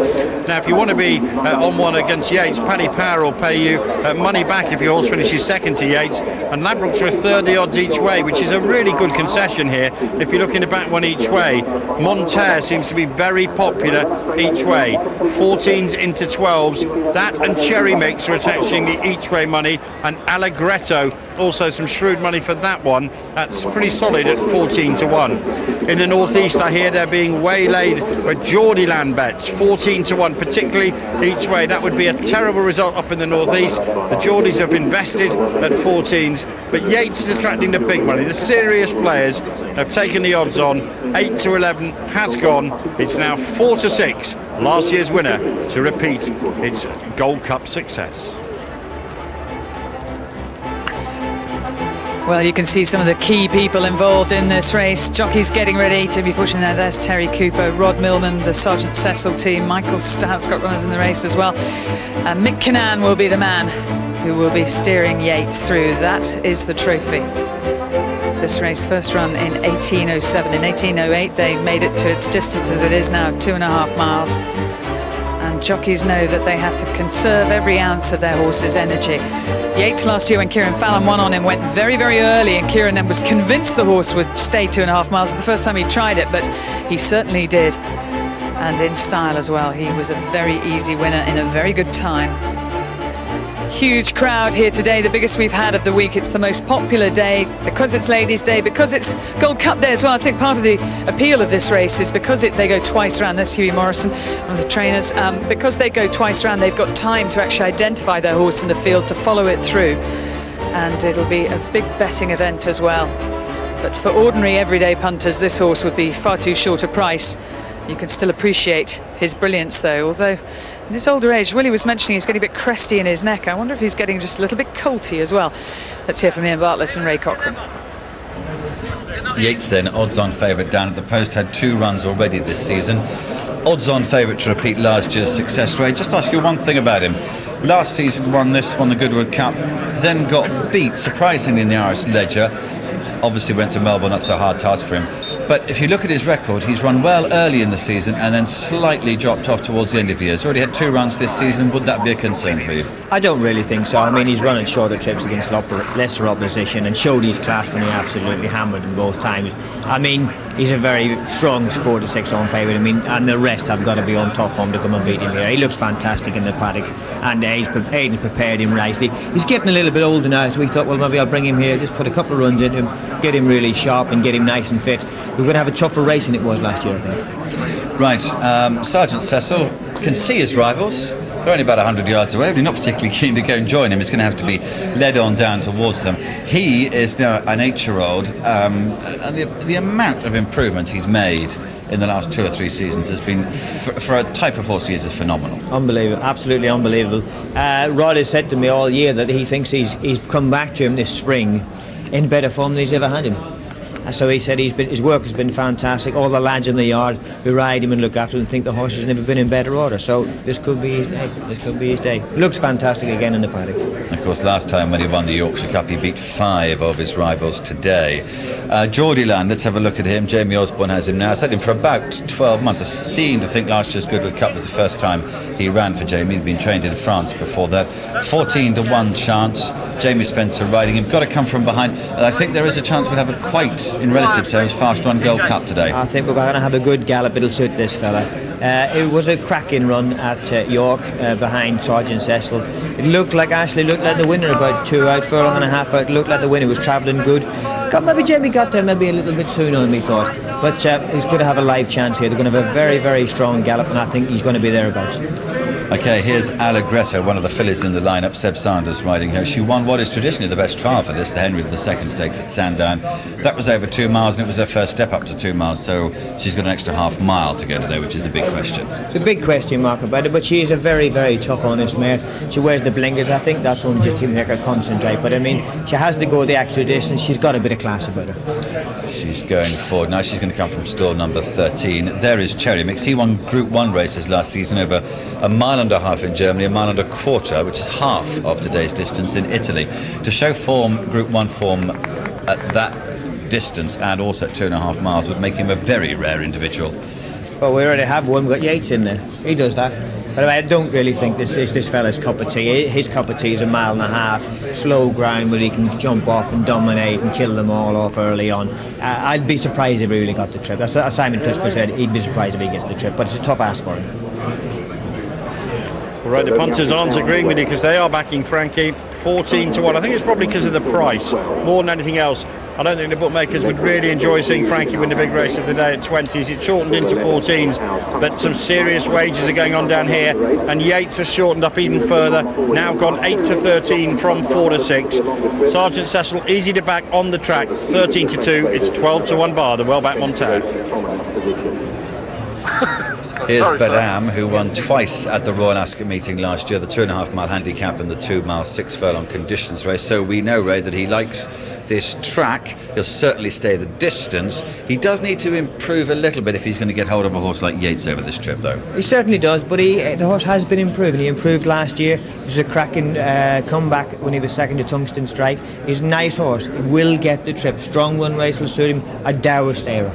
Now, if you want to be on one against Yeats, Paddy Power will pay you money back if your horse finishes second to Yeats. And Ladbrokes are a third the odds each way, which is a really good concession here. If you're looking to back one each way, Monterre seems to be very popular each way. 14s into 12s. That and Cherry Mix are attaching the each way money, and Allegretto also some shrewd money for that one. That's pretty solid at 14 to 1. In the northeast, I hear they're being waylaid with Jordyland bets, 14 to 1, particularly each way. That would be a terrible result up in the northeast. The Geordies have invested at 14s, but Yeats is attracting the big money. The serious players have taken the odds on. 8 to 11 has gone. It's now 4 to 6. Last year's winner to repeat its Gold Cup success. Well, you can see some of the key people involved in this race. Jockey's getting ready to be fortunate. There's Terry Cooper, Rod Millman, the Sergeant Cecil team. Michael Stout's got runners in the race as well. Mick Kinnan will be the man who will be steering Yeats through. That is the trophy. This race first run in 1807. In 1808 they made it to its distance as it is now, 2.5 miles. And jockeys know that they have to conserve every ounce of their horse's energy. Yeats last year, when Kieran Fallon won on him, went very, very early, and Kieran then was convinced the horse would stay 2.5 miles. It's the first time he tried it, but he certainly did. And in style as well. He was a very easy winner in a very good time. Huge crowd here today, the biggest we've had of the week. It's the most popular day because it's Ladies' Day, because it's Gold Cup Day as well. I think part of the appeal of this race is because they go twice around. There's Hughie Morrison, one of the trainers. Because they go twice around, they've got time to actually identify their horse in the field to follow it through. And it'll be a big betting event as well. But for ordinary, everyday punters, this horse would be far too short a price. You can still appreciate his brilliance, though, although in his older age, Willie was mentioning he's getting a bit cresty in his neck. I wonder if he's getting just a little bit colty as well. Let's hear from Ian Bartlett and Ray Cochrane. Yeats then, odds-on favourite down at the post, had 2 runs already this season. Odds-on favourite to repeat last year's success rate. Just ask you one thing about him. Last season won the Goodwood Cup, then got beat surprisingly in the Irish Ledger. Obviously went to Melbourne, that's a hard task for him. But if you look at his record, he's run well early in the season and then slightly dropped off towards the end of the year. He's already had 2 runs this season. Would that be a concern for you? I don't really think so. I mean, he's running shorter trips against lesser opposition and showed his class when he absolutely hammered them both times. I mean, he's a very strong 4 to 6 on favourite. I mean, and the rest have got to be on top for him to come and beat him here. He looks fantastic in the paddock, and Aiden's prepared him nicely. He's getting a little bit older now, so we thought, well, maybe I'll bring him here, just put a couple of runs into him, get him really sharp and get him nice and fit. We're going to have a tougher race than it was last year, I think. Right, Sergeant Cecil can see his rivals. They're only about 100 yards away, but he's not particularly keen to go and join him. He's going to have to be led on down towards them. He is now an 8-year-old, and the amount of improvement he's made in the last 2 or 3 seasons has been, for a type of horse he is phenomenal. Unbelievable, absolutely unbelievable. Rod has said to me all year that he thinks he's come back to him this spring in better form than he's ever had him. So he said his work has been fantastic. All the lads in the yard who ride him and look after him think the horse has never been in better order. So this could be his day. This could be his day. Looks fantastic again in the paddock. Of course, last time when he won the Yorkshire Cup, he beat 5 of his rivals today. Jordyland, let's have a look at him. Jamie Osborne has him now. He's had him for about 12 months. I seem to think last year's Goodwood Cup was the first time he ran for Jamie. He'd been trained in France before that. 14-1 chance. Jamie Spencer riding him. Got to come from behind. And I think there is a chance we'll have a quite, in relative terms, fast-run Gold Cup today. I think we're going to have a good gallop. It'll suit this fella. It was a cracking run at York behind Sergeant Cecil. It looked like Ashley looked like the winner about 2 out, furlong and a half out. It looked like the winner was travelling good. Maybe Jamie got there maybe a little bit sooner than we thought. But he's going to have a live chance here. They're going to have a very, very strong gallop, and I think he's going to be thereabouts. Okay, here's Allegretta, one of the fillies in the lineup. Seb Sanders riding her. She won what is traditionally the best trial for this, the Henry II Stakes at Sandown. That was over 2 miles, and it was her first step up to 2 miles, so she's got an extra half mile to go today, which is a big question. It's a big question mark about it, but she is a very, very tough, honest mare. She wears the blinkers. I think that's one just to make her concentrate, but I mean, she has to go the extra distance. She's got a bit of class about her. She's going forward. Now she's going to come from stall number 13. There is Cherry Mix. He won Group 1 races last season over a mile and a half in Germany, a mile and a quarter, which is half of today's distance in Italy. To show form, Group 1 form at that distance and also at 2.5 miles would make him a very rare individual. Well, we already have one. We've got Yeats in there. He does that. But I don't really think this is this fella's cup of tea. His cup of tea is a mile and a half, slow ground where he can jump off and dominate and kill them all off early on. I'd be surprised if he really got the trip. As Simon Crisper said, he'd be surprised if he gets the trip, but it's a tough ask for him. Right, the punters aren't agreeing with you because they are backing Frankie 14-1. I think it's probably because of the price more than anything else. I don't think the bookmakers would really enjoy seeing Frankie win the big race of the day at 20s. It's shortened into 14s, but some serious wages are going on down here, and Yeats has shortened up even further, now gone 8-13 from 4-6. Sergeant Cecil easy to back on the track, 13-2. It's 12-1 bar, the well-backed Montag. Here's Badam, who won twice at the Royal Ascot meeting last year, the 2.5 mile handicap and the 2 mile 6 furlong conditions race. So we know, Ray, that he likes this track. He'll certainly stay the distance. He does need to improve a little bit if he's going to get hold of a horse like Yeats over this trip, though. He certainly does, but the horse has been improving. He improved last year. It was a cracking comeback when he was second to Tungsten Strike. He's a nice horse. He will get the trip. Strong run race will suit him. A dour stayer.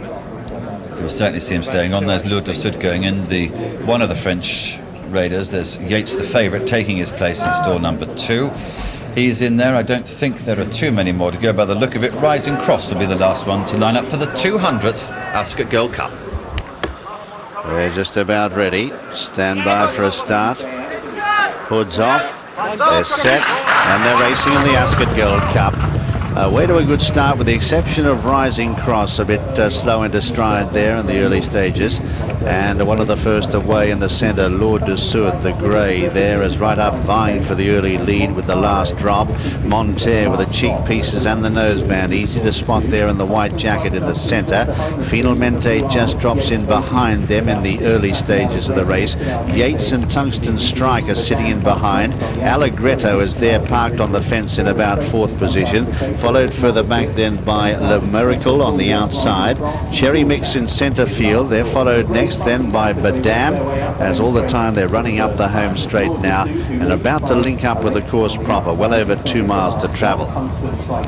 So we'll certainly see him staying on. There's Lourdes de Sud going in, one of the French raiders. There's Yeats, the favourite, taking his place in stall number 2. He's in there. I don't think there are too many more to go by the look of it. Rising Cross will be the last one to line up for the 200th Ascot Gold Cup. They're just about ready. Stand by for a start. Hoods off. They're set. And they're racing in the Ascot Gold Cup. Way to a good start, with the exception of Rising Cross, a bit slow into stride there in the early stages. And one of the first away in the centre, Lourdes de Sud, the grey, there is right up vying for the early lead with the last drop. Monterre with the cheek pieces and the noseband, easy to spot there in the white jacket in the centre. Finalmente just drops in behind them in the early stages of the race. Yeats and Tungsten Strike are sitting in behind. Allegretto is there parked on the fence in about 4th position. Followed further back then by Le Miracle on the outside. Cherry Mix in centre field. They're followed next then by Badam, as all the time they're running up the home straight now and about to link up with the course proper. Well over 2 miles to travel.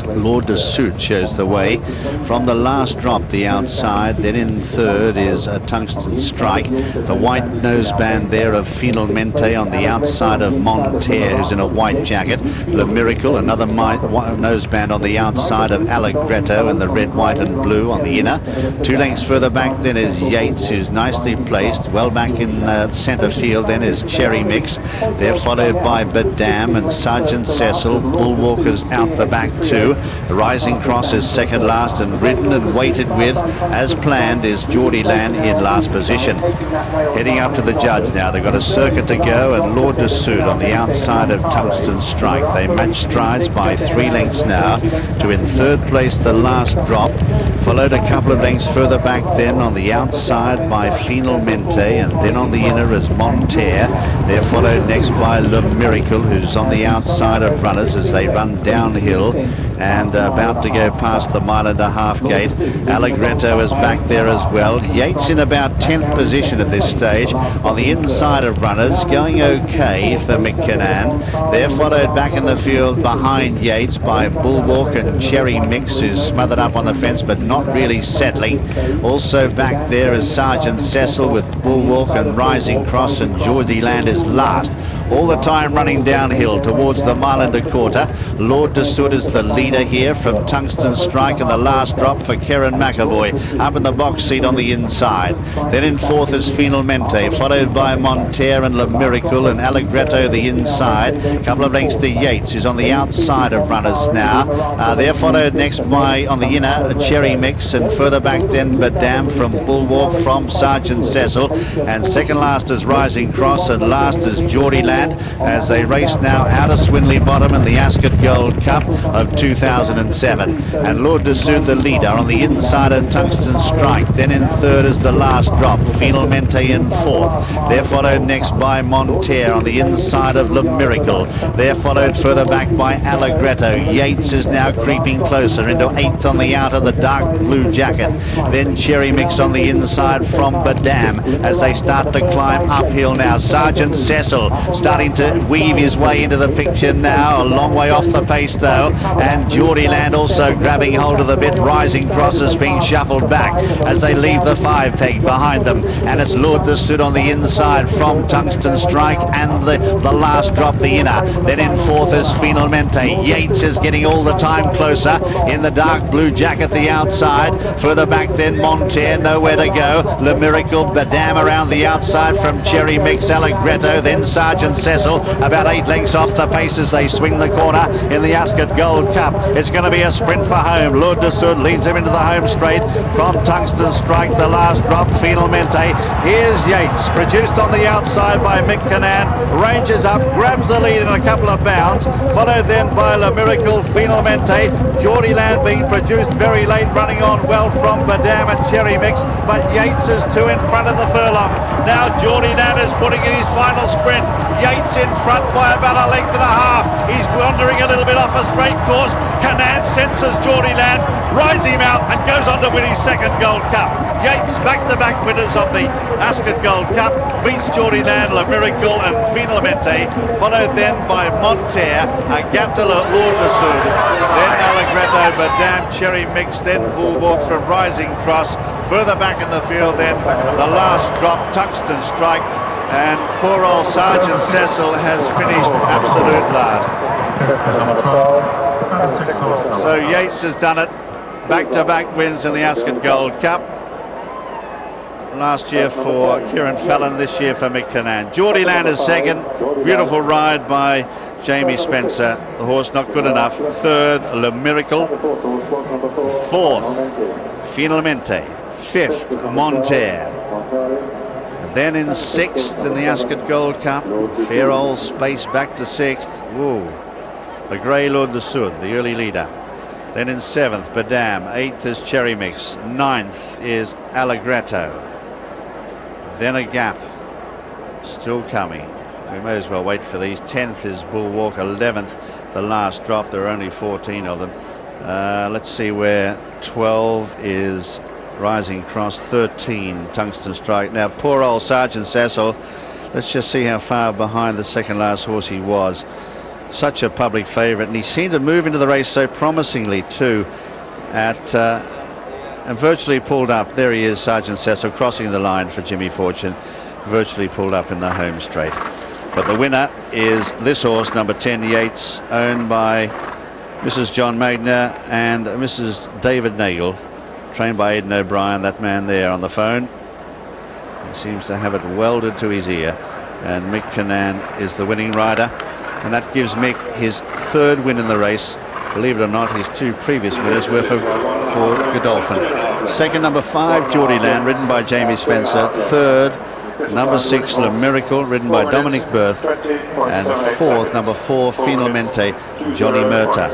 Lourdes de Sud shows the way from the last drop, the outside. Then in third is a Tungsten Strike. The white noseband there of Finalmente on the outside of Monterre, who's in a white jacket. Le Miracle, another noseband on the outside of Allegretto in the red, white and blue on the inner. 2 lengths further back then is Yeats, who's nicely placed. Well back in centre field then is Cherry Mix. They're followed by Badam and Sergeant Cecil. Bullwalkers out the back too. Rising Cross is second last, and ridden and weighted with, as planned, is Jordyland in last position. Heading up to the judge now. They've got a circuit to go, and Lourdes de Sud on the outside of Tungsten Strike. They match strides by 3 lengths now to in third place the last drop, followed a couple of lengths further back then on the outside by Finalmente, and then on the inner is Monterre. They're followed next by Le Miracle, who's on the outside of runners as they run downhill and about to go past the 1.5 mile gate. Allegretto is back there as well. Yeats in about 10th position at this stage on the inside of runners, going okay for McKinnon. They're followed back in the field behind Yeats by Bulwark and Cherry Mix, who's smothered up on the fence but not really settling. Also back there is Sergeant Cecil with Bulwark and Rising Cross, and Jordyland is last. All the time running downhill towards the 1.25 mile. Lord de Sood is the leader here from Tungsten Strike, and the last drop for Karen McAvoy up in the box seat on the inside. Then in fourth is Finalmente, followed by Monterre and Le Miracle, and Allegretto the inside. A couple of lengths to Yeats, who's on the outside of runners now. They're followed next by, on the inner, Cherry Mix, and further back then Badam from Bulwark from Sergeant Cecil. And second last is Rising Cross, and last is Jordyland, as they race now out of Swinley Bottom in the Ascot Gold Cup of 2007. And Lord de Sood the leader on the inside of Tungsten Strike. Then in third is the last drop, Finalmente in fourth. They're followed next by Monterre on the inside of Le Miracle. They're followed further back by Allegretto. Yeats is now creeping closer into eighth on the outer, the dark blue jacket. Then Cherry Mix on the inside from Badam as they start to climb uphill now. Sergeant Cecil starting to weave his way into the picture now, a long way off the pace though, and Jordyland also grabbing hold of the bit. Rising Cross is being shuffled back as they leave the 5 peg behind them, and it's Lord de Sood on the inside from Tungsten Strike, and the last drop, the inner. Then in fourth is Finalmente. Yeats is getting all the time closer in the dark blue jacket the outside. Further back then Monterre, nowhere to go. Le Miracle, Badam around the outside from Cherry Mix, Allegretto, then Sergeant Cecil about 8 lengths off the pace as they swing the corner in the Ascot Gold Cup. It's going to be a sprint for home. Lord de Sood leads him into the home straight from Tungsten Strike. The last drop, Finalmente. Here's Yeats, produced on the outside by Mick Cannan, ranges up, grabs the lead in a couple of bounds, followed then by Le Miracle, Finalmente. Jordyland being produced very late, running on well from Badam and Cherry Mix, but Yeats is 2 in front of the furlong. Now Jordyland is putting in his final sprint. Yeats in front by about 1.5 lengths. He's wandering a little bit off a straight course. Cannan senses Jordyland, rides him out and goes on to win his second Gold Cup. Yates back-to-back winners of the Ascot Gold Cup, beats Jordyland, Le Miracle and Finalmente, followed then by Monterre, a gap to Lord de Sood, then Allegretto, Badam, Cherry Mix, then Bulwark from Rising Cross. Further back in the field then the last drop, Tungsten Strike, and poor old Sergeant Cecil has finished absolute last. So Yeats has done it, back-to-back wins in the Ascot Gold Cup. Last year for Kieran Fallon, this year for Mick Cannan. Jordyland is second, beautiful ride by Jamie Spencer, the horse not good enough. Third, Le Miracle. Fourth, Finalmente. Fifth, Monterre. And then in sixth in the Ascot Gold Cup, fair old space back to sixth. Whoa, the grey Lord de Sood, the early leader. Then in seventh, Badam. Eighth is Cherry Mix. Ninth is Allegretto. Then a gap still coming. We may as well wait for these. 10th is Bulwark. 11th, the last drop. There are only 14 of them. Let's see where 12 is Rising Cross. 13, Tungsten Strike. Now, poor old Sergeant Cecil. Let's just see how far behind the second last horse he was. Such a public favourite, and he seemed to move into the race so promisingly too. And virtually pulled up. There he is, Sergeant Cecil, crossing the line for Jimmy Fortune. Virtually pulled up in the home straight. But the winner is this horse, number 10, Yeats, owned by Mrs. John Magner and Mrs. David Nagel, trained by Aiden O'Brien, that man there on the phone. He seems to have it welded to his ear. And Mick Cannan is the winning rider. And that gives Mick his third win in the race. Believe it or not, his 2 previous winners were for Godolphin. Second, number 5, Jordyland, ridden by Jamie Spencer. Third, number 6, Le Miracle, ridden by Dominic Berth. And fourth, number 4, Finalmente, Johnny Murta.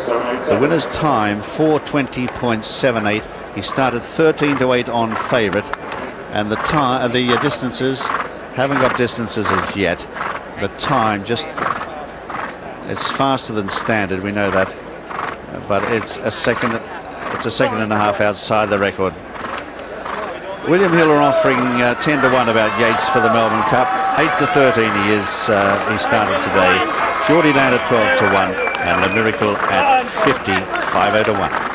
The winner's time, 4:20.78. He started 13 to 8 on favourite. And the time, the distances, haven't got distances as yet. The time just, it's faster than standard, we know that, but it's a second and a half outside the record. William Hill are offering 10 to 1 about Yeats for the Melbourne Cup. 8 to 13 he started today. Jordyland at 12 to 1 and the Miracle at 50 to 1.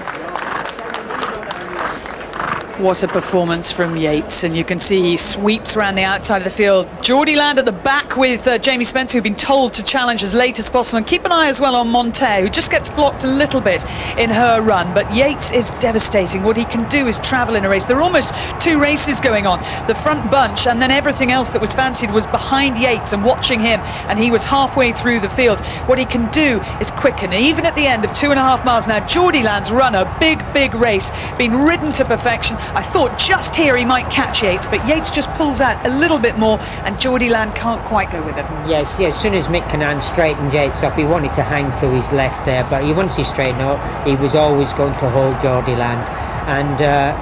What a performance from Yeats, and you can see he sweeps around the outside of the field. Jordyland at the back with Jamie Spencer, who've been told to challenge as late as possible, and keep an eye as well on Monteiro, who just gets blocked a little bit in her run. But Yeats is devastating. What he can do is travel in a race. There are almost two races going on. The front bunch and then everything else that was fancied was behind Yeats and watching him, and he was halfway through the field. What he can do is quicken, even at the end of 2.5 miles. Now Jordyland's run a big race, been ridden to perfection. I thought just here he might catch Yeats, but Yeats just pulls out a little bit more, and Jordyland can't quite go with it. Yes, as soon as Mick Cannan straightened Yeats up, he wanted to hang to his left there, but once he straightened up, he was always going to hold Jordyland. And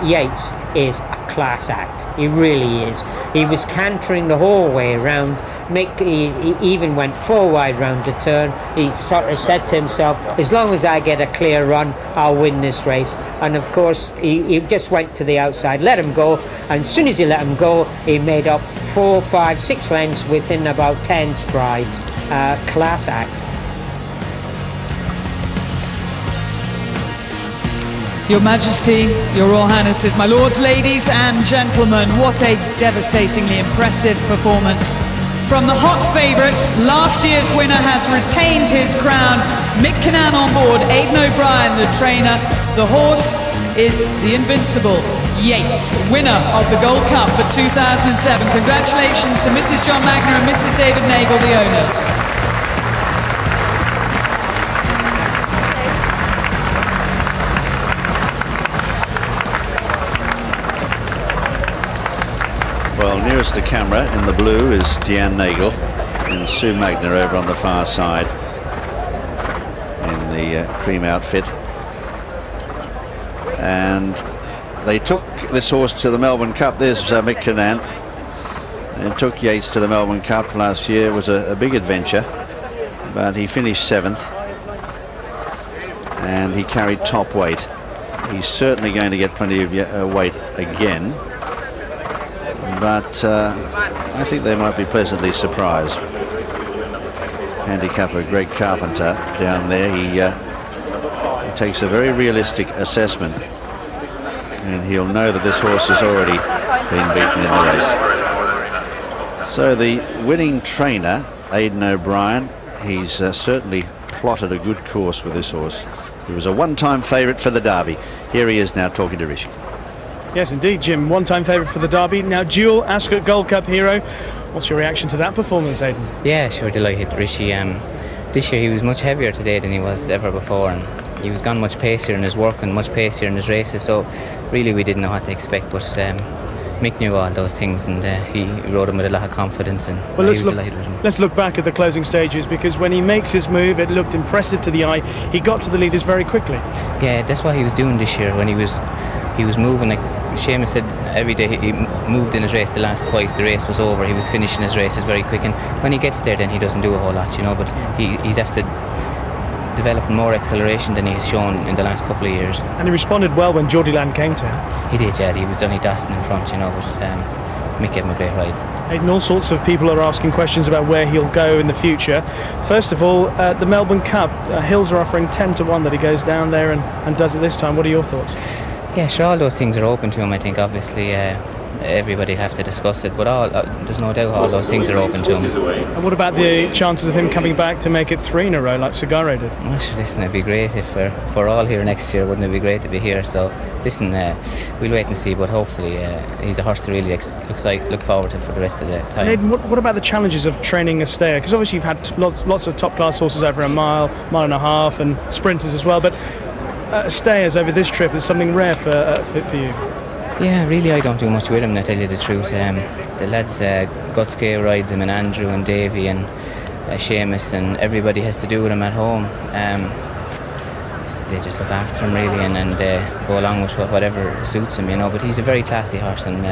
Yeats is a class act. He really is. He was cantering the whole way around. Mick, he even went 4 wide round the turn. He sort of said to himself, as long as I get a clear run, I'll win this race. And of course, he just went to the outside, let him go. And as soon as he let him go, he made up 4, 5, 6 lengths within about 10 strides. Class act. Your Majesty, Your Royal Highnesses, my lords, ladies and gentlemen, what a devastatingly impressive performance from the hot favourite. Last year's winner has retained his crown. Mick Cannan on board, Aiden O'Brien the trainer. The horse is the invincible Yeats, winner of the Gold Cup for 2007. Congratulations to Mrs. John Magner and Mrs. David Nagle, the owners. Well, nearest the camera in the blue is Deanne Nagle and Sue Magner over on the far side in the cream outfit. And they took this horse to the Melbourne Cup. There's Mick Cannan. And took Yeats to the Melbourne Cup last year. It was a big adventure, but he finished 7th and he carried top weight. He's certainly going to get plenty of weight again, but I think they might be pleasantly surprised. Handicapper Greg Carpenter down there, he takes a very realistic assessment, and he'll know that this horse has already been beaten in the race. So the winning trainer, Aiden O'Brien, he's certainly plotted a good course with this horse. He was a one-time favourite for the Derby. Here he is now talking to Rishi. Yes, indeed, Jim. One-time favourite for the Derby. Now, dual Ascot Gold Cup hero. What's your reaction to that performance, Aiden? Yeah, sure, delighted, Rishi. This year he was much heavier today than he was ever before, and he was gone much pacier in his work and much pacier in his races, so really we didn't know what to expect, but Mick knew all those things, and he rode him with a lot of confidence, and well, he was delighted with him. Let's look back at the closing stages, because when he makes his move, it looked impressive to the eye. He got to the leaders very quickly. Yeah, that's what he was doing this year. When he was moving, like Seamus said, every day he moved in his race. The last twice the race was over, he was finishing his races very quick, and when he gets there then he doesn't do a whole lot, you know, but he's after developing more acceleration than he has shown in the last couple of years. And he responded well when Jordyland came to him. He did, yeah. He was Donny Dawson in front, you know, but Mick gave him a great ride. Aiden, all sorts of people are asking questions about where he'll go in the future. First of all, the Melbourne Cup, Hills are offering 10 to 1 that he goes down there and does it this time. What are your thoughts? Yeah, sure, all those things are open to him, I think. Obviously everybody will have to discuss it, but there's no doubt all those things are open to him. And what about the chances of him coming back to make it 3 in a row like Sagaro did? Well, listen, it'd be great if we're all here next year. Wouldn't it be great to be here? So listen, we'll wait and see, but hopefully he's a horse to really look forward to for the rest of the time. And Aiden, what about the challenges of training a stayer? Because obviously you've had lots of top class horses over a mile and a half, and sprinters as well, but stayers over this trip is something rare for you. Yeah, really, I don't do much with him, to tell you the truth. The lads, Gutskay rides him, and Andrew and Davy and Seamus, and everybody has to do with him at home. They just look after him really, and go along with whatever suits him, you know. But he's a very classy horse, and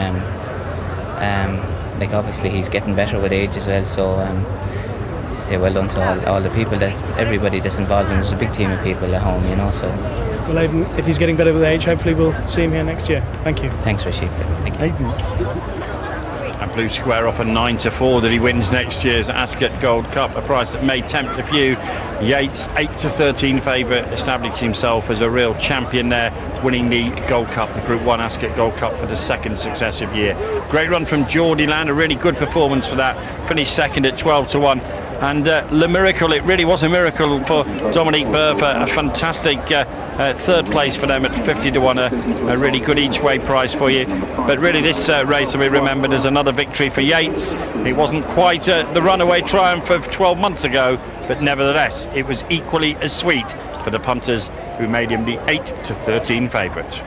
Like obviously he's getting better with age as well. So to say well done to all the people, that everybody that's involved, and there's a big team of people at home, you know. So. Well, Aiden, if he's getting better with age, hopefully we'll see him here next year. Thank you. Thanks, Rashid. Thank you. Aiden. And Blue Square off a 9-4 that he wins next year's Ascot Gold Cup, a price that may tempt a few. Yeats, 8-13 favourite, established himself as a real champion there, winning the Gold Cup, the Group 1 Ascot Gold Cup for the second successive year. Great run from Jordyland, a really good performance for that. Finished second at 12-1. And Le Miracle, it really was a miracle for Dominique Burfer, a fantastic third place for them at 50-1, a really good each way price for you. But really this race will be remembered as another victory for Yeats. It wasn't quite the runaway triumph of 12 months ago, but nevertheless it was equally as sweet for the punters, who made him the 8-13 favourite.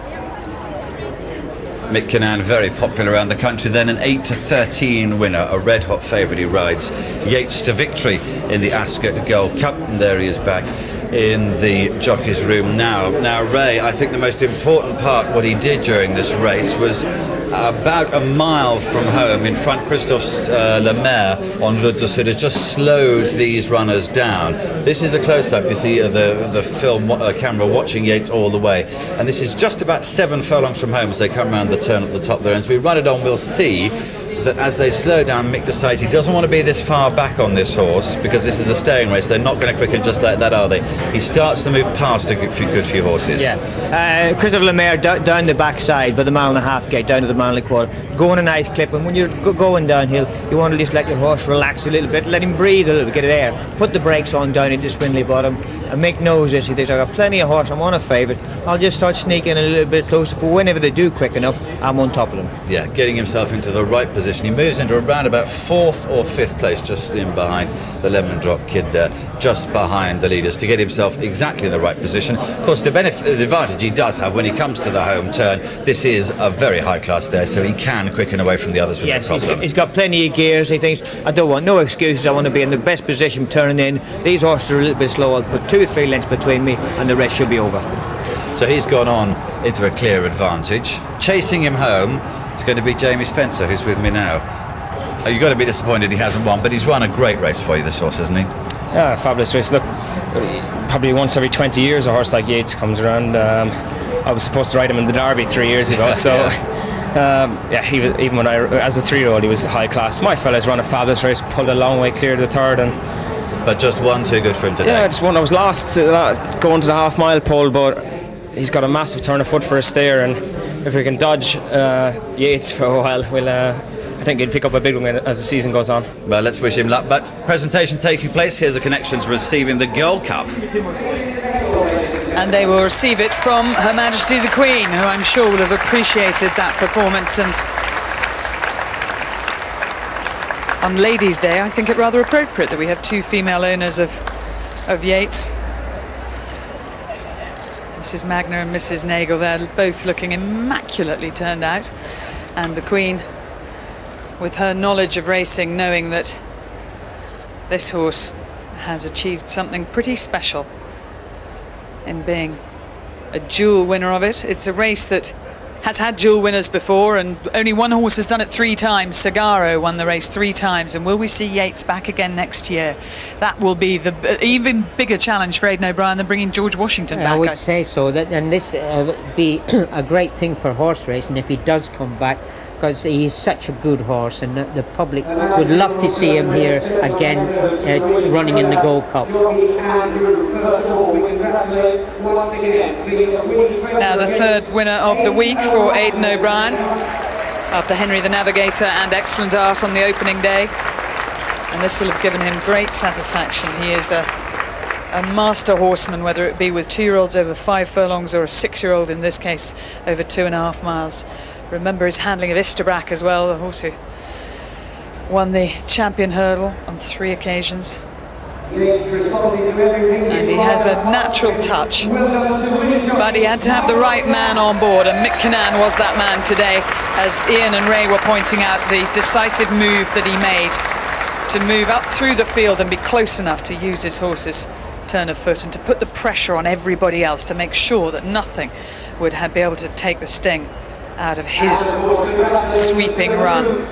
Mick Kinnan, very popular around the country, then an 8-13 winner, a red hot favourite. He rides Yeats to victory in the Ascot Gold Cup, and there he is back in the jockey's room now. Now Ray, I think the most important part, what he did during this race, was about a mile from home in front, Christophe Lemaire on Le Dussud has just slowed these runners down. This is a close-up, you see, of the film camera watching Yeats all the way, and this is just about 7 furlongs from home as they come around the turn at the top there. And as we run it on, we'll see that as they slow down, Mick decides he doesn't want to be this far back on this horse, because this is a staying race. They're not going to quicken just like that, are they? He starts to move past a good few horses. Yeah, Christophe Lemaire down the backside by the mile and a half gate, down to the mile and a quarter, going a nice clip. And when you're going downhill, you want to just let your horse relax a little bit, let him breathe a little bit, get it air, put the brakes on down into Swindley Bottom. And Mick knows this. He thinks, I've got plenty of horse, I'm on a favourite, I'll just start sneaking a little bit closer for whenever they do quicken up, I'm on top of them. Yeah, getting himself into the right position. He moves into around about 4th or 5th place, just in behind the Lemon Drop Kid there, just behind the leaders, to get himself exactly in the right position. Of course, the advantage he does have when he comes to the home turn, this is a very high class there, so he can quicken away from the others with yes, no problem. He's got plenty of gears. He thinks, I don't want no excuses, I want to be in the best position turning in. These horses are a little bit slow, I'll put 2 or 3 lengths between me and the rest should be over. So he's gone on into a clear advantage. Chasing him home is going to be Jamie Spencer, who's with me now. You've got to be disappointed he hasn't won, but he's run a great race for you, this horse, hasn't he? Yeah, fabulous race. Look, probably once every 20 years a horse like Yeats comes around. I was supposed to ride him in the Derby 3 years ago, so he was, even when as a 3-year-old, he was high class. My fella's run a fabulous race, pulled a long way clear to the third, but just one too good for him today. Yeah, just one. I was lost going to the half-mile pole, but he's got a massive turn of foot for a stayer, and if we can dodge Yeats for a while, we'll I think he'll pick up a big one as the season goes on. Well, let's wish him luck. But presentation taking place. Here's the Connections receiving the Gold Cup. And they will receive it from Her Majesty the Queen, who I'm sure will have appreciated that performance. And on Ladies' Day, I think it rather appropriate that we have 2 female owners of Yeats. Mrs. Magna and Mrs. Nagel, they're both looking immaculately turned out. And the Queen, with her knowledge of racing, knowing that this horse has achieved something pretty special in being a dual winner of it. It's a race that has had dual winners before, and only one horse has done it 3 times. Sagaro won the race 3 times, and will we see Yeats back again next year? That will be the even bigger challenge for Aiden O'Brien than bringing George Washington back. I would say so, and this would be a great thing for horse racing if he does come back, because he's such a good horse, and the public would love to see him here again running in the Gold Cup. Now the 3rd winner of the week for Aiden O'Brien, after Henry the Navigator and Excellent Art on the opening day, and this will have given him great satisfaction. He is a master horseman, whether it be with 2-year-olds over 5 furlongs or a 6-year-old in this case over 2.5 miles. Remember his handling of Istabrack as well, the horse who won the champion hurdle on 3 occasions. And he has a natural touch, but he had to have the right man on board, and Mick Kinnan was that man today, as Ian and Ray were pointing out, the decisive move that he made to move up through the field and be close enough to use his horse's turn of foot and to put the pressure on everybody else to make sure that nothing would be able to take the sting out of his sweeping run.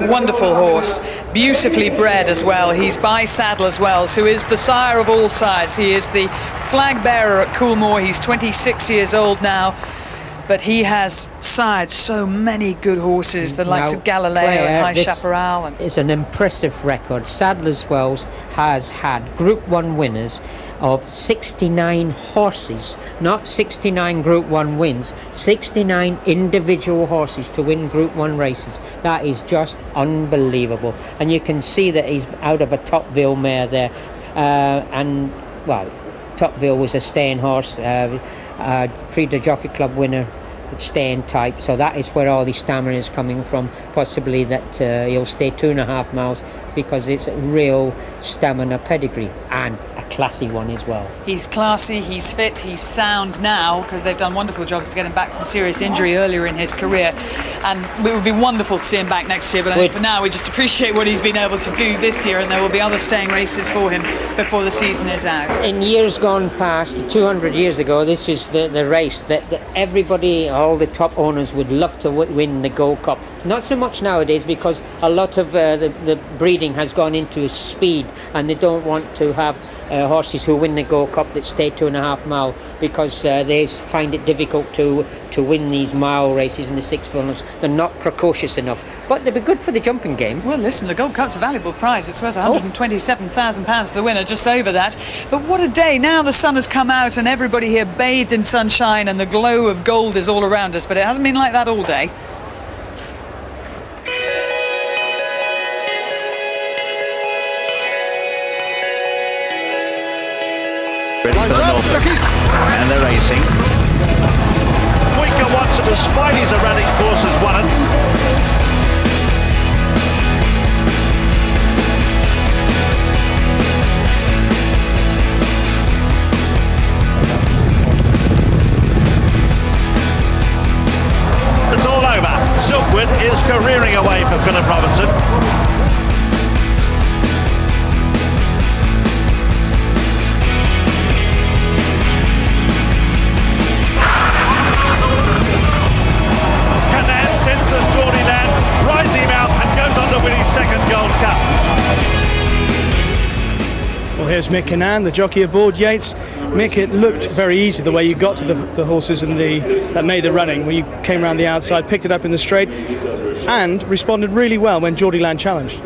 Wonderful horse, beautifully bred as well. He's by Saddler's Wells, who is the sire of all sires. He is the flag bearer at Coolmore. He's 26 years old now, but he has sired so many good horses, the likes of Galileo and High Chaparral. It's an impressive record. Saddler's Wells has had Group 1 winners of 69 horses, not 69 Group 1 wins, 69 individual horses to win Group 1 races. That is just unbelievable. And you can see that he's out of a Topville mare there. And, well, Topville was a staying horse, Prix de Jockey Club winner, staying type, so that is where all the stamina is coming from. Possibly that he'll stay 2.5 miles because it's a real stamina pedigree and a classy one as well. He's classy, he's fit, he's sound now, because they've done wonderful jobs to get him back from serious injury earlier in his career, and it would be wonderful to see him back next year, but I think for now we just appreciate what he's been able to do this year, and there will be other staying races for him before the season is out. In years gone past, 200 years ago, this is the race that everybody, all the top owners would love to win the Gold Cup. Not so much nowadays, because a lot of the breeding has gone into speed, and they don't want to have horses who win the Gold Cup that stay 2.5 mile, because they find it difficult to win these mile races in the 6 furlongs. They're not precocious enough, but they'd be good for the jumping game. Well, listen, the Gold Cup's a valuable prize. It's worth £127,000 to the winner, just over that. But what a day. Now the sun has come out and everybody here bathed in sunshine and the glow of gold is all around us, but it hasn't been like that all day. And they're racing. Weaker once it was Spidey's erratic course has won it. It's all over. Silkwood is careering away for Philip Robinson. Jordyland, rising out and goes on to win his second Gold Cup. Well, here's Mick Cannan, the jockey aboard Yeats. Mick, it looked very easy the way you got to the horses and that made the running. When you came around the outside, picked it up in the straight, and responded really well when Jordyland challenged.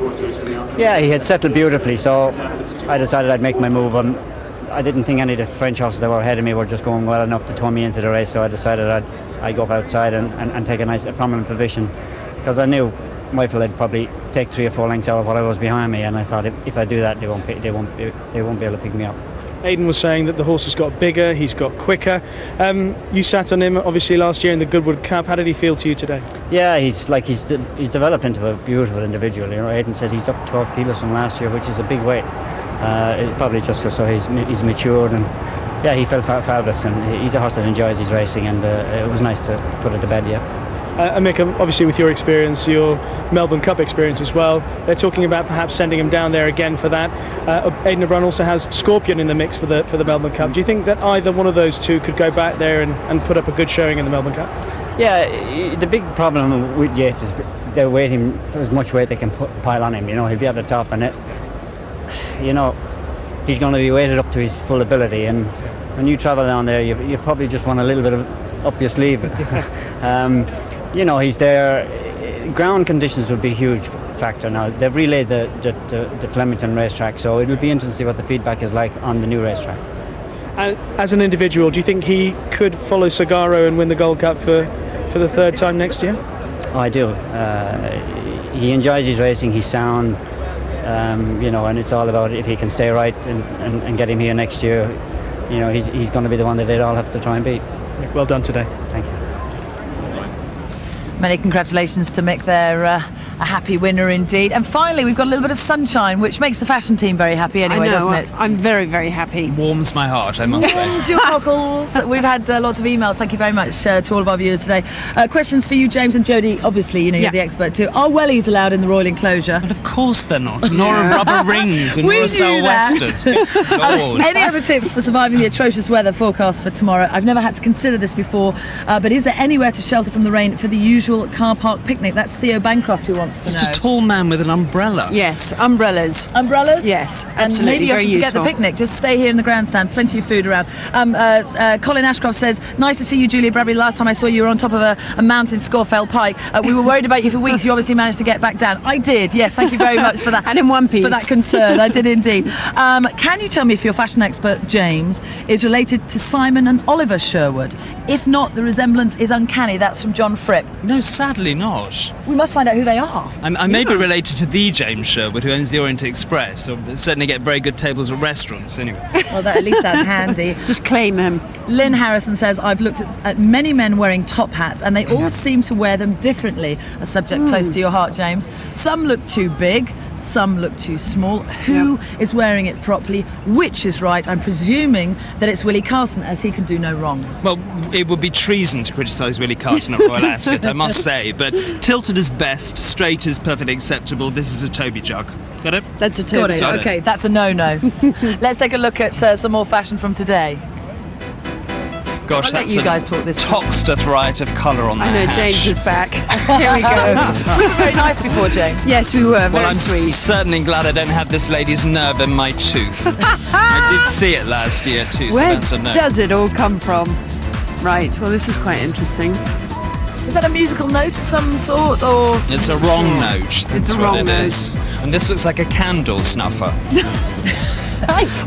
Yeah, he had settled beautifully, so I decided I'd make my move. I didn't think any of the French horses that were ahead of me were just going well enough to tow me into the race, so I decided I'd go up outside and take a prominent position, because I knew Michael would probably take 3 or 4 lengths out of what I was behind me, and I thought if I do that, they won't be able to pick me up. Aidan was saying that the horse has got bigger, he's got quicker. You sat on him obviously last year in the Goodwood Cup. How did he feel to you today? Yeah, he's developed into a beautiful individual. You know, Aidan said he's up 12 kilos from last year, which is a big weight. Probably just so he's matured, and yeah, he felt fabulous, and he's a horse that enjoys his racing, and it was nice to put it to bed. And Mick, obviously with your experience, your Melbourne Cup experience as well, they're talking about perhaps sending him down there again for that. Aiden O'Brien also has Scorpion in the mix for the Melbourne Cup. Do you think that either one of those two could go back there and put up a good showing in the Melbourne Cup? Yeah, the big problem with Yeats is they're waiting for as much weight they can pile on him. You know, he'll be at the top, and he's going to be weighted up to his full ability, and when you travel down there, you probably just want a little bit of up your sleeve. He's there. Ground conditions will be a huge factor now. They've relayed the Flemington racetrack, so it'll be interesting to see what the feedback is like on the new racetrack. And as an individual, do you think he could follow Sagaro and win the Gold Cup for the 3rd time next year? Oh, I do. He enjoys his racing, he's sound, and it's all about if he can stay right and get him here next year. He's going to be the one that they'd all have to try and beat. Well done today. Thank you. Many congratulations to Mick there A happy winner indeed. And finally, we've got a little bit of sunshine, which makes the fashion team very happy anyway, doesn't it? I'm very, very happy. Warms my heart, I must say. Warms your cockles. We've had lots of emails. Thank you very much to all of our viewers today. Questions for you, James and Jodie. Obviously, you're the expert too. Are wellies allowed in the Royal Enclosure? But of course they're not. Nor are rubber rings and nor are sou'westers. Any other tips for surviving the atrocious weather forecast for tomorrow? I've never had to consider this before, but is there anywhere to shelter from the rain for the usual car park picnic? That's Theo Bancroft who wants to know. Just a tall man with an umbrella. Yes, umbrellas. Umbrellas? Yes, and absolutely. maybe you have to Very forget useful. the picnic. Just stay here in the grandstand. Plenty of food around. Colin Ashcroft says, nice to see you, Julia Bradbury. Last time I saw you were on top of a mountain, Scorfell Pike. We were worried about you for weeks. You obviously managed to get back down. I did. Yes, thank you very much for that. And in one piece. For that concern. I did indeed. Can you tell me if your fashion expert, James, is related to Simon and Oliver Sherwood? If not, the resemblance is uncanny. That's from John Fripp. No, sadly not. We must find out who they are. I may be related to the James Sherwood, who owns the Orient Express, or certainly get very good tables at restaurants, anyway. Well, at least that's handy. Just claim him. Lynn Harrison says, I've looked at many men wearing top hats, and they all seem to wear them differently. A subject close to your heart, James. Some look too big, some look too small. Who is wearing it properly? Which is right? I'm presuming that it's Willie Carson, as he can do no wrong. Well, it would be treason to criticise Willie Carson at Royal Ascot, I must say, but tilted is best, straight is perfectly acceptable. This is a Toby jug. Got it? That's a Toby jug. Okay, that's a no-no. Let's take a look at some more fashion from today. Gosh, I'll that's let you guys talk this Toxteth riot of colour on that. I know, hat. James is back. Here we go. We were very nice before, James. Yes, we were. Very Well, I'm sweet. certainly glad I don't have this lady's nerve in my tooth. I did see it last year too, so Where that's a no. does it all come from? Right, well, this is quite interesting. Is that a musical note of some sort, or...? It's a wrong note. That's It's a what wrong it note. is. And this looks like a candle snuffer.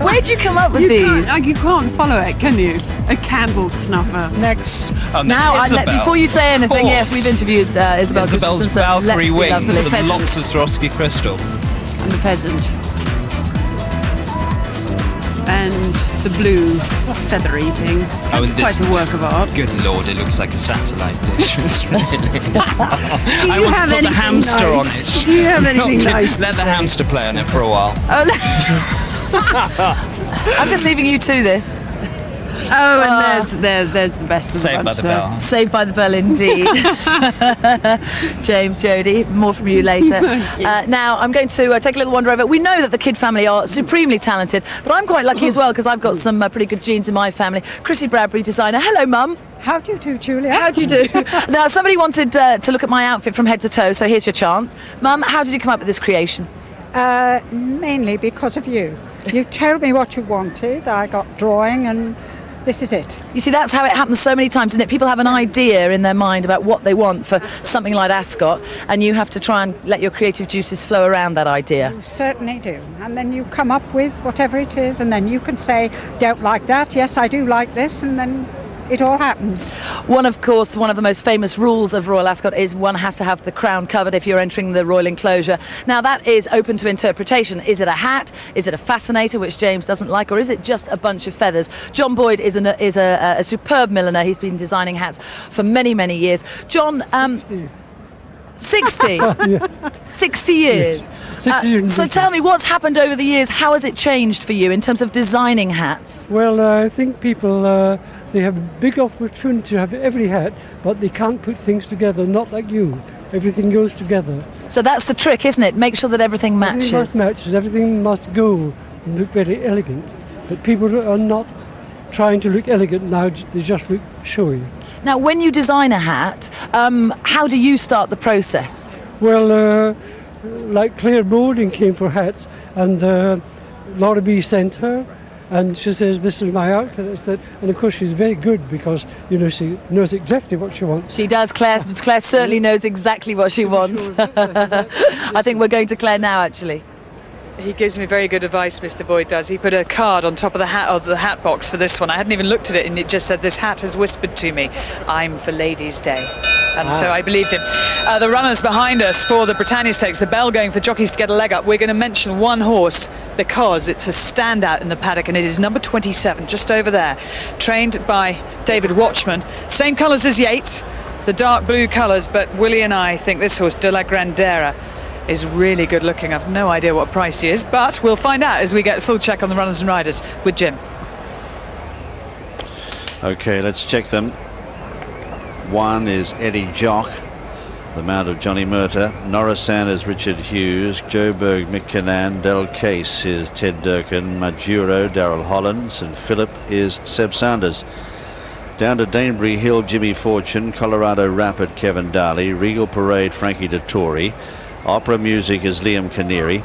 Where'd you come up with these? You can't follow it, can you? A candle snuffer. Next. Now, Isabel. before you say anything, Of yes, course. we've interviewed Isabel Isabel's Christensen, so Valkyrie let's wings be lovely. and lots of Swarovski crystal. And the pheasant. And the blue feathery thing. That's and quite this- a work of art. Good lord, it looks like a satellite dish. It's really. Do I you want to have put the anything hamster nice? on it. Do you have anything Okay, nice to Let the say? hamster play on it for a while. I'm just leaving you to this. Oh, and there's the best of Saved the by bunch the there. bell. Saved by the bell, indeed. James, Jodie, more from you later. Now, I'm going to take a little wander over. We know that the Kidd family are supremely talented, but I'm quite lucky as well because I've got some pretty good genes in my family. Chrissy Bradbury, designer. Hello, Mum. How do you do, Julia? How do you do? Now, somebody wanted to look at my outfit from head to toe, so here's your chance. Mum, how did you come up with this creation? Mainly because of you. You told me what you wanted. I got drawing, and this is it. You see, that's how it happens so many times, isn't it? People have an idea in their mind about what they want for something like Ascot, and you have to try and let your creative juices flow around that idea. You certainly do. And then you come up with whatever it is, and then you can say, don't like that, yes, I do like this, and then it all happens. One of the most famous rules of Royal Ascot is one has to have the crown covered if you're entering the Royal Enclosure. Now, that is open to interpretation. Is it a hat? Is it a fascinator, which James doesn't like? Or is it just a bunch of feathers? John Boyd is a superb milliner. He's been designing hats for many, many years. John, 60? 60 years. Yes. 60 years. So tell me, what's happened over the years? How has it changed for you in terms of designing hats? Well, I think people, they have a big opportunity to have every hat, but they can't put things together, not like you. Everything goes together. So that's the trick, isn't it? Make sure that everything matches. Everything must match, everything must go and look very elegant. But people are not trying to look elegant now, they just look showy. Now, when you design a hat, how do you start the process? Well, like Claire Bowling came for hats, and Laura B sent her, and she says, this is my outfit. I said, and of course she's very good because, you know, she knows exactly what she wants. She does, Claire certainly knows exactly what she wants. I think we're going to Claire now, actually. He gives me very good advice, Mr. Boyd does. He put a card on top of the hat box for this one. I hadn't even looked at it, and it just said, this hat has whispered to me, I'm for Ladies' Day. And so I believed him. The runners behind us for the Brittania Stakes, the bell going for jockeys to get a leg up. We're going to mention one horse because it's a standout in the paddock, and it is number 27, just over there, trained by David Watchman. Same colours as Yeats. the dark blue colours, but Willie and I think this horse, De La Grandera, is really good looking. I've no idea what price he is, but we'll find out as we get a full check on the runners and riders with Jim. Okay, let's check them. One is Eddie Jock, the mount of Johnny Murtagh. Norrisan is Richard Hughes. Joburg Mick Cannan. Del Case is Ted Durkin. Majuro Darrell Holland. St Philip is Seb Sanders. Down to Danebury Hill, Jimmy Fortune. Colorado Rapid, Kevin Darley. Regal Parade, Frankie Dettori. Opera Music is Liam Canary.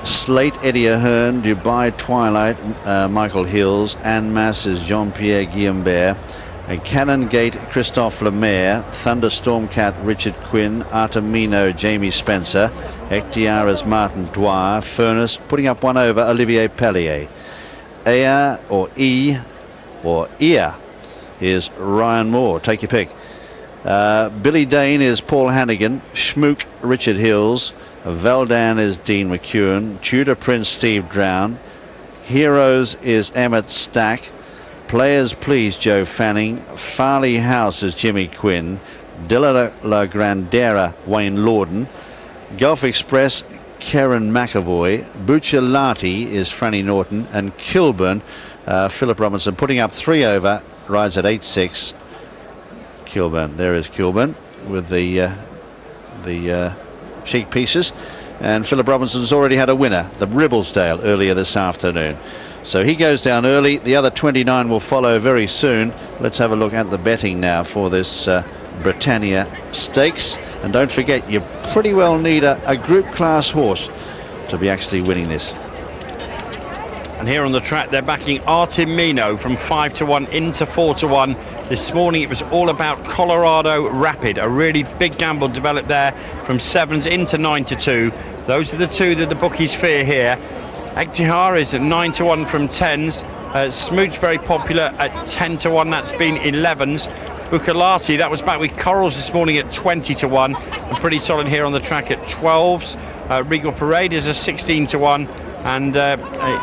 Slate, Eddie Ahern. Dubai Twilight, Michael Hills. En Masse is Jean-Pierre Guillambert. And Cannon Gate, Christophe Lemaire. Thunderstorm Cat, Richard Quinn. Artemino, Jamie Spencer. Ectiara's Martin Dwyer. Furnace putting up one over Olivier Pellier. Ea or E or Ea is Ryan Moore. Take your pick. Billy Dane is Paul Hannigan. Schmook, Richard Hills. Valdan is Dean McEwen. Tudor Prince, Steve Drown. Heroes is Emmett Stack. Players Please, Joe Fanning. Farley House is Jimmy Quinn. De La Grandera, Wayne Lorden. Gulf Express, Karen McAvoy. Bucciolati is Franny Norton. And Kilburn, Philip Robinson, putting up 3 over, rides at 8-6. Kilburn, there is Kilburn with the cheek pieces. And Philip Robinson's already had a winner, the Ribblesdale, earlier this afternoon. So he goes down early. The other 29 will follow very soon. Let's have a look at the betting now for this Brittania Stakes. And don't forget, you pretty well need a group class horse to be actually winning this. And here on the track, they're backing Artemino from 5-1 into 4-1. This morning it was all about Colorado Rapid. A really big gamble developed there from 7s into 9-2. Those are the two that the bookies fear here. Ectihar is at 9-1 from 10s. Smooch very popular at 10-1. That's been 11s. Bucciolati, that was back with Corals this morning at 20-1. And pretty solid here on the track at 12s. Regal Parade is a 16-1. And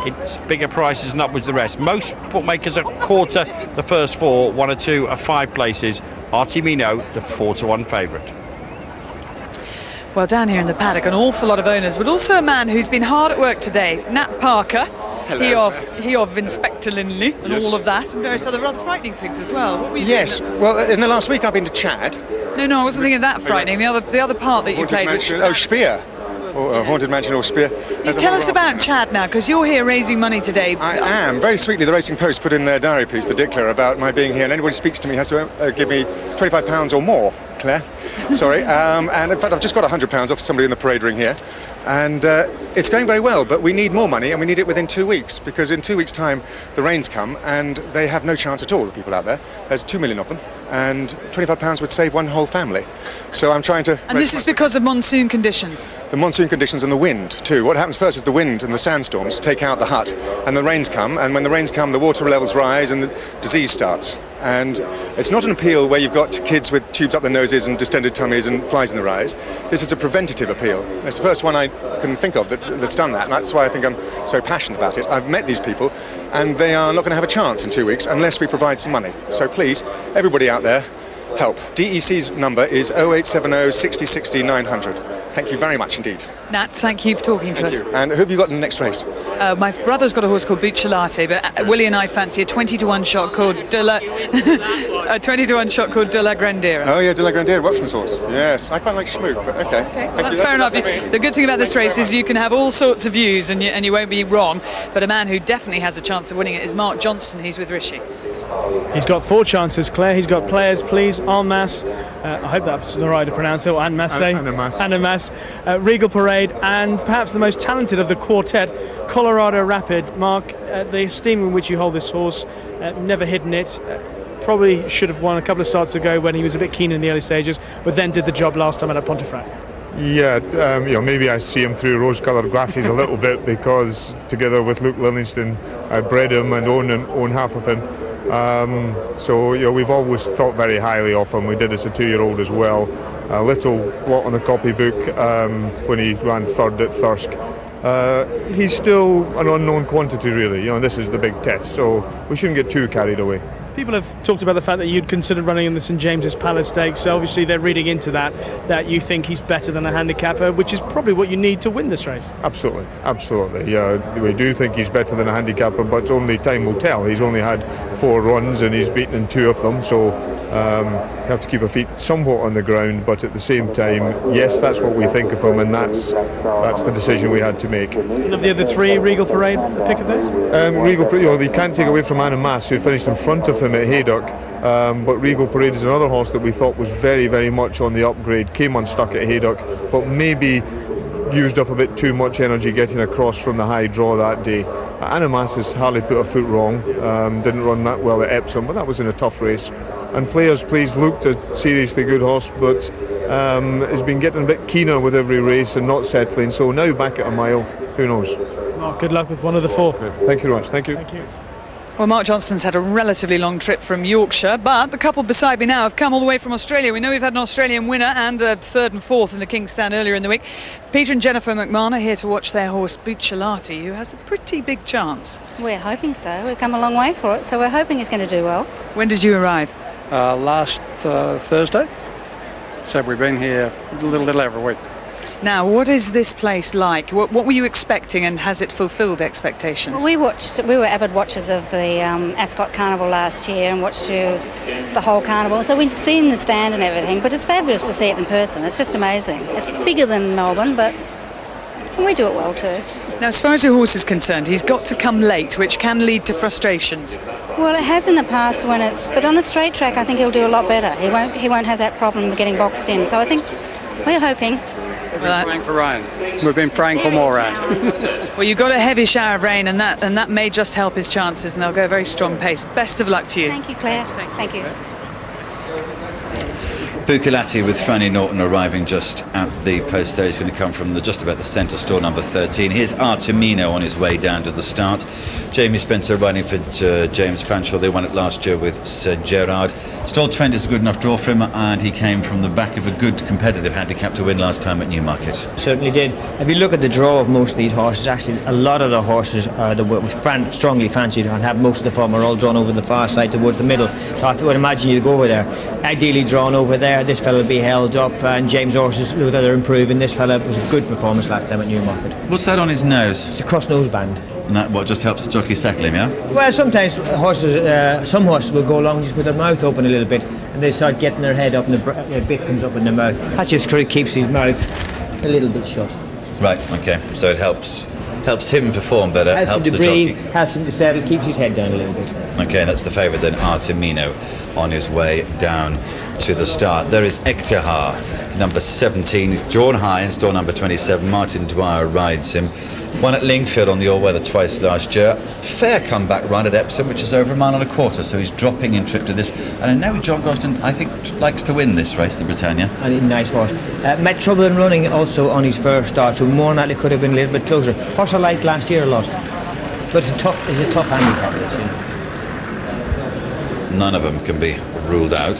it's bigger prices and upwards the rest. Most bookmakers are quarter the first 4, 1 or 2 are 5 places. Artemino, the 4-1 favourite. Well, down here in the paddock, an awful lot of owners, but also a man who's been hard at work today, Nat Parker. Hello. He of Inspector Linley and all of that, and various other rather frightening things as well. What were you doing? Well, in the last week I've been to Chad. No, I wasn't thinking of that frightening. The other part that you played. Spear. Haunted Mansion or Spear. You tell us about Chad now, because you're here raising money today. I am. Very sweetly, the Racing Post put in their diary piece, the Dickler, about my being here, and anybody who speaks to me has to give me £25 or more, Claire. Sorry. And in fact, I've just got £100 off somebody in the parade ring here. And it's going very well, but we need more money, and we need it within 2 weeks, because in 2 weeks' time the rains come and they have no chance at all, the people out there. There's 2 million of them, and £25 would save one whole family. So I'm trying to... And this is because of monsoon conditions? The monsoon conditions and the wind too. What happens first is the wind and the sandstorms take out the hut, and the rains come, and when the rains come the water levels rise and the disease starts. And it's not an appeal where you've got kids with tubes up their noses and distended tummies and flies in their eyes. This is a preventative appeal. It's the first one I can think of that's done that, and that's why I think I'm so passionate about it. I've met these people, and they are not going to have a chance in 2 weeks unless we provide some money. So please, everybody out there, help. DEC's number is 0870 60 60 900. Thank you very much indeed. Nat, thank you for talking to us. And who have you got in the next race? My brother's got a horse called Bucciolati, but Willie and I fancy a 20-1 shot called De La Grandera. Oh yeah, De La Grandera, Watchman's horse. Yes, I quite like Schmook, but okay. Well, that's fair enough. The good thing about this race is you can have all sorts of views and you won't be wrong. But a man who definitely has a chance of winning it is Mark Johnston. He's with Rishi. He's got 4 chances, Claire. He's got Players Please, En Masse, I hope that's the right to pronounce it, or En Masse, En Masse, Regal Parade, and perhaps the most talented of the quartet, Colorado Rapid. Mark, the esteem in which you hold this horse, never hidden it. Probably should have won a couple of starts ago when he was a bit keen in the early stages, but then did the job last time at Pontefract. Yeah, maybe I see him through rose-coloured glasses a little bit, because together with Luke Livingston, I bred him and own half of him. We've always thought very highly of him. We did as a 2-year-old as well. A little blot on the copybook when he ran third at Thirsk. He's still an unknown quantity, really. This is the big test, so we shouldn't get too carried away. People have talked about the fact that you'd considered running in the St James's Palace Stakes, so obviously they're reading into that you think he's better than a handicapper, which is probably what you need to win this race. Absolutely. Yeah, we do think he's better than a handicapper, but only time will tell. He's only had 4 runs and he's beaten in 2 of them, so you have to keep our feet somewhat on the ground, but at the same time, yes, that's what we think of him, and that's the decision we had to make. And of the other 3, Regal Parade, the pick of this? Regal Parade, you can't take away from Anna Mass, who finished in front of him at Haydock, but Regal Parade is another horse that we thought was very, very much on the upgrade, came unstuck at Haydock, but maybe used up a bit too much energy getting across from the high draw that day. Anna Mass has hardly put a foot wrong, didn't run that well at Epsom, but that was in a tough race. And Players Please looked a seriously good horse, but has been getting a bit keener with every race and not settling, so now back at a mile, who knows. Well, good luck with one of the 4. Thank you very much. Thank you. Well, Mark Johnston's had a relatively long trip from Yorkshire, but the couple beside me now have come all the way from Australia. We know we've had an Australian winner and a 3rd and 4th in the King's Stand earlier in the week. Peter and Jennifer McMahon are here to watch their horse Buccellati, who has a pretty big chance. We're hoping so. We've come a long way for it, so we're hoping he's going to do well. When did you arrive? Last Thursday. So we've been here a little every week. Now, what is this place like? What were you expecting, and has it fulfilled expectations? We were avid watchers of the Ascot Carnival last year and watched the whole carnival. So we'd seen the stand and everything, but it's fabulous to see it in person. It's just amazing. It's bigger than Melbourne, but we do it well too. Now, as far as your horse is concerned, he's got to come late, which can lead to frustrations. Well, it has in the past but on the straight track, I think he'll do a lot better. He won't have that problem of getting boxed in. So I think we're hoping. We've been praying for rain. We've been praying for more rain. Well, you got a heavy shower of rain, and that may just help his chances, and they'll go a very strong pace. Best of luck to you. Thank you, Claire. Thank you. Buccellati with Franny Norton arriving just at the post there. He's going to come from just about the centre store, number 13. Here's Artemino on his way down to the start. Jamie Spencer riding for James Fanshawe. They won it last year with Sir Gerard. Stall Trent is a good enough draw for him, and he came from the back of a good competitive handicap to win last time at Newmarket. Certainly did. If you look at the draw of most of these horses, actually a lot of the horses that were strongly fancied and have most of the form are all drawn over the far side towards the middle. So I would imagine you'd go over there. Ideally drawn over there. This fella will be held up, and James horses look like they're improving. This fella was a good performance last time at Newmarket. What's that on his nose? It's a cross nose band. And that what just helps the jockey settle him, yeah? Well, sometimes some horses will go along just with their mouth open a little bit, and they start getting their head up, and the bit comes up in their mouth. That just keeps his mouth a little bit shut. Right. Okay. So it helps him perform better. Helps him to breathe, helps him to settle, keeps his head down a little bit. Okay, that's the favourite then, Artemino, on his way down to the start. There is Ektahar, number 17, he's drawn high in store number 27. Martin Dwyer rides him. Won at Lingfield on the all-weather twice last year. Fair comeback run at Epsom, which is over 1.25 miles, so he's dropping in trip to this. And I know John Gosden, I think, likes to win this race, the Brittania. And a nice horse. Met trouble in running also on his first start, so more than likely could have been a little bit closer. Horse I liked last year a lot. But it's a tough handicap, this, you know. None of them can be ruled out.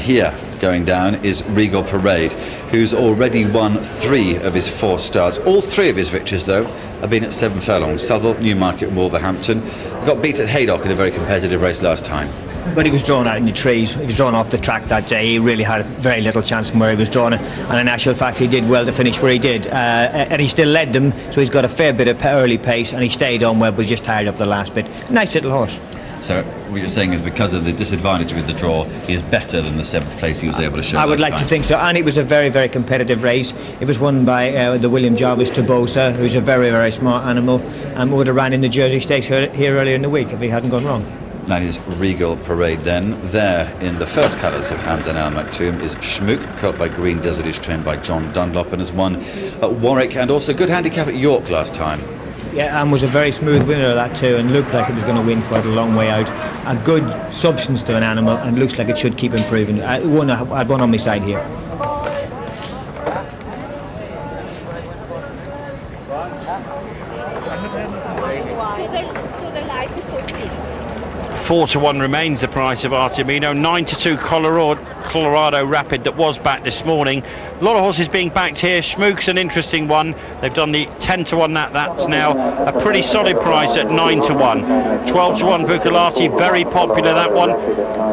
Here, going down, is Regal Parade, who's already won 3 of his 4 starts. All 3 of his victories, though, have been at 7 furlongs. Southall, Newmarket and Wolverhampton. Got beat at Haydock in a very competitive race last time. But he was drawn out in the trees. He was drawn off the track that day. He really had very little chance from where he was drawn. And in actual fact, he did well to finish where he did. And he still led them, so he's got a fair bit of early pace, and he stayed on well, but just tired up the last bit. Nice little horse. So what you're saying is because of the disadvantage with the draw, he is better than the 7th place he was able to show. I would like to think so, and it was a very, very competitive race. It was won by the William Jarvis Tobosa, who's a very, very smart animal, and would have ran in the Jersey Stakes here earlier in the week if he hadn't gone wrong. That is Regal Parade then. There in the first colours of Hampden Al Maktoum is Schmook, caught by Green Desert, who's trained by John Dunlop and has won at Warwick and also good handicap at York last time. Yeah, and was a very smooth winner of that too, and looked like it was going to win quite a long way out. A good substance to an animal, and looks like it should keep improving. I had one on my side here. 4-1 remains the price of Artemino. 9-2 Colorado Rapid that was back this morning. A lot of horses being backed here. Schmook's an interesting one. They've done the 10-1. That's now a pretty solid price at 9-1. 12-1 Bucalati, very popular that one.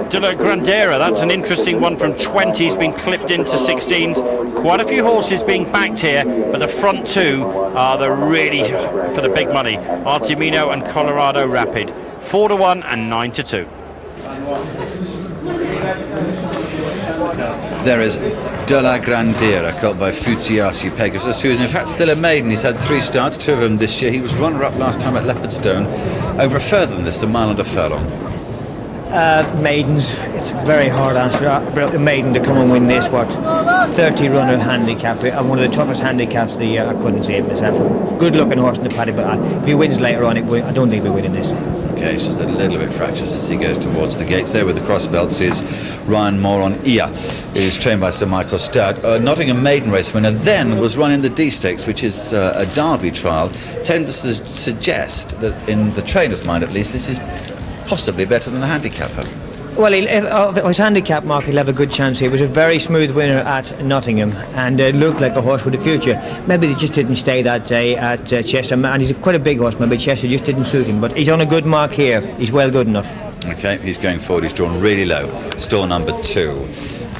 De la Grandera, that's an interesting one from 20s, been clipped into 16s. Quite a few horses being backed here, but the front two are the really for the big money. Artemino and Colorado Rapid. 4-1 and 9-2. There is De La Grandera, called by Fuziassi Pegasus, who is in fact still a maiden. He's had 3 starts, 2 of them this year. He was runner-up last time at Leopardstone, over further than this, a mile and a furlong. Maidens, it's a very hard answer. A maiden to come and win this, 30 runner handicap, and one of the toughest handicaps of the year. I couldn't see it myself. Good looking horse in the paddock, but if he wins later on, I don't think we're winning this. Okay, it's just a little bit fractious as he goes towards the gates. There with the cross belts is Ryan Moron Ia, who's trained by Sir Michael Stout, Nottingham maiden race winner, then was run in the D Stakes, which is a Derby trial. Tend to suggest that, in the trainer's mind at least, this is possibly better than a handicapper. Well, his handicap mark, he'll have a good chance here. He was a very smooth winner at Nottingham and looked like a horse with a future. Maybe they just didn't stay that day at Chester, and he's quite a big horse. Maybe Chester just didn't suit him, but he's on a good mark here. He's well good enough. Okay, he's going forward. He's drawn really low. Stall number 2.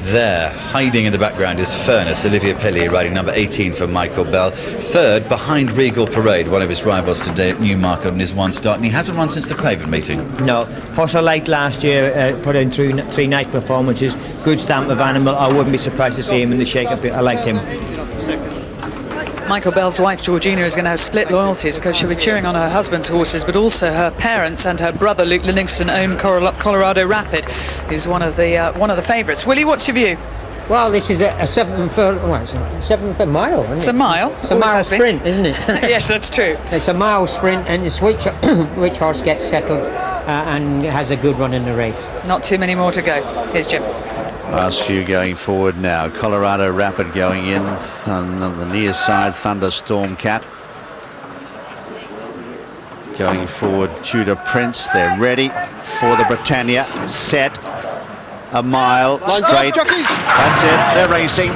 There, hiding in the background, is Furness, Olivier Pellier, riding number 18 for Michael Bell. Third, behind Regal Parade, one of his rivals today at Newmarket in his 1 start, and he hasn't run since the Craven meeting. No, horse I liked last year, put in 3 nice performances, good stamp of animal. I wouldn't be surprised to see him in the shake-up. I liked him. Michael Bell's wife Georgina is going to have split loyalties because she'll be cheering on her husband's horses, but also her parents and her brother Luke Livingston own Colorado Rapid, who's one of the favourites. Willie, what's your view? Well, this is a 7th mile, isn't it? It's a mile. It's a mile sprint, isn't it? Yes, that's true. It's a mile sprint, and it's which horse gets settled and has a good run in the race. Not too many more to go. Here's Jim. Last few going forward now. Colorado Rapid going in on the near side. Thunderstorm Cat going forward. Tudor Prince, they're ready for the Brittania. Set a mile straight. That's it, they're racing.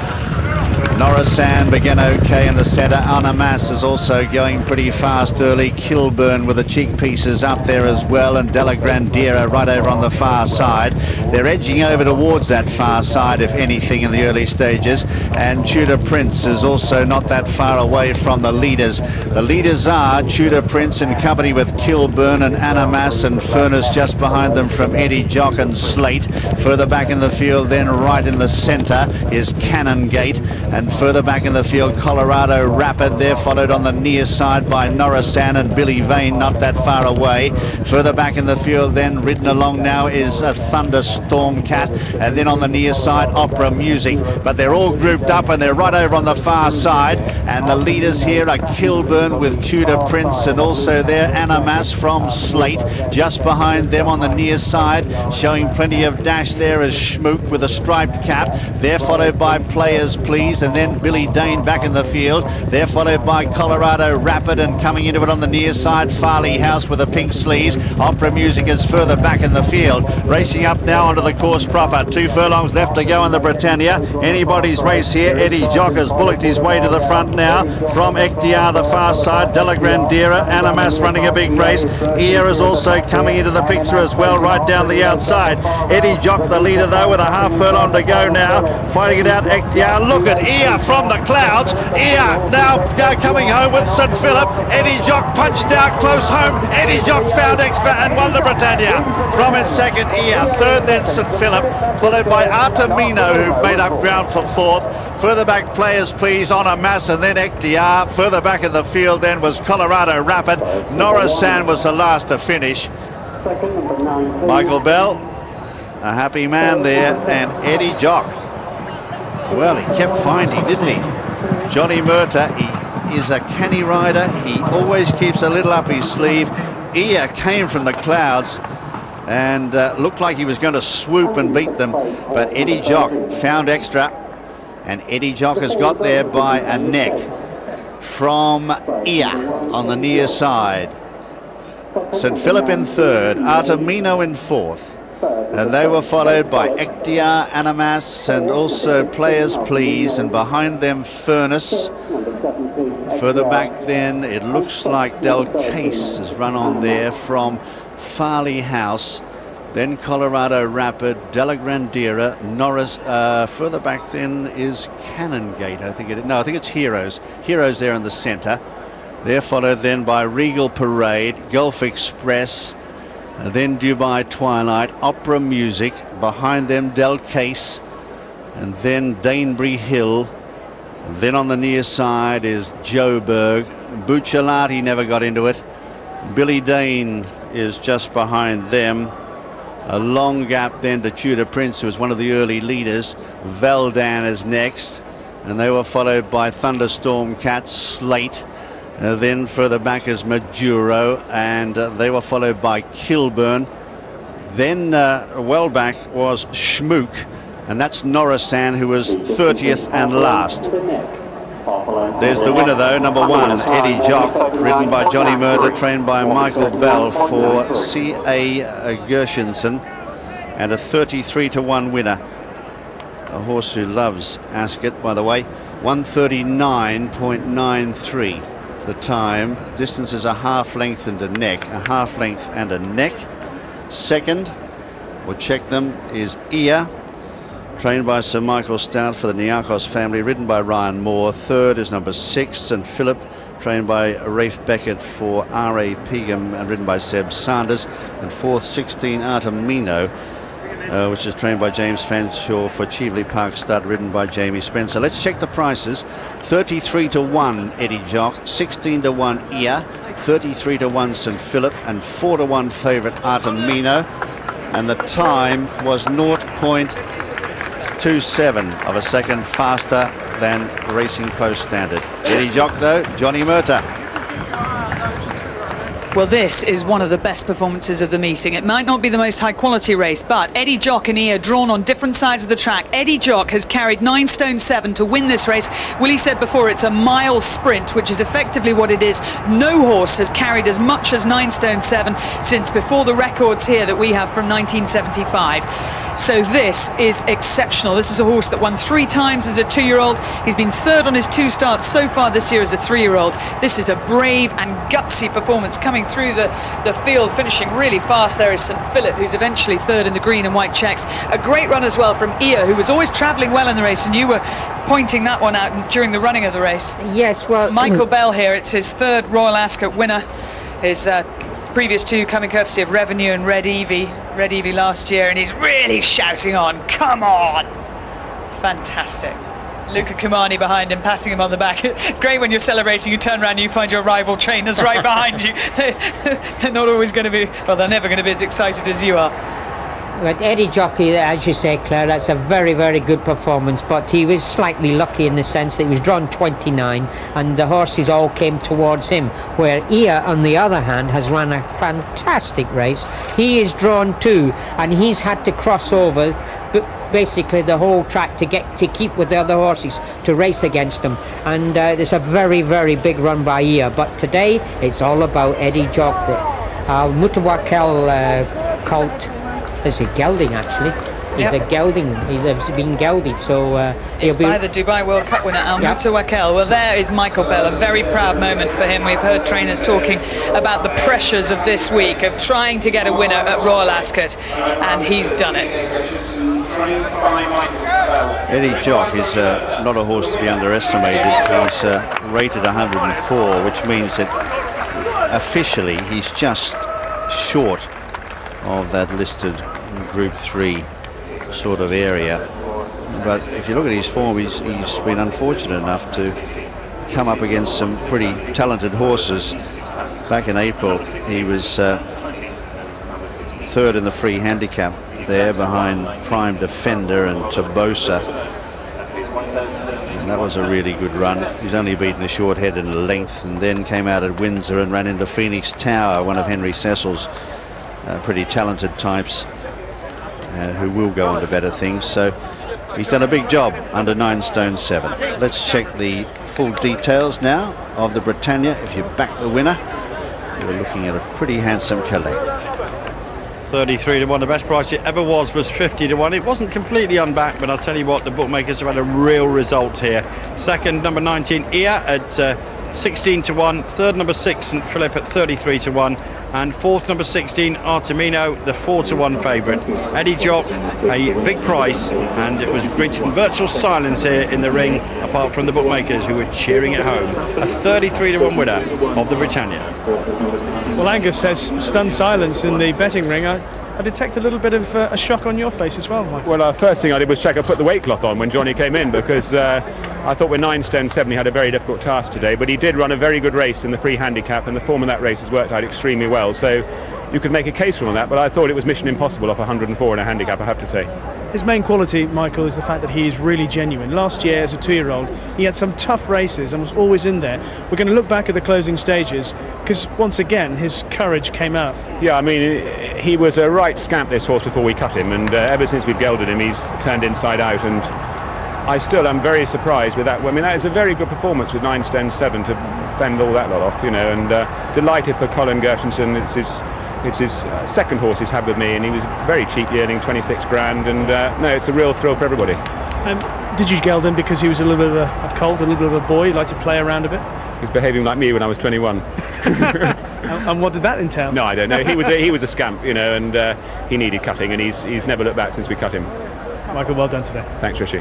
Norris Sand began okay in the centre. Anamas is also going pretty fast early. Kilburn with the cheek pieces up there as well, and De La Grandera right over on the far side. They're edging over towards that far side, if anything, in the early stages. And Tudor Prince is also not that far away from the leaders. The leaders are Tudor Prince in company with Kilburn and Anamas, and Furness just behind them from Eddie Jock and Slate. Further back in the field, then right in the centre is Canongate, and further back in the field, Colorado Rapid. They're followed on the near side by Norrisan and Billy Vane, not that far away. Further back in the field, then ridden along now is a Thunderstorm Cat, and then on the near side, Opera Music. But they're all grouped up, and they're right over on the far side. And the leaders here are Kilburn with Tudor Prince, and also there Anamas from Slate. Just behind them on the near side, showing plenty of dash there, is Schmook with a striped cap. They're followed by Players Please, and then Billy Dane back in the field. They're followed by Colorado Rapid, and coming into it on the near side, Farley House with the pink sleeves. Opera Music is further back in the field. Racing up now onto the course proper. 2 furlongs left to go in the Brittania. Anybody's race here. Eddie Jock has bullocked his way to the front now. From Ektiar, the far side, De La Grandera, Anamas running a big race. Ear is also coming into the picture as well, right down the outside. Eddie Jock the leader though, with a half furlong to go now. Fighting it out, Ektiar. Look at Ear from the clouds. Ear now coming home with St Philip. Eddie Jock punched out close home. Eddie Jock found extra and won the Brittania. From in second, Ear. Third, then St Philip, followed by Artemino, who made up ground for fourth. Further back, Players Please, on a mass, and then Ektiar. Further back in the field then was Colorado Rapid. Norrisan was the last to finish. Michael Bell, a happy man there, and Eddie Jock. Well, he kept finding, didn't he? Johnny Murta, he is a canny rider. He always keeps a little up his sleeve. Ear came from the clouds and looked like he was going to swoop and beat them, but Eddie Jock found extra, and Eddie Jock has got there by a neck from Ear on the near side. St Philip in third, Artemino in fourth. And they were followed by Ectia, Animas, and also Players Please, and behind them Furnace. Further back then, it looks like Del Case has run on there from Farley House. Then Colorado Rapid, Della Grandira, Norris. Further back then is Canongate, I think it is. No, I think it's Heroes. Heroes there in the centre. They're followed then by Regal Parade, Gulf Express, then Dubai Twilight, Opera Music. Behind them Del Case, and then Danebury Hill. Then on the near side is Joburg. Buccellati never got into it. Billy Dane is just behind them. A long gap then to Tudor Prince, who was one of the early leaders. Valdan is next, and they were followed by Thunderstorm Cat, Slate. Then further back is Maduro, and they were followed by Kilburn. Then well back was Schmook, and that's Norrisan, who was 30th and last. There's the winner though, number 1, Eddie Jock, ridden by Johnny Murder, trained by Michael Bell for C.A. Gershenson, and a 33-1 winner. A horse who loves Ascot, by the way. 139.93 the time. Distance is a half length and a neck. A half length and a neck. Second, we'll check them, is Ia, trained by Sir Michael Stout for the Niarchos family, ridden by Ryan Moore. Third is number 6, St Philip, trained by Rafe Beckett for R.A. Pegum and ridden by Seb Sanders. And fourth, 16, Artemino, which is trained by James Fanshawe for Cheveley Park Stud, ridden by Jamie Spencer. Let's check the prices. 33-1 Eddie Jock, 16-1 Ia, 33-1 St Philip, and 4-1 favourite Artemino. And the time was 0.27 of a second faster than Racing Post Standard. Eddie Jock though, Johnny Murta. Well, this is one of the best performances of the meeting. It might not be the most high quality race, but Eddie Jock and Ia drawn on different sides of the track. Eddie Jock has carried 9 stone 7 to win this race. Willie said before it's a mile sprint, which is effectively what it is. No horse has carried as much as 9 stone 7 since before the records here that we have from 1975. So this is exceptional. This is a horse that won 3 times as a 2-year-old. He's been third on his 2 starts so far this year as a 3-year-old. This is a brave and gutsy performance coming through the field, finishing really fast. There is St Philip, who's eventually third in the green and white checks. A great run as well from Ia, who was always travelling well in the race, and you were pointing that one out during the running of the race. Yes, well, Michael Bell here, it's his 3rd Royal Ascot winner. His previous 2 coming courtesy of Revenue and Red Evie last year, and he's really shouting on, come on! Fantastic. Luca Kumani behind him, patting him on the back. It's great when you're celebrating, you turn around and you find your rival trainers right behind you. They're not always going to be, well, they're never going to be as excited as you are. But Eddie Jockey, as you say, Claire, that's a very, very good performance, but he was slightly lucky in the sense that he was drawn 29 and the horses all came towards him, where Ia, on the other hand, has run a fantastic race. He is drawn 2 and he's had to cross over basically the whole track to keep with the other horses to race against them, and it's a very, very big run by Ia. But today it's all about Eddie Jock. Mutawakel colt. There's a gelding actually. He's a gelding. He's been gelded, so it's by the Dubai World Cup winner Al Mutawakel. Well, there is Michael Bell. A very proud moment for him. We've heard trainers talking about the pressures of this week of trying to get a winner at Royal Ascot, and he's done it. Eddie Jock is not a horse to be underestimated. He's rated 104, which means that officially he's just short of that listed Group 3 sort of area. But if you look at his form, he's been unfortunate enough to come up against some pretty talented horses. Back in April, he was 3rd in the free handicap there behind Prime Defender and Tobosa. And that was a really good run. He's only beaten a short head in a length, and then came out at Windsor and ran into Phoenix Tower, one of Henry Cecil's pretty talented types who will go on to better things. So he's done a big job under 9 stone 7. Let's check the full details now of the Brittania. If you back the winner, We're looking at a pretty handsome collect. 33 to 1. The best price it ever was 50 to 1. It wasn't completely unbacked, but I'll tell you what, the bookmakers have had a real result here. Second, number 19, Ear at 16 to 1. Third, number 6, St Philip at 33 to 1. And fourth, number 16, Artemino, the 4 to 1 favourite. Eddie Jock, a big price, and it was greeted in virtual silence here in the ring, apart from the bookmakers who were cheering at home. A 33 to 1 winner of the Brittania. Well, Angus says stunned silence in the betting ring. I detect a little bit of a shock on your face as well, Mike. Well, first thing I did was check I put the weight cloth on when Johnny came in, because I thought with 9 stone 7 he had a very difficult task today, but he did run a very good race in the free handicap, and the form of that race has worked out extremely well, so you could make a case for him on that, but I thought it was mission impossible off 104 in a handicap, I have to say. His main quality, Michael, is the fact that he is really genuine. Last year, as a 2-year-old, he had some tough races and was always in there. We're going to look back at the closing stages, because once again, his courage came out. Yeah, I mean, he was a right scamp, this horse, before we cut him, and ever since we've gelded him, he's turned inside out, and I still am very surprised with that. I mean, that is a very good performance with 9 stone 7 to fend all that lot off, you know, and delighted for Colin Gershenson. It's his second horse he's had with me, and he was very cheaply earning 26 grand, and no, it's a real thrill for everybody. Did you geld him because he was a little bit of a colt, a little bit of a boy, like to play around a bit? He was behaving like me when I was 21. And what did that entail? No, I don't know. He was a scamp, you know, and he needed cutting, and he's never looked back since we cut him. Michael, well done today. Thanks, Rishi.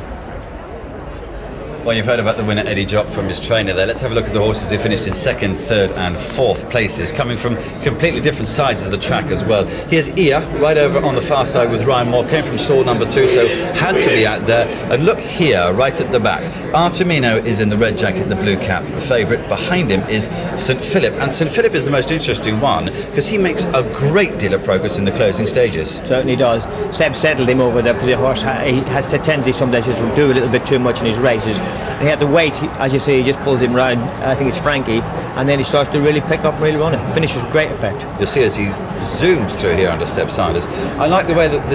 Well, you've heard about the winner Eddie Jock from his trainer there. Let's have a look at the horses who finished in 2nd, 3rd and 4th places, coming from completely different sides of the track as well. Here's Ear, right over on the far side with Ryan Moore, came from stall number 2, so had to be out there. And look here, right at the back, Artemino is in the red jacket, the blue cap. The favourite behind him is St Philip, and St Philip is the most interesting one because he makes a great deal of progress in the closing stages. Certainly does. Seb settled him over there because the horse he has the tendency sometimes to do a little bit too much in his races. And he had the weight, as you say, he just pulls him round. I think it's Frankie, and then he starts to really pick up and really run it. Finishes with great effect. You'll see as he zooms through here under Seb Sanders. I like the way that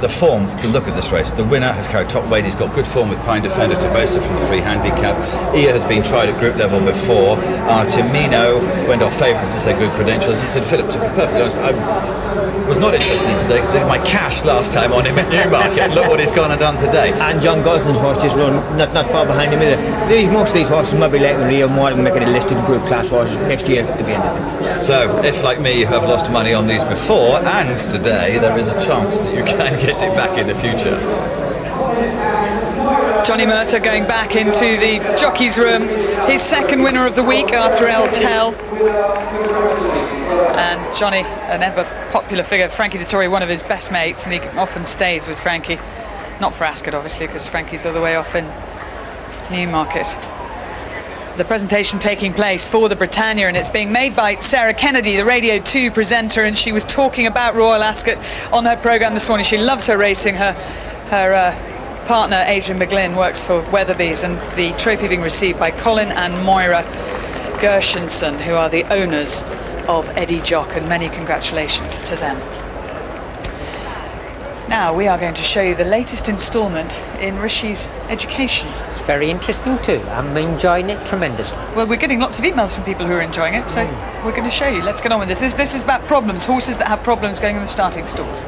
the form to look at this race. The winner has carried top weight. He's got good form with Pine Defender to boast from the free handicap. Ear has been tried at group level before. Artemino went off favourite to say good credentials, and St Philip, to be perfectly honest, I was not interested in him today because I did my cash last time on him at Newmarket. Look what he's gone and done today. And John Goslin's horse just run not far behind him either. Most of these horses might be later in the year, more than making a listed group class horse next year at the end of it. So, if like me you have lost money on these before and today, there is a chance that you can get it back in the future. Johnny Murtagh going back into the jockey's room, his second winner of the week after El Tel. And Johnny, an ever popular figure, Frankie Dettori, one of his best mates, and he often stays with Frankie. Not for Ascot, obviously, because Frankie's all the way off in Newmarket. The presentation taking place for the Brittania, and it's being made by Sarah Kennedy, the Radio 2 presenter, and she was talking about Royal Ascot on her programme this morning. She loves her racing. Her partner, Adrian McGlynn, works for Weatherby's, and the trophy being received by Colin and Moira Gershenson, who are the owners of Eddie Jock, and many congratulations to them. Now we are going to show you the latest instalment in Rishi's education. It's very interesting too. I'm enjoying it tremendously. Well, we're getting lots of emails from people who are enjoying it, so we're going to show you. Let's get on with this. This is about problems, horses that have problems going in the starting stalls.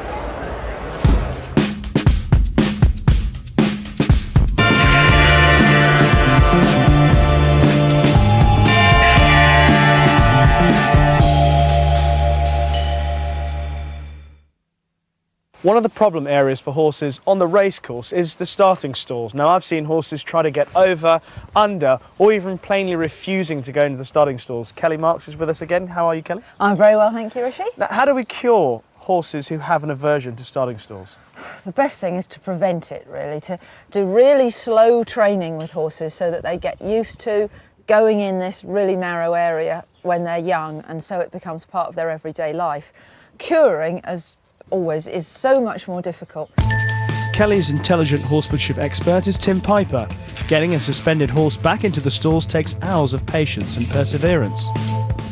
One of the problem areas for horses on the racecourse is the starting stalls. Now, I've seen horses try to get over, under, or even plainly refusing to go into the starting stalls. Kelly Marks is with us again. How are you, Kelly? I'm very well, thank you, Rishi. Now, how do we cure horses who have an aversion to starting stalls? The best thing is to prevent it, really, to do really slow training with horses so that they get used to going in this really narrow area when they're young, and so it becomes part of their everyday life. Curing, as always, is so much more difficult. Kelly's intelligent horsemanship expert is Tim Piper. Getting a suspended horse back into the stalls takes hours of patience and perseverance.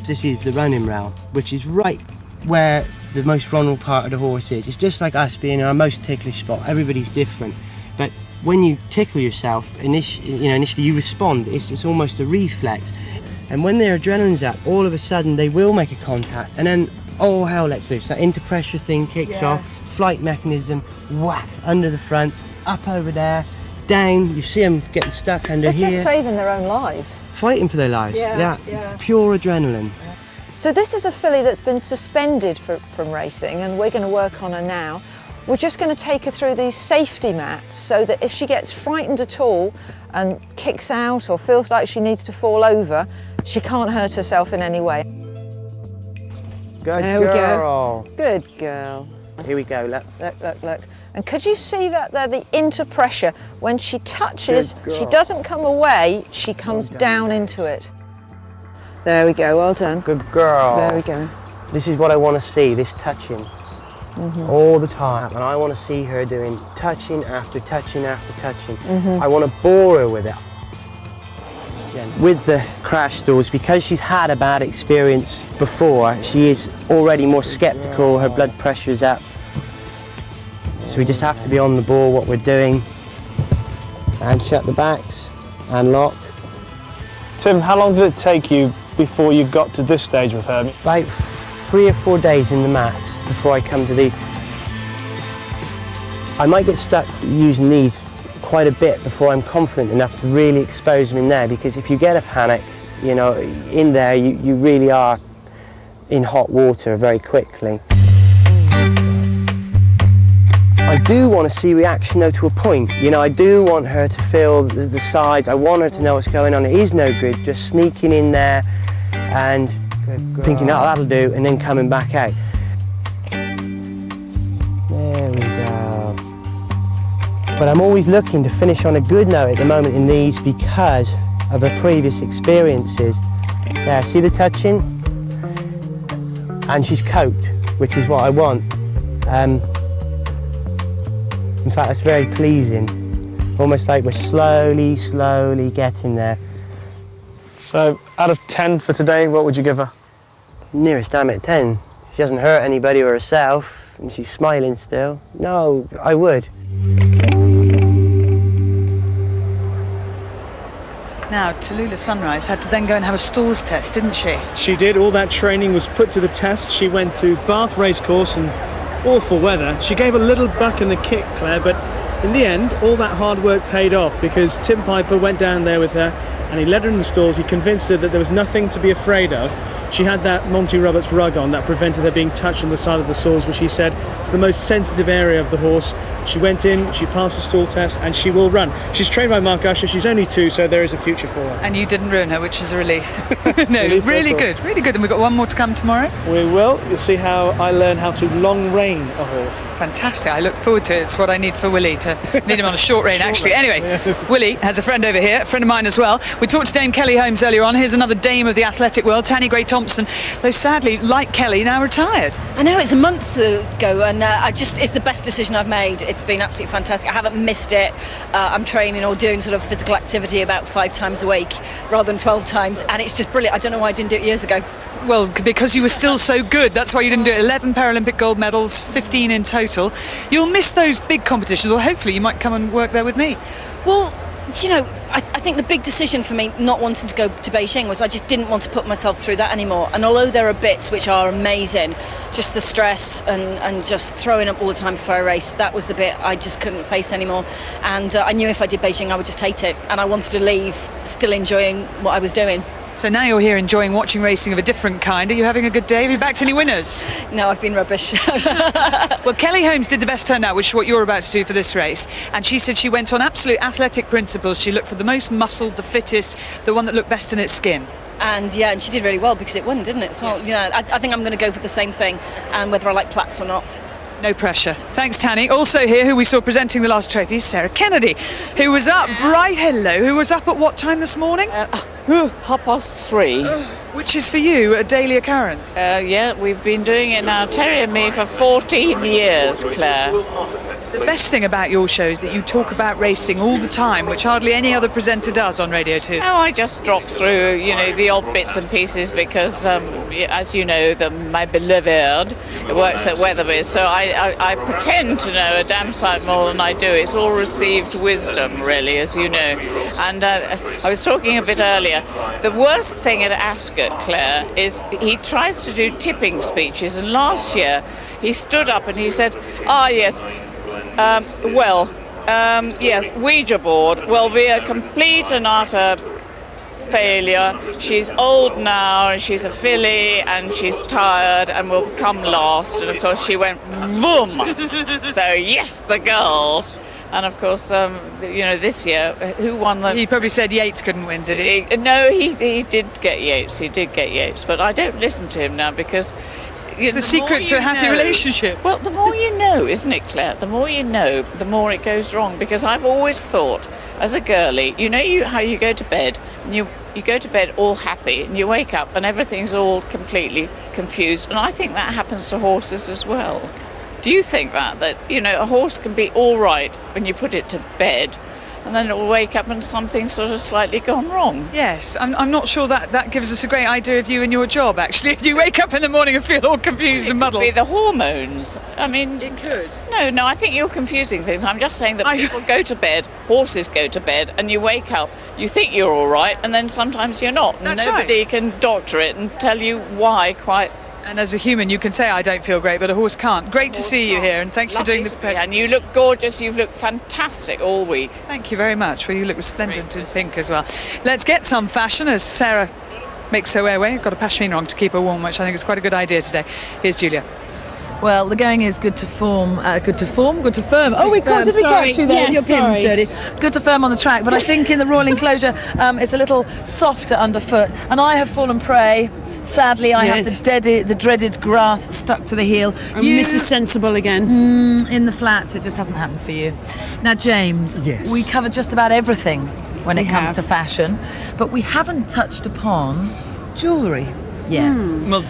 This is the running rail, which is right where the most vulnerable part of the horse is. It's just like us being in our most ticklish spot. Everybody's different, but when you tickle yourself, initially you respond. It's almost a reflex. And when their adrenaline's up, all of a sudden they will make a contact, and then all hell lets loose. That interpressure thing kicks off, flight mechanism, whack, under the fronts, up over there, down. You see them getting stuck under here. They're just saving their own lives. Fighting for their lives. Pure adrenaline. So this is a filly that's been suspended from racing, and we're going to work on her now. We're just going to take her through these safety mats so that if she gets frightened at all and kicks out or feels like she needs to fall over, she can't hurt herself in any way. Good there girl. We go. Good girl. Here we go, look. Look, look, look. And could you see that there, the interpressure? When she touches, she doesn't come away, she comes down into it. There we go, well done. Good girl. There we go. This is what I want to see, this touching. All the time. And I want to see her doing touching after touching after touching. I want to bore her with it. With the crash stalls, because she's had a bad experience before, she is already more sceptical, her blood pressure is up. So we just have to be on the ball what we're doing. And shut the backs and lock. Tim, how long did it take you before you got to this stage with her? About 3 or 4 days in the mats before I come to these. I might get stuck using these quite a bit before I'm confident enough to really expose them in there, because if you get a panic, you know, in there you really are in hot water very quickly. I do want to see reaction though to a point. You know, I do want her to feel the sides. I want her to know what's going on. It is no good just sneaking in there and thinking, oh, that'll do, and then coming back out. There we go. But I'm always looking to finish on a good note at the moment in these because of her previous experiences. There, see the touching? And she's coped, which is what I want. In fact, it's very pleasing. Almost like we're slowly, slowly getting there. So, out of 10 for today, what would you give her? Nearest damn it 10. She hasn't hurt anybody or herself, and she's smiling still. No, I would. Now, Tallulah Sunrise had to then go and have a stalls test, didn't she? She did. All that training was put to the test. She went to Bath Racecourse in awful weather. She gave a little buck in the kick, Claire, but in the end, all that hard work paid off because Tim Piper went down there with her and he led her in the stalls. He convinced her that there was nothing to be afraid of. She had that Monty Roberts rug on that prevented her being touched on the side of the stalls, which he said is the most sensitive area of the horse. She went in, she passed the stall test, and she will run. She's trained by Mark Usher. She's only 2, so there is a future for her. And you didn't ruin her, which is a relief. No, really good, really good. And we've got one more to come tomorrow. We will. You'll see how I learn how to long rein a horse. Fantastic. I look forward to it. It's what I need for Willie, to need him on a short rein, actually. Anyway, Willie has a friend over here, a friend of mine as well. We talked to Dame Kelly Holmes earlier on. Here's another dame of the athletic world, Tanny Gray-Thompson, though sadly, like Kelly, now retired. I know, it's a month ago, and it's the best decision I've made. It's been absolutely fantastic. I haven't missed it. I'm training or doing sort of physical activity about 5 times a week rather than 12 times, and it's just brilliant. I don't know why I didn't do it years ago. Well, because you were still so good. That's why you didn't do it. 11 Paralympic gold medals, 15 in total. You'll miss those big competitions, or hopefully you might come and work there with me. Well, you know, I think the big decision for me not wanting to go to Beijing was I just didn't want to put myself through that anymore. And although there are bits which are amazing, just the stress and just throwing up all the time for a race, that was the bit I just couldn't face anymore. And I knew if I did Beijing I would just hate it, and I wanted to leave still enjoying what I was doing. So now you're here enjoying watching racing of a different kind. Are you having a good day? Have you backed any winners? No, I've been rubbish. Well, Kelly Holmes did the best turnout, which is what you're about to do for this race. And she said she went on absolute athletic principles. She looked for the most muscled, the fittest, the one that looked best in its skin. And yeah, and she did really well because it won, didn't it? So, yes. You know, I think I'm going to go for the same thing, and whether I like Platts or not. No pressure. Thanks, Tanny. Also here, who we saw presenting the last trophy, is Sarah Kennedy, who was up bright. Hello. Who was up at what time this morning? 3:30. Which is for you a daily occurrence. Yeah, we've been doing it now, Terry and me, for 14 years, Claire. The best thing about your show is that you talk about racing all the time, which hardly any other presenter does on Radio 2. Oh, I just drop through, the odd bits and pieces because, as you know, my beloved works at Weatherby's, so I pretend to know a damn sight more than I do. It's all received wisdom, really, as you know. And I was talking a bit earlier. The worst thing at Ascot, Claire, is he tries to do tipping speeches, and last year he stood up and he said, yes, yes, Ouija board will be a complete and utter failure. She's old now, and she's a filly, and she's tired, and will come last. And of course, she went boom. So yes, the girls. And of course, this year, who won the? He probably said Yeats couldn't win, did he? No, he did get Yeats. He did get Yeats, but I don't listen to him now because. It's the secret to a happy relationship. Well, the more you know, isn't it, Claire? The more you know, the more it goes wrong. Because I've always thought, as a girlie, how you go to bed, and you go to bed all happy, and you wake up and everything's all completely confused. And I think that happens to horses as well. Do you think that a horse can be all right when you put it to bed, and then it will wake up and something's sort of slightly gone wrong? Yes, I'm not sure that gives us a great idea of you and your job, actually. If you wake up in the morning and feel all confused and muddled. It could be the hormones. I mean... It could. No, I think you're confusing things. I'm just saying that people go to bed, horses go to bed, and you wake up, you think you're all right, and then sometimes you're not. That's Nobody can doctor it and tell you why quite... And as a human, you can say, I don't feel great, but a horse can't. Great to see you here, and thank you for doing the press. And you look gorgeous. You've looked fantastic all week. Thank you very much. Well, you look resplendent in pink as well. Let's get some fashion as Sarah makes her way. Got a pashmina on to keep her warm, which I think is quite a good idea today. Here's Julia. Well, the going is good to firm. Oh, we can't catch you there. Your pins, Jodie. Good to firm on the track, but I think in the Royal Enclosure it's a little softer underfoot, and I have fallen prey. Sadly, I have the dreaded grass stuck to the heel. Mrs. Sensible again. In the flats, it just hasn't happened for you. Now, James, yes. We covered just about everything when it comes to fashion, but we haven't touched upon jewellery yet. Well,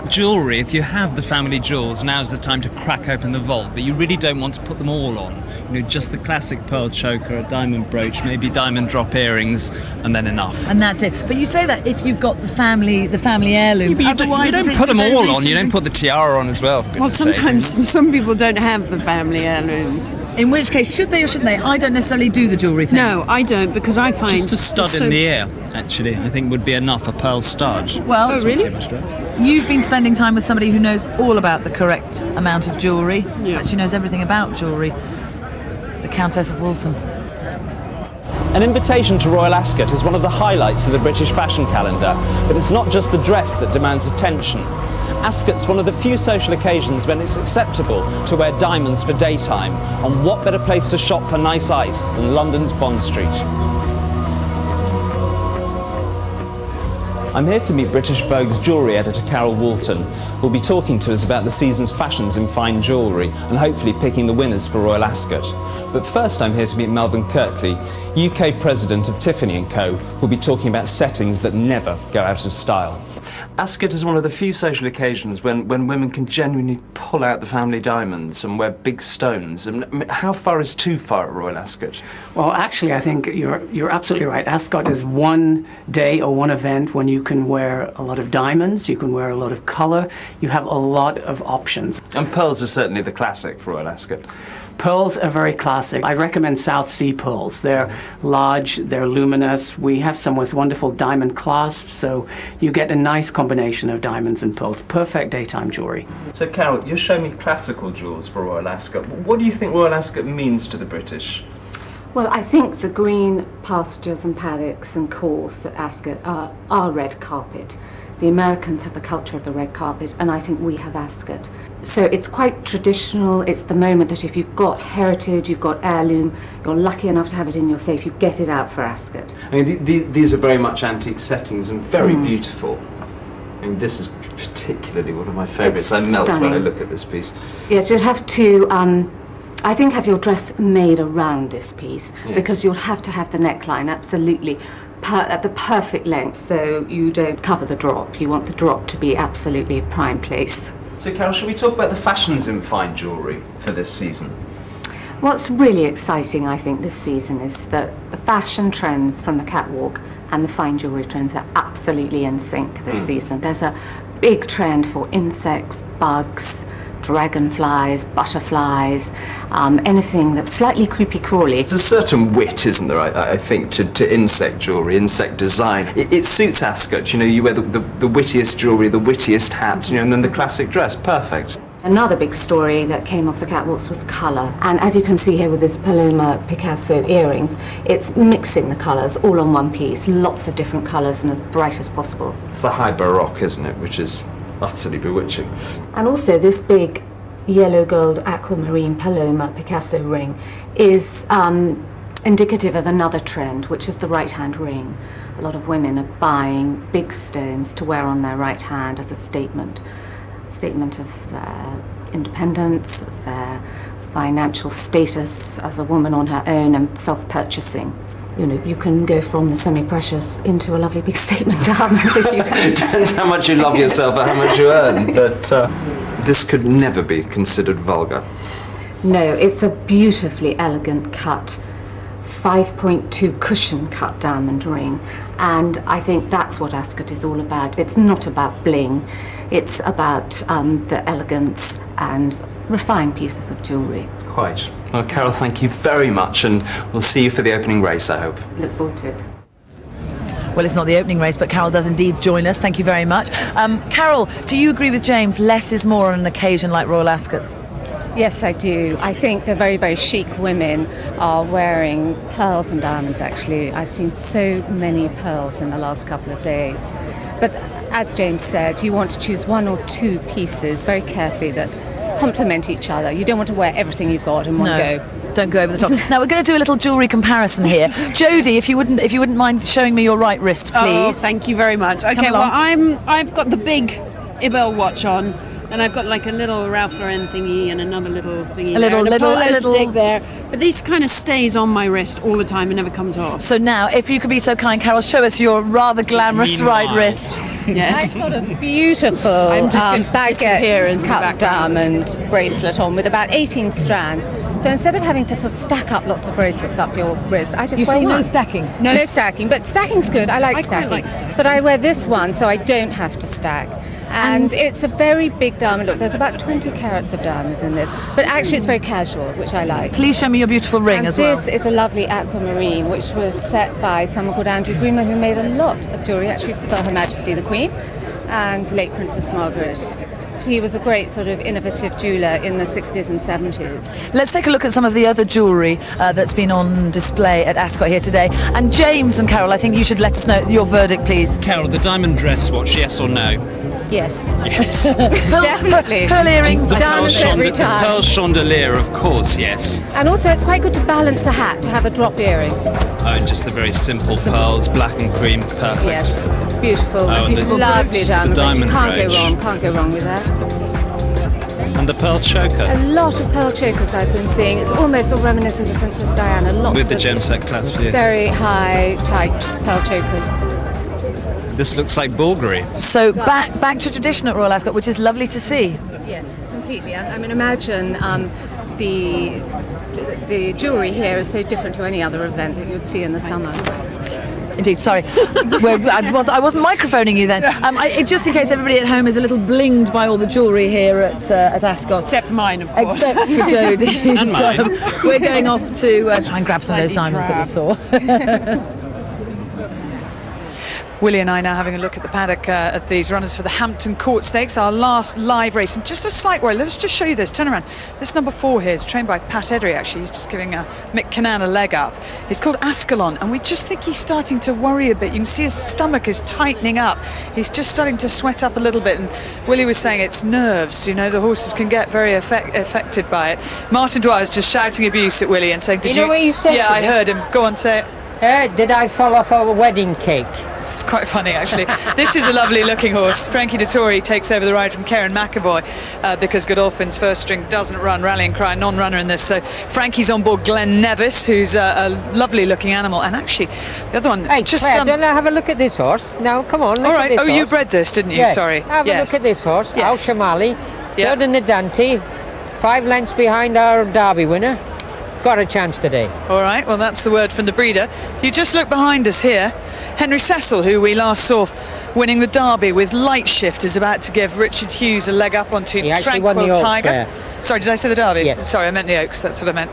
jewellery, if you have the family jewels, now's the time to crack open the vault, but you really don't want to put them all on. Just the classic pearl choker, a diamond brooch, maybe diamond drop earrings, and then enough. And that's it. But you say that if you've got the family heirlooms. Yeah, but you don't put them all on. You don't put the tiara on as well. Well, sometimes some people don't have the family heirlooms. In which case, should they or shouldn't they? I don't necessarily do the jewellery thing. No, I don't, because I find just a stud in the ear, actually, I think would be enough. A pearl stud. Well, really? You've been spending time with somebody who knows all about the correct amount of jewellery. Yeah. Actually knows everything about jewellery. The Countess of Walton. An invitation to Royal Ascot is one of the highlights of the British fashion calendar, but it's not just the dress that demands attention. Ascot's one of the few social occasions when it's acceptable to wear diamonds for daytime, and what better place to shop for nice ice than London's Bond Street. I'm here to meet British Vogue's jewellery editor Carol Walton, who'll be talking to us about the season's fashions in fine jewellery and hopefully picking the winners for Royal Ascot. But first I'm here to meet Melvyn Kirtley, UK president of Tiffany & Co, who'll be talking about settings that never go out of style. Ascot is one of the few social occasions when women can genuinely pull out the family diamonds and wear big stones. And how far is too far at Royal Ascot? Well, actually, I think you're absolutely right. Ascot is one day or one event when you can wear a lot of diamonds, you can wear a lot of colour, you have a lot of options. And pearls are certainly the classic for Royal Ascot. Pearls are very classic. I recommend South Sea pearls. They're large, they're luminous. We have some with wonderful diamond clasps, so you get a nice combination of diamonds and pearls. Perfect daytime jewellery. So, Carol, you're showing me classical jewels for Royal Ascot. What do you think Royal Ascot means to the British? Well, I think the green pastures and paddocks and course at Ascot are our red carpet. The Americans have the culture of the red carpet, and I think we have Ascot. So it's quite traditional. It's the moment that if you've got heritage, you've got heirloom, you're lucky enough to have it in your safe, you get it out for Ascot. I mean, these are very much antique settings and very beautiful. I mean, this is particularly one of my favourites. I melt when I look at this piece. Yes, you'd have to, I think, have your dress made around this piece, because you'll have to have the neckline, absolutely. at the perfect length, so you don't cover the drop. You want the drop to be absolutely prime place. So Carol, shall we talk about the fashions in fine jewellery for this season? What's really exciting, I think, this season is that the fashion trends from the catwalk and the fine jewellery trends are absolutely in sync this season. There's a big trend for insects, bugs, dragonflies, butterflies, anything that's slightly creepy crawly. There's a certain wit, isn't there, I think, to insect jewellery, insect design. It suits Ascot, you know, you wear the wittiest jewellery, the wittiest hats, you know, and then the classic dress, perfect. Another big story that came off the catwalks was colour, and as you can see here with this Paloma Picasso earrings, it's mixing the colours all on one piece, lots of different colours and as bright as possible. It's the high baroque, isn't it, which is utterly bewitching. And also this big yellow gold aquamarine Paloma Picasso ring is indicative of another trend, which is the right hand ring. A lot of women are buying big stones to wear on their right hand as a statement of their independence, of their financial status as a woman on her own and self-purchasing. You know, you can go from the semi-precious into a lovely big statement diamond if you can. It depends how much you love yourself and how much you earn, but this could never be considered vulgar. No, it's a beautifully elegant cut, 5.2 cushion cut diamond ring, and I think that's what Ascot is all about. It's not about bling, it's about the elegance and refined pieces of jewellery. Quite. Well, Carol, thank you very much, and we'll see you for the opening race, I hope. Look forward to it. Well, it's not the opening race, but Carol does indeed join us. Thank you very much. Carol, do you agree with James? Less is more on an occasion like Royal Ascot? Yes, I do. I think the very, very chic women are wearing pearls and diamonds, actually. I've seen so many pearls in the last couple of days. But as James said, you want to choose one or two pieces very carefully that complement each other. You don't want to wear everything you've got in one go. Don't go over the top. Now we're going to do a little jewellery comparison here. Jodie, if you wouldn't mind showing me your right wrist, please. Oh, thank you very much. Okay, well I've got the big Ibel watch on, and I've got like a little Ralph Lauren thingy and another little thingy. A little stick there. But these kind of stays on my wrist all the time and never comes off. So now, if you could be so kind, Carol, show us your rather glamorous right wrist. Yes. I've got a beautiful baguette cut diamond bracelet on with about 18 strands. So instead of having to sort of stack up lots of bracelets up your wrist, I just wear one. No stacking? No stacking, but stacking's good. I like stacking. Quite like stacking. But I wear this one so I don't have to stack. And it's a very big diamond. Look, there's about 20 carats of diamonds in this. But actually it's very casual, which I like. Please show me your beautiful ring as well. This is a lovely aquamarine, which was set by someone called Andrew Greenmer, who made a lot of jewellery, actually, for Her Majesty the Queen and late Princess Margaret. He was a great sort of innovative jeweller in the 60s and 70s. Let's take a look at some of the other jewellery that's been on display at Ascot here today. And James and Carol, I think you should let us know your verdict, please. Carol, the diamond dress watch, yes or no? Yes. Yes. Definitely. Pearl earrings. The diamonds every time. The pearl chandelier, of course, yes. And also it's quite good to balance a hat, to have a drop earring. Oh, and just the very simple pearls, black and cream, perfect. Yes, beautiful. Oh, and beautiful, lovely diamond. diamond Can't brooch. go wrong. Can't go wrong with that. And the pearl choker. A lot of pearl chokers I've been seeing. It's almost all reminiscent of Princess Diana. Lots with the of gem set clasp, yes. very high, tight pearl chokers. This looks like Bulgari. So back to tradition at Royal Ascot, which is lovely to see. Yes, completely. I mean, imagine the jewellery here is so different to any other event that you'd see in the summer. Indeed, sorry. I wasn't microphoning you then. Just in case everybody at home is a little blinged by all the jewellery here at Ascot. Except for mine, of course. Except for Jodie. And mine. We're going off to try and grab some of those diamonds that we saw. Willie and I now having a look at the paddock at these runners for the Hampton Court Stakes, our last live race. And just a slight worry, let's just show you this, turn around. This number 4 here is trained by Pat Eddery, actually. He's just giving Mick Cannan a leg up. He's called Ascalon, and we just think he's starting to worry a bit. You can see his stomach is tightening up. He's just starting to sweat up a little bit. And Willie was saying it's nerves, you know, the horses can get very affected by it. Martin Dwyer is just shouting abuse at Willie and saying, Did you know what you said? Yeah, I heard him. Go on, say it. Did I fall off a wedding cake? It's quite funny, actually. This is a lovely looking horse. Frankie Dettori takes over the ride from Karen McAvoy because Godolphin's first string doesn't run. Rallying Cry, non-runner in this. So Frankie's on board Glenn Nevis, who's a lovely looking animal. And actually, the other one... Hey, Claire, don't I have a look at this horse? Now, come on, look at this horse. You bred this, didn't you? Yes. Sorry. Have a look at this horse. Yes. Al Shamali, third in the Dante, 5 lengths behind our Derby winner. Got a chance today. All right, well, that's the word from the breeder. You just look behind us here. Henry Cecil, who we last saw winning the Derby with Light Shift, is about to give Richard Hughes a leg up onto Tranquil Tiger. Sorry, did I say the Derby? Yes. Sorry, I meant the Oaks, that's what I meant.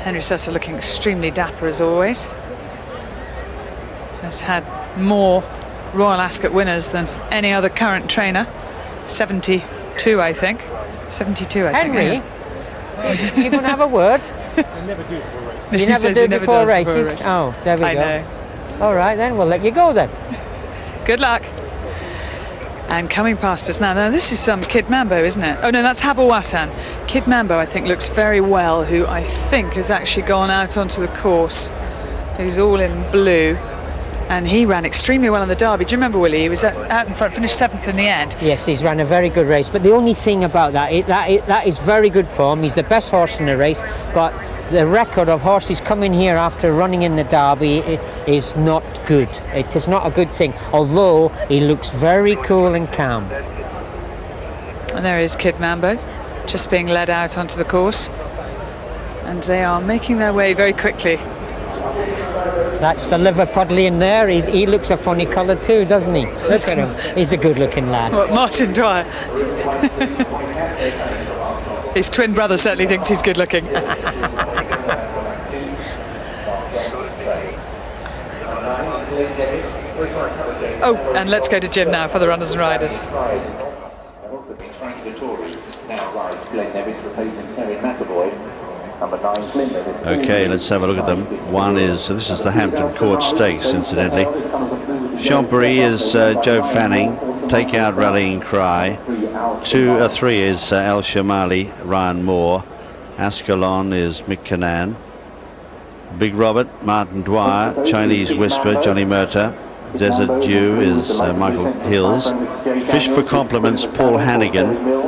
Henry Cecil looking extremely dapper as always. Has had more Royal Ascot winners than any other current trainer. 72, I think. 72, I think. Henry? You're going to have a word? You never do before races. You never do before races? Oh, there we go. I know. All right, then, we'll let you go then. Good luck. And coming past us now, this is Kid Mambo, isn't it? Oh no, that's Habawatan. Kid Mambo, I think, looks very well, who I think has actually gone out onto the course. He's all in blue. And he ran extremely well in the Derby. Do you remember, Willie? He was out in front, finished 7th in the end. Yes, he's ran a very good race. But the only thing about that is very good form. He's the best horse in the race. But the record of horses coming here after running in the Derby is not good. It is not a good thing. Although he looks very cool and calm. And there is Kid Mambo, just being led out onto the course. And they are making their way very quickly. That's the Liverpudlian there. He looks a funny colour too, doesn't he? Look at him. He's a good-looking lad. What, Martin Dwyer? His twin brother certainly thinks he's good-looking. Oh, and let's go to Jim now for the runners and riders. Okay, let's have a look at them. One is, this is the Hampton Court Stakes, incidentally. Chambéry is Joe Fanning, Take Out Rallying Cry. 3 is Al Shamali, Ryan Moore. Ascalon is Mick Cannan. Big Robert, Martin Dwyer. Chinese Whisper, Johnny Murtagh. Desert Dew is Michael Hills. Fish for Compliments, Paul Hannigan.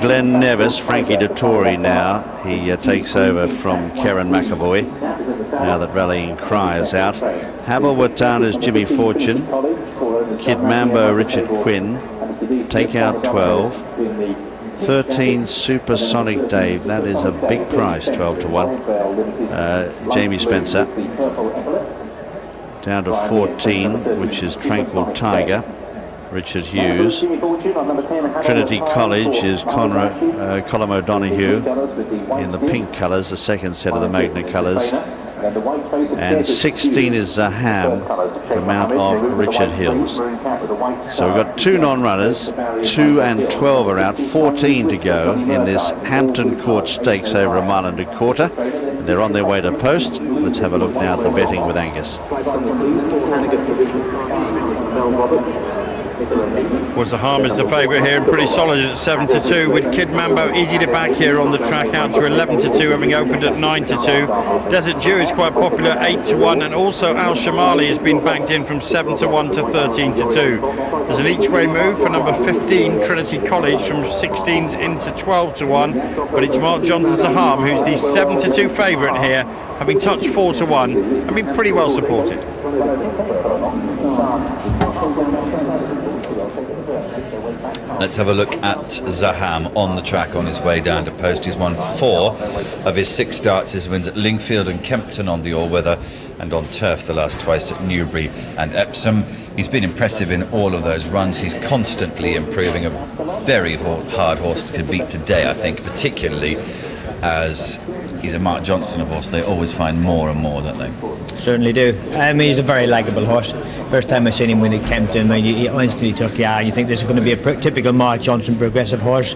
Glenn Nevis, Frankie Dettori now. He takes over from Karen McAvoy now that Rallying Cry is out. Habawatan is Jimmy Fortune. Kid Mambo, Richard Quinn. Take Out 12. 13 Supersonic Dave. That is a big price, 12 to 1. Jamie Spencer. Down to 14, which is Tranquil Tiger, Richard Hughes. Trinity College is Colm O'Donoghue in the pink colours, the second set of the Magna colours. And 16 is Zaham, the mount of Richard Hills. So we've got 2 non-runners, 2 and 12 are out, 14 to go in this Hampton Court Stakes over 1 1/4. They're on their way to post. Let's have a look now at the betting with Angus. Well, Zaham is the favourite here and pretty solid at 7 to 2, with Kid Mambo easy to back here on the track out to 11 to 2, having opened at 9 to 2. Desert Dew is quite popular, 8 to 1, and also Al Shamali has been banked in from 7 to 1 to 13 to 2. There's an each-way move for number 15, Trinity College, from 16s into 12 to 1, but it's Mark Johnson Zaham who's the 7 to 2 favourite here, having touched 4 to 1 and been pretty well supported. Let's have a look at Zaham on the track on his way down to post. He's won 4 of his 6 starts. His wins at Lingfield and Kempton on the all-weather and on turf the last twice at Newbury and Epsom. He's been impressive in all of those runs. He's constantly improving. A very hard horse to beat today, I think, particularly as he's a Mark Johnson horse. They always find more and more, don't they? Certainly do. He's a very likeable horse. First time I seen him win at Kempton, he instantly took you out. You think this is going to be a typical Mark Johnson progressive horse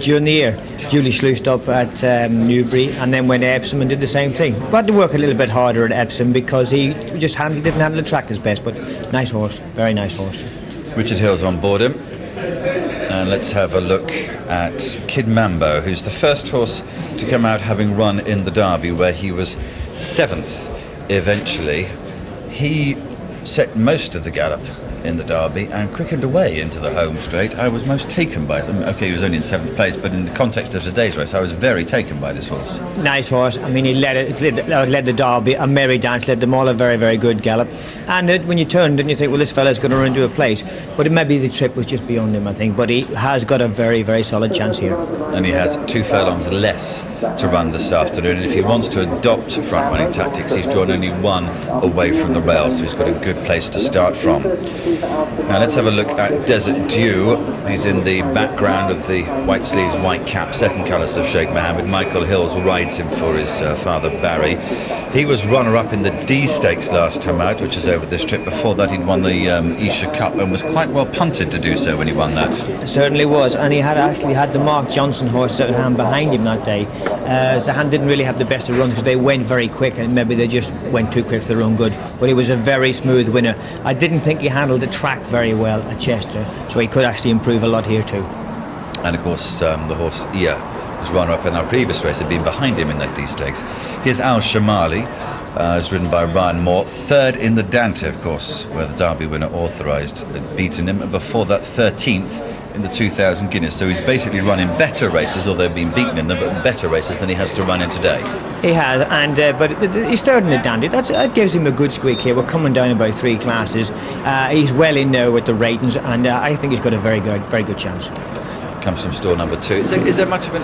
during the year. Duly sluiced up at Newbury and then went to Epsom and did the same thing. But had to work a little bit harder at Epsom because he just didn't handle the track his best. But nice horse, very nice horse. Richard Hill's on board him. And let's have a look at Kid Mambo, who's the first horse to come out having run in the Derby, where he was 7th eventually. He set most of the gallop in the Derby and quickened away into the home straight. I was most taken by it. Okay, he was only in 7th place, but in the context of today's race, I was very taken by this horse. Nice horse. I mean, he led the Derby, and Merry Dance led them all a very, very good gallop. And when you turned and you think, well, this fella's going to run into a place, but maybe the trip was just beyond him, I think. But he has got a very, very solid chance here. And he has 2 furlongs less to run this afternoon, and if he wants to adopt front-running tactics, he's drawn only 1 away from the rails, so he's got a good place to start from. Now let's have a look at Desert Dew. He's in the background of the white sleeves, white cap, second colours of Sheikh Mohammed. Michael Hills rides him for his father Barry. He was runner-up in the D Stakes last time out, which is over this trip. Before that he'd won the Isha Cup and was quite well punted to do so when he won that. It certainly was, and he had actually had the Mark Johnson horse at hand behind him that day. Zahan didn't really have the best of runs because they went very quick, and maybe they just went too quick for their own good. But he was a very smooth winner. I didn't think he handled the track very well at Chester, so he could actually improve a lot here too. And of course the horse Ia, who's runner-up in our previous race, had been behind him in that D Stakes. Here's Al Shamali, is ridden by Ryan Moore, 3rd in the Dante, of course, where the Derby winner authorised had beaten him, and before that 13th in the 2000 Guinness. So he's basically run in better races, although been beaten in them, but better races than he has to run in today. He has, and but he's 3rd in the Dandy. That gives him a good squeak here. We're coming down about 3 classes. He's well in now with the ratings, and I think he's got a very good chance. Comes from store number 2. Is there much of an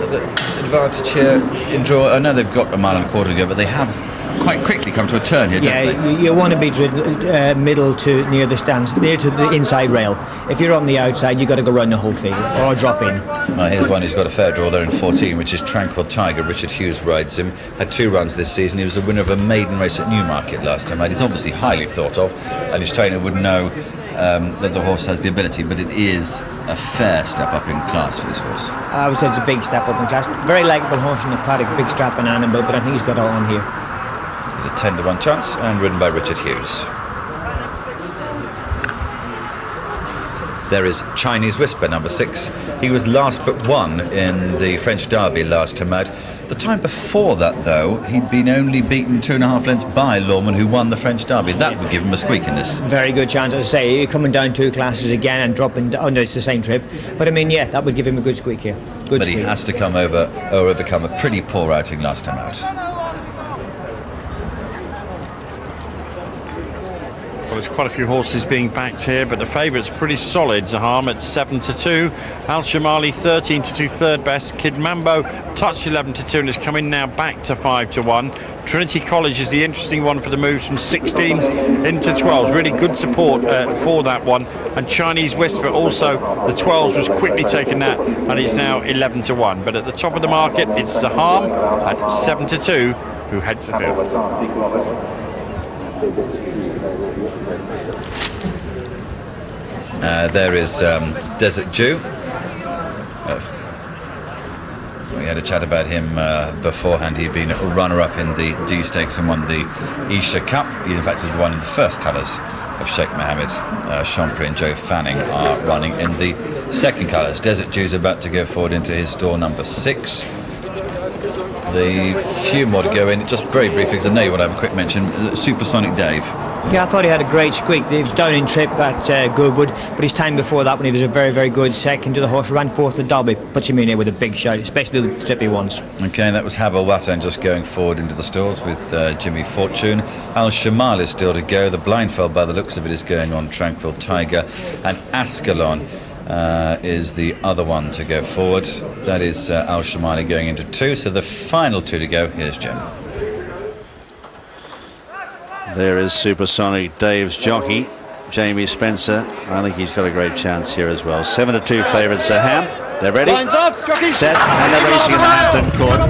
advantage here in draw? I know they've got a mile and a quarter to go, but they have quite quickly come to a turn here, don't they? You want to be middle to near the stands, near to the inside rail. If you're on the outside, you've got to go round the whole field or drop in. Here's one who's got a fair draw there in 14, which is Tranquil Tiger. Richard Hughes rides him. Had 2 runs this season. He was a winner of a maiden race at Newmarket last time. He's obviously highly thought of, and his trainer would know that the horse has the ability, but it is a fair step up in class for this horse. I would say it's a big step up in class. Very likeable horse in the Paddock, big strapping animal, but I think he's got it on here. He's a 10-to-1 chance, and ridden by Richard Hughes. There is Chinese Whisper, number 6. He was last but 1 in the French Derby last time out. The time before that, though, he'd been only beaten 2.5 lengths by Lawman, who won the French Derby. That would give him a squeak in this. Very good chance. As I say, you're coming down 2 classes again and dropping. Oh no, it's the same trip. But I mean, yeah, that would give him a good squeak here. Good squeak. He has to come over or overcome a pretty poor outing last time out. Well, there's quite a few horses being backed here, but the favourite's pretty solid. Zaham at 7-2, Al Shamali 13-2, 3rd best. Kid Mambo touched 11-2 and is coming now back to 5-1. Trinity College is the interesting one for the moves from 16s into 12s. Really good support for that one. And Chinese Whisper also, the 12s was quickly taken that, and he's now 11-1. But at the top of the market, it's Zaham at 7-2 who heads the field. There is Desert Dew. We had a chat about him beforehand. He'd been a runner-up in the D Stakes and won the Isha Cup. He, in fact, is the one in the first colours of Sheikh Mohammed. Champre and Joe Fanning are running in the second colours. Desert Dew's about to go forward into his store number 6. The few more to go in. Just very briefly, because I know you want to have a quick mention. Supersonic Dave. Yeah, I thought he had a great squeak. He was down in trip at Goodwood, but his time before that, when he was a very, very good second to the horse, ran 4th the Derby, puts him in here with a big shout, especially the trippy ones. Okay, that was Habel Watan just going forward into the stalls with Jimmy Fortune. Al Shamal is still to go. The blindfold, by the looks of it, is going on Tranquil Tiger, and Ascalon is the other one to go forward. That is Al Shamali going into 2. So the final 2 to go. Here's Jim. There is Supersonic Dave's jockey, Jamie Spencer. I think he's got a great chance here as well. 7-2 favourite Zaham. They're ready, set, and they're racing in the Hampton Court.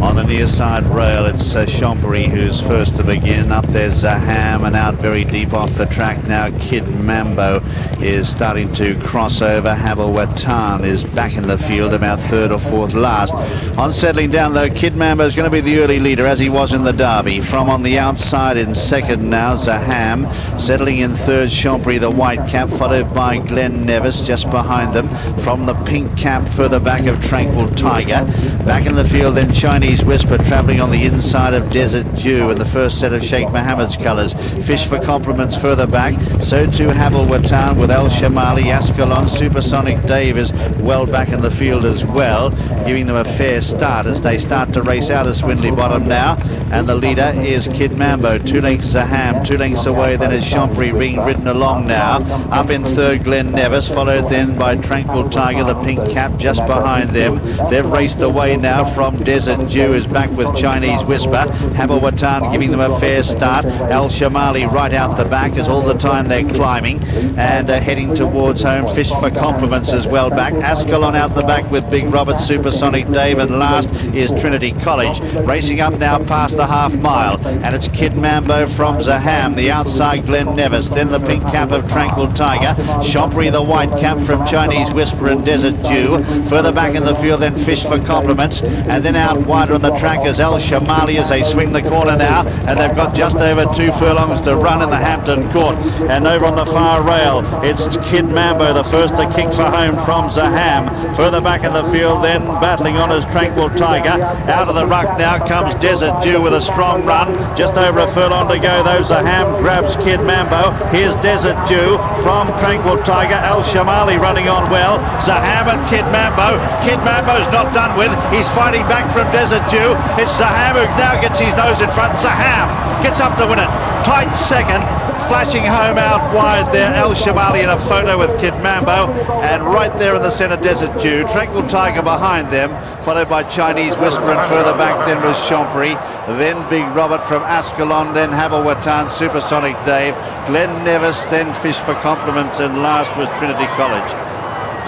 On the near side rail, it's Champre who's first to begin. Up there's Zaham, and out very deep off the track now Kid Mambo is starting to cross over. Habel Watan is back in the field, about 3rd or 4th last. On settling down though, Kid Mambo is going to be the early leader as he was in the Derby. From on the outside in 2nd now, Zaham. Settling in 3rd, Champre the white cap, followed by Glenn Nevis just behind them. From the pink cap further back of Tranquil Tiger. Back in the field then Chinese Chinese Whisper travelling on the inside of Desert Dew in the first set of Sheikh Mohammed's colours. Fish for Compliments further back. So too Havel Watan with El Shamali. Ascalon, Supersonic Dave is well back in the field as well, giving them a fair start as they start to race out of Swindley Bottom now. And the leader is Kid Mambo. 2 lengths Zaham, 2 lengths away then is Chambry being ridden along now. Up in third Glen Nevis, followed then by Tranquil Tiger, the pink cap just behind them. They've raced away now from Desert Dew, is back with Chinese Whisper. Havel Watan giving them a fair start. El Shamali right out the back as all the time they're climbing and heading towards home. Fish for Compliments as well back. Ascalon out the back with Big Robert, Supersonic Dave, and last is Trinity College. Racing up now past the half mile, and it's Kid Mambo from Zaham, the outside Glen Nevis, then the pink cap of Tranquil Tiger, Chambry the white cap from Chinese Whisper and Desert Dew. Further back in the field then Fish for Compliments, and then out wider on the track is El Shamali as they swing the corner now, and they've got just over 2 furlongs to run in the Hampton Court. And over on the far rail it's Kid Mambo, the first to kick for home from Zaham. Further back in the field then battling on is Tranquil Tiger. Out of the ruck now comes Desert Dew with a strong run, just over a furlong to go though. Zaham grabs Kid Mambo. Here's Desert Dew from Tranquil Tiger. El Shamali running on well. Zaham and Kid Mambo. Kid Mambo's not done with. He's fighting back from Desert Dew. It's Zaham who now gets his nose in front. Zaham gets up to win it. Tight second. Flashing home out wide there, El Shamali in a photo with Kid Mambo, and right there in the centre Desert Dew. Tranquil Tiger behind them, followed by Chinese Whisper, and further back then was Chambry, then Big Robert from Ascalon, then Havel Watan, Supersonic Dave, Glen Nevis, then Fish for Compliments, and last was Trinity College.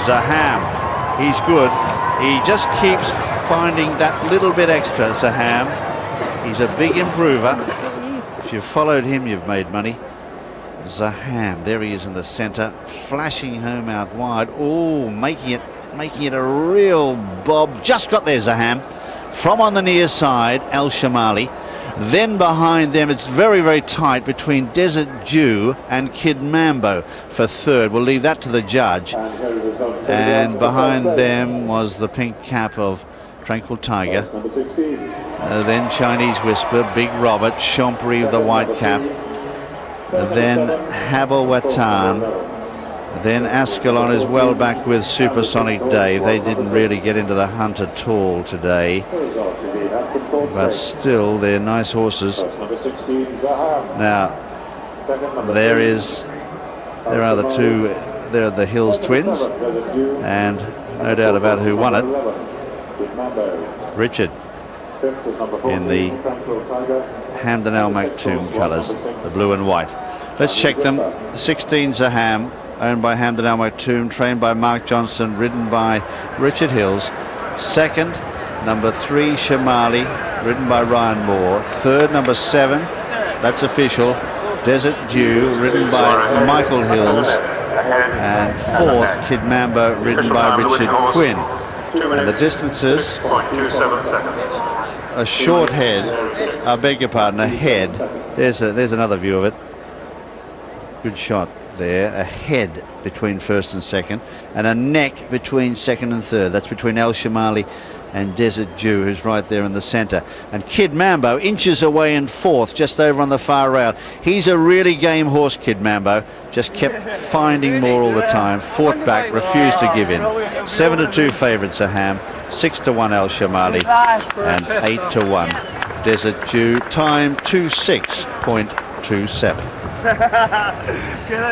Zaham, he's good. He just keeps finding that little bit extra, Zaham. He's a big improver. If you've followed him, you've made money. Zaham, there he is in the centre, flashing home out wide. Oh, making it a real bob. Just got there, Zaham. From on the near side, El Shamali. Then behind them, it's very, very tight between Desert Dew and Kid Mambo for third. We'll leave that to the judge. And behind them was the pink cap of Tranquil Tiger. Then Chinese Whisper, Big Robert, Chambry with the white cap. Then Havel Watan, then Ascalon is well back with Supersonic Dave. They didn't really get into the hunt at all today, but still they're nice horses. Now there are the two, there are the Hills twins, and no doubt about who won it. Richard in the Hamden Al Maktoum colours, the blue and white. Let's check them. 16 Zaham, owned by Hamden Al Maktoum, trained by Mark Johnson, ridden by Richard Hills. Second, number 3 Shamali, ridden by Ryan Moore. Third, number 7, that's official, Desert Dew, ridden by Michael Hills. And fourth, Kid Mambo, ridden by Richard Quinn. And the distances, a short head, I beg your pardon, a head. There's another view of it. Good shot there. A head between first and second, and a neck between second and third. That's between El Shamali and Desert Dew, who's right there in the centre. And Kid Mambo inches away in fourth, just over on the far rail. He's a really game horse, Kid Mambo. Just kept finding more all the time. Fought back, refused to give in. 7-2 favourites Zaham, 6-1 El Shamali, and 8-1 Desert Dew. Time 26.27.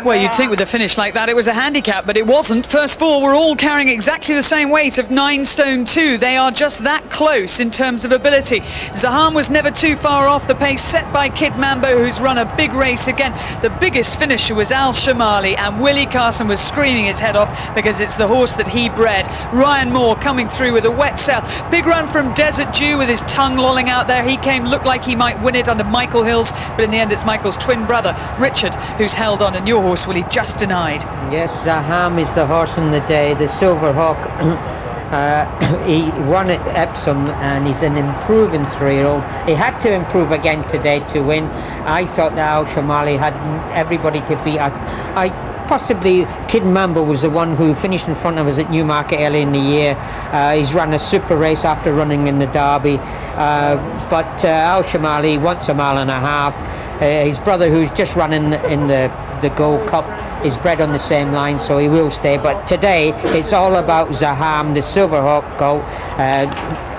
Well, you'd think with a finish like that it was a handicap, but it wasn't. First four were all carrying exactly the same weight of 9 stone 2. They are just that close in terms of ability. Zaham was never too far off the pace set by Kid Mambo, who's run a big race again. The biggest finisher was Al Shamali, and Willie Carson was screaming his head off because it's the horse that he bred. Ryan Moore coming through with a wet south. Big run from Desert Dew with his tongue lolling out there. He looked like he might win it under Michael Hills, but in the end it's Michael's twin brother Richard who's held on, and your horse, Willie, just denied. Yes, Zaham is the horse in the day, the Silver Hawk. He won at Epsom, and he's an improving 3-year-old. He had to improve again today to win. I thought Al Shamali had everybody to beat. I possibly Kid Mambo was the one who finished in front of us at Newmarket early in the year. He's run a super race after running in the Derby. But Al Shamali wants a mile and a half. His brother, who's just running in the Gold Cup, is bred on the same line, so he will stay. But today it's all about Zaham, the Silverhawk colt,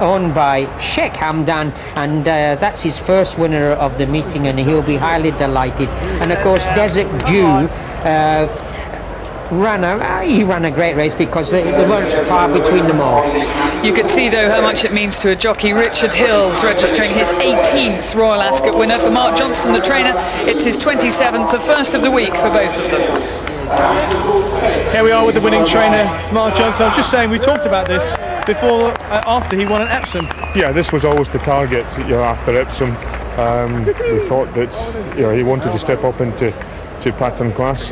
owned by Sheikh Hamdan, and that's his first winner of the meeting, and he'll be highly delighted. And of course Desert Dew ran a great race because they weren't far between them all. You can see though how much it means to a jockey. Richard Hills registering his 18th Royal Ascot winner. For Mark Johnson, the trainer, it's his 27th, the first of the week for both of them. Here we are with the winning trainer, Mark Johnson. I was just saying, we talked about this before, after he won at Epsom. Yeah, this was always the target, after Epsom. We thought that he wanted to step up into pattern class.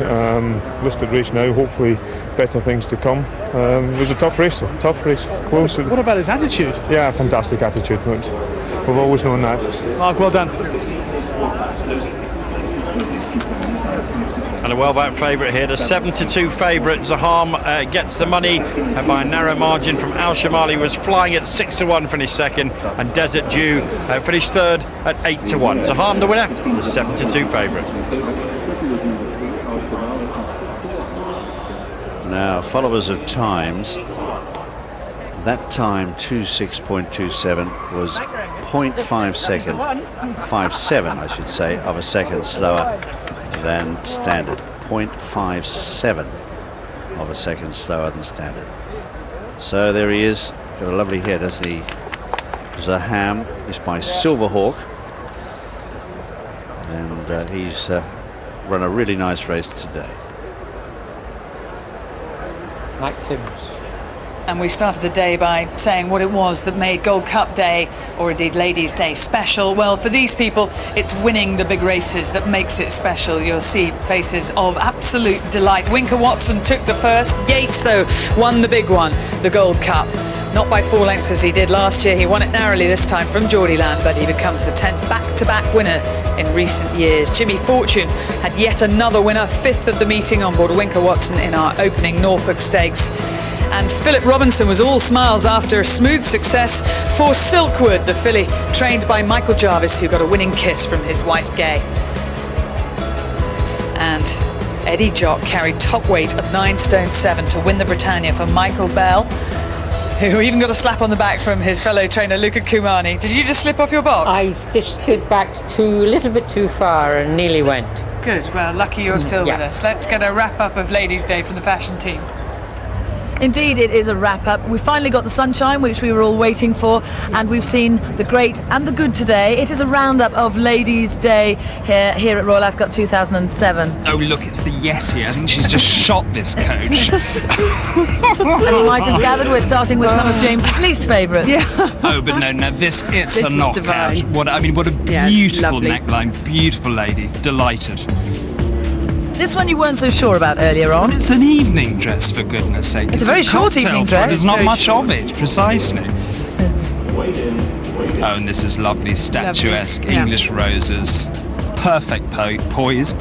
Listed race now, hopefully better things to come. It was a tough race, close. What about his attitude? Yeah, fantastic attitude. We've always known that. Mark, well done. And a well-backed favourite here, the 7-2 favourite Zaham gets the money by a narrow margin from Al Shamali, was flying at 6-1, finished second, and Desert Dew finished third at 8-1. Zaham the winner, the 7-2 favourite. Now, followers of times, that time 26.27 was 0.57 I should say, of a second slower than standard. 0.57 of a second slower than standard. So there he is, got a lovely head, hasn't he? Zaham is by Silverhawk, and he's run a really nice race today. Mike Timms. And we started the day by saying what it was that made Gold Cup Day, or indeed Ladies' Day, special. Well, for these people, it's winning the big races that makes it special. You'll see faces of absolute delight. Winker Watson took the first. Yeats, though, won the big one, the Gold Cup. Not by 4 lengths as he did last year. He won it narrowly this time from Jordyland, but he becomes the 10th back-to-back winner in recent years. Jimmy Fortune had yet another winner, 5th of the meeting on board Winker Watson in our opening Norfolk Stakes. And Philip Robinson was all smiles after a smooth success for Silkwood, the filly trained by Michael Jarvis, who got a winning kiss from his wife Gay. And Eddie Jock carried top weight of 9 stone 7 to win the Brittania for Michael Bell, who even got a slap on the back from his fellow trainer Luca Kumani. Did you just slip off your box? I just stood back a little bit too far and nearly went. Good, well, lucky you're still with us. Let's get a wrap-up of Ladies' Day from the fashion team. Indeed, it is a wrap-up. We finally got the sunshine, which we were all waiting for, and we've seen the great and the good today. It is a roundup of Ladies' Day here at Royal Ascot 2007. Oh, look, it's the Yeti. I think she's just shot this coach. And you might have gathered we're starting with some of James's least favourites. Yeah. Oh, but no, it's this a knockout. divine. What a beautiful neckline, beautiful lady, delighted. This one you weren't so sure about earlier on. Well, it's an evening dress, for goodness sake. It's a very short evening dress. There's not much of it, precisely. Oh, and this is lovely, statuesque, English roses. Perfect poise.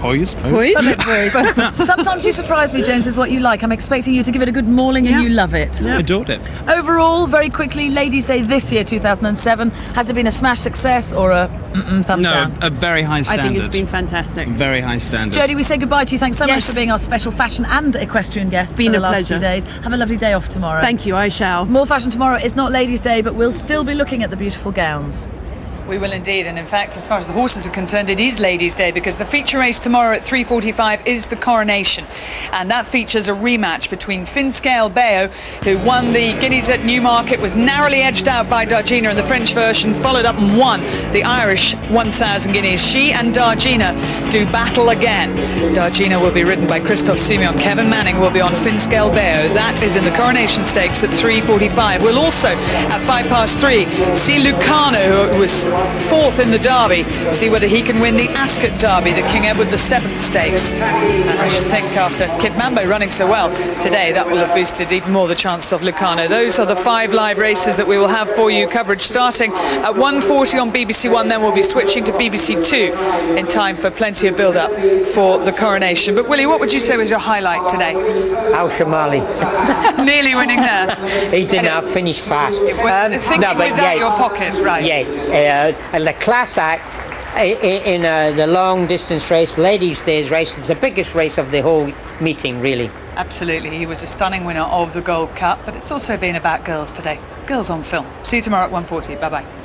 Sometimes you surprise me, James, with what you like. I'm expecting you to give it a good mauling, and you love it. I adored it. Overall, very quickly, Ladies' Day this year, 2007, has it been a smash success or a thumbs down? No, a very high standard. I think it's been fantastic. Very high standard. Jodie, we say goodbye to you. Thanks so much for being our special fashion and equestrian guest for the last 2 days. Have a lovely day off tomorrow. Thank you, I shall. More fashion tomorrow. It's not Ladies' Day, but we'll still be looking at the beautiful gowns. We will indeed, and in fact, as far as the horses are concerned, it is Ladies' Day, because the feature race tomorrow at 3:45 is the Coronation, and that features a rematch between Finscale Bayo, who won the Guineas at Newmarket, was narrowly edged out by Dargina in the French version, followed up and won the Irish 1,000 Guineas. She and Dargina do battle again. Dargina will be ridden by Christophe Simeon. Kevin Manning will be on Finscale Bayo. That is in the Coronation Stakes at 3:45. We'll also, at 3:05, see Lucano, who was fourth in the Derby. See whether he can win the Ascot Derby, the King Edward VII Stakes. And I should think after Kid Mambo running so well today, that will have boosted even more the chances of Lucano. Those are the 5 live races that we will have for you. Coverage starting at 1:40 on BBC One, then we'll be switching to BBC Two in time for plenty of build-up for the coronation. But Willie, what would you say was your highlight today? Al Shamali. Nearly winning there. He didn't have finished fast. Thinking without your pocket, right? Yates. And the class act in the long distance race, Ladies' Days race, is the biggest race of the whole meeting, really. Absolutely. He was a stunning winner of the Gold Cup, but it's also been about girls today. Girls on film. See you tomorrow at 1:40. Bye-bye.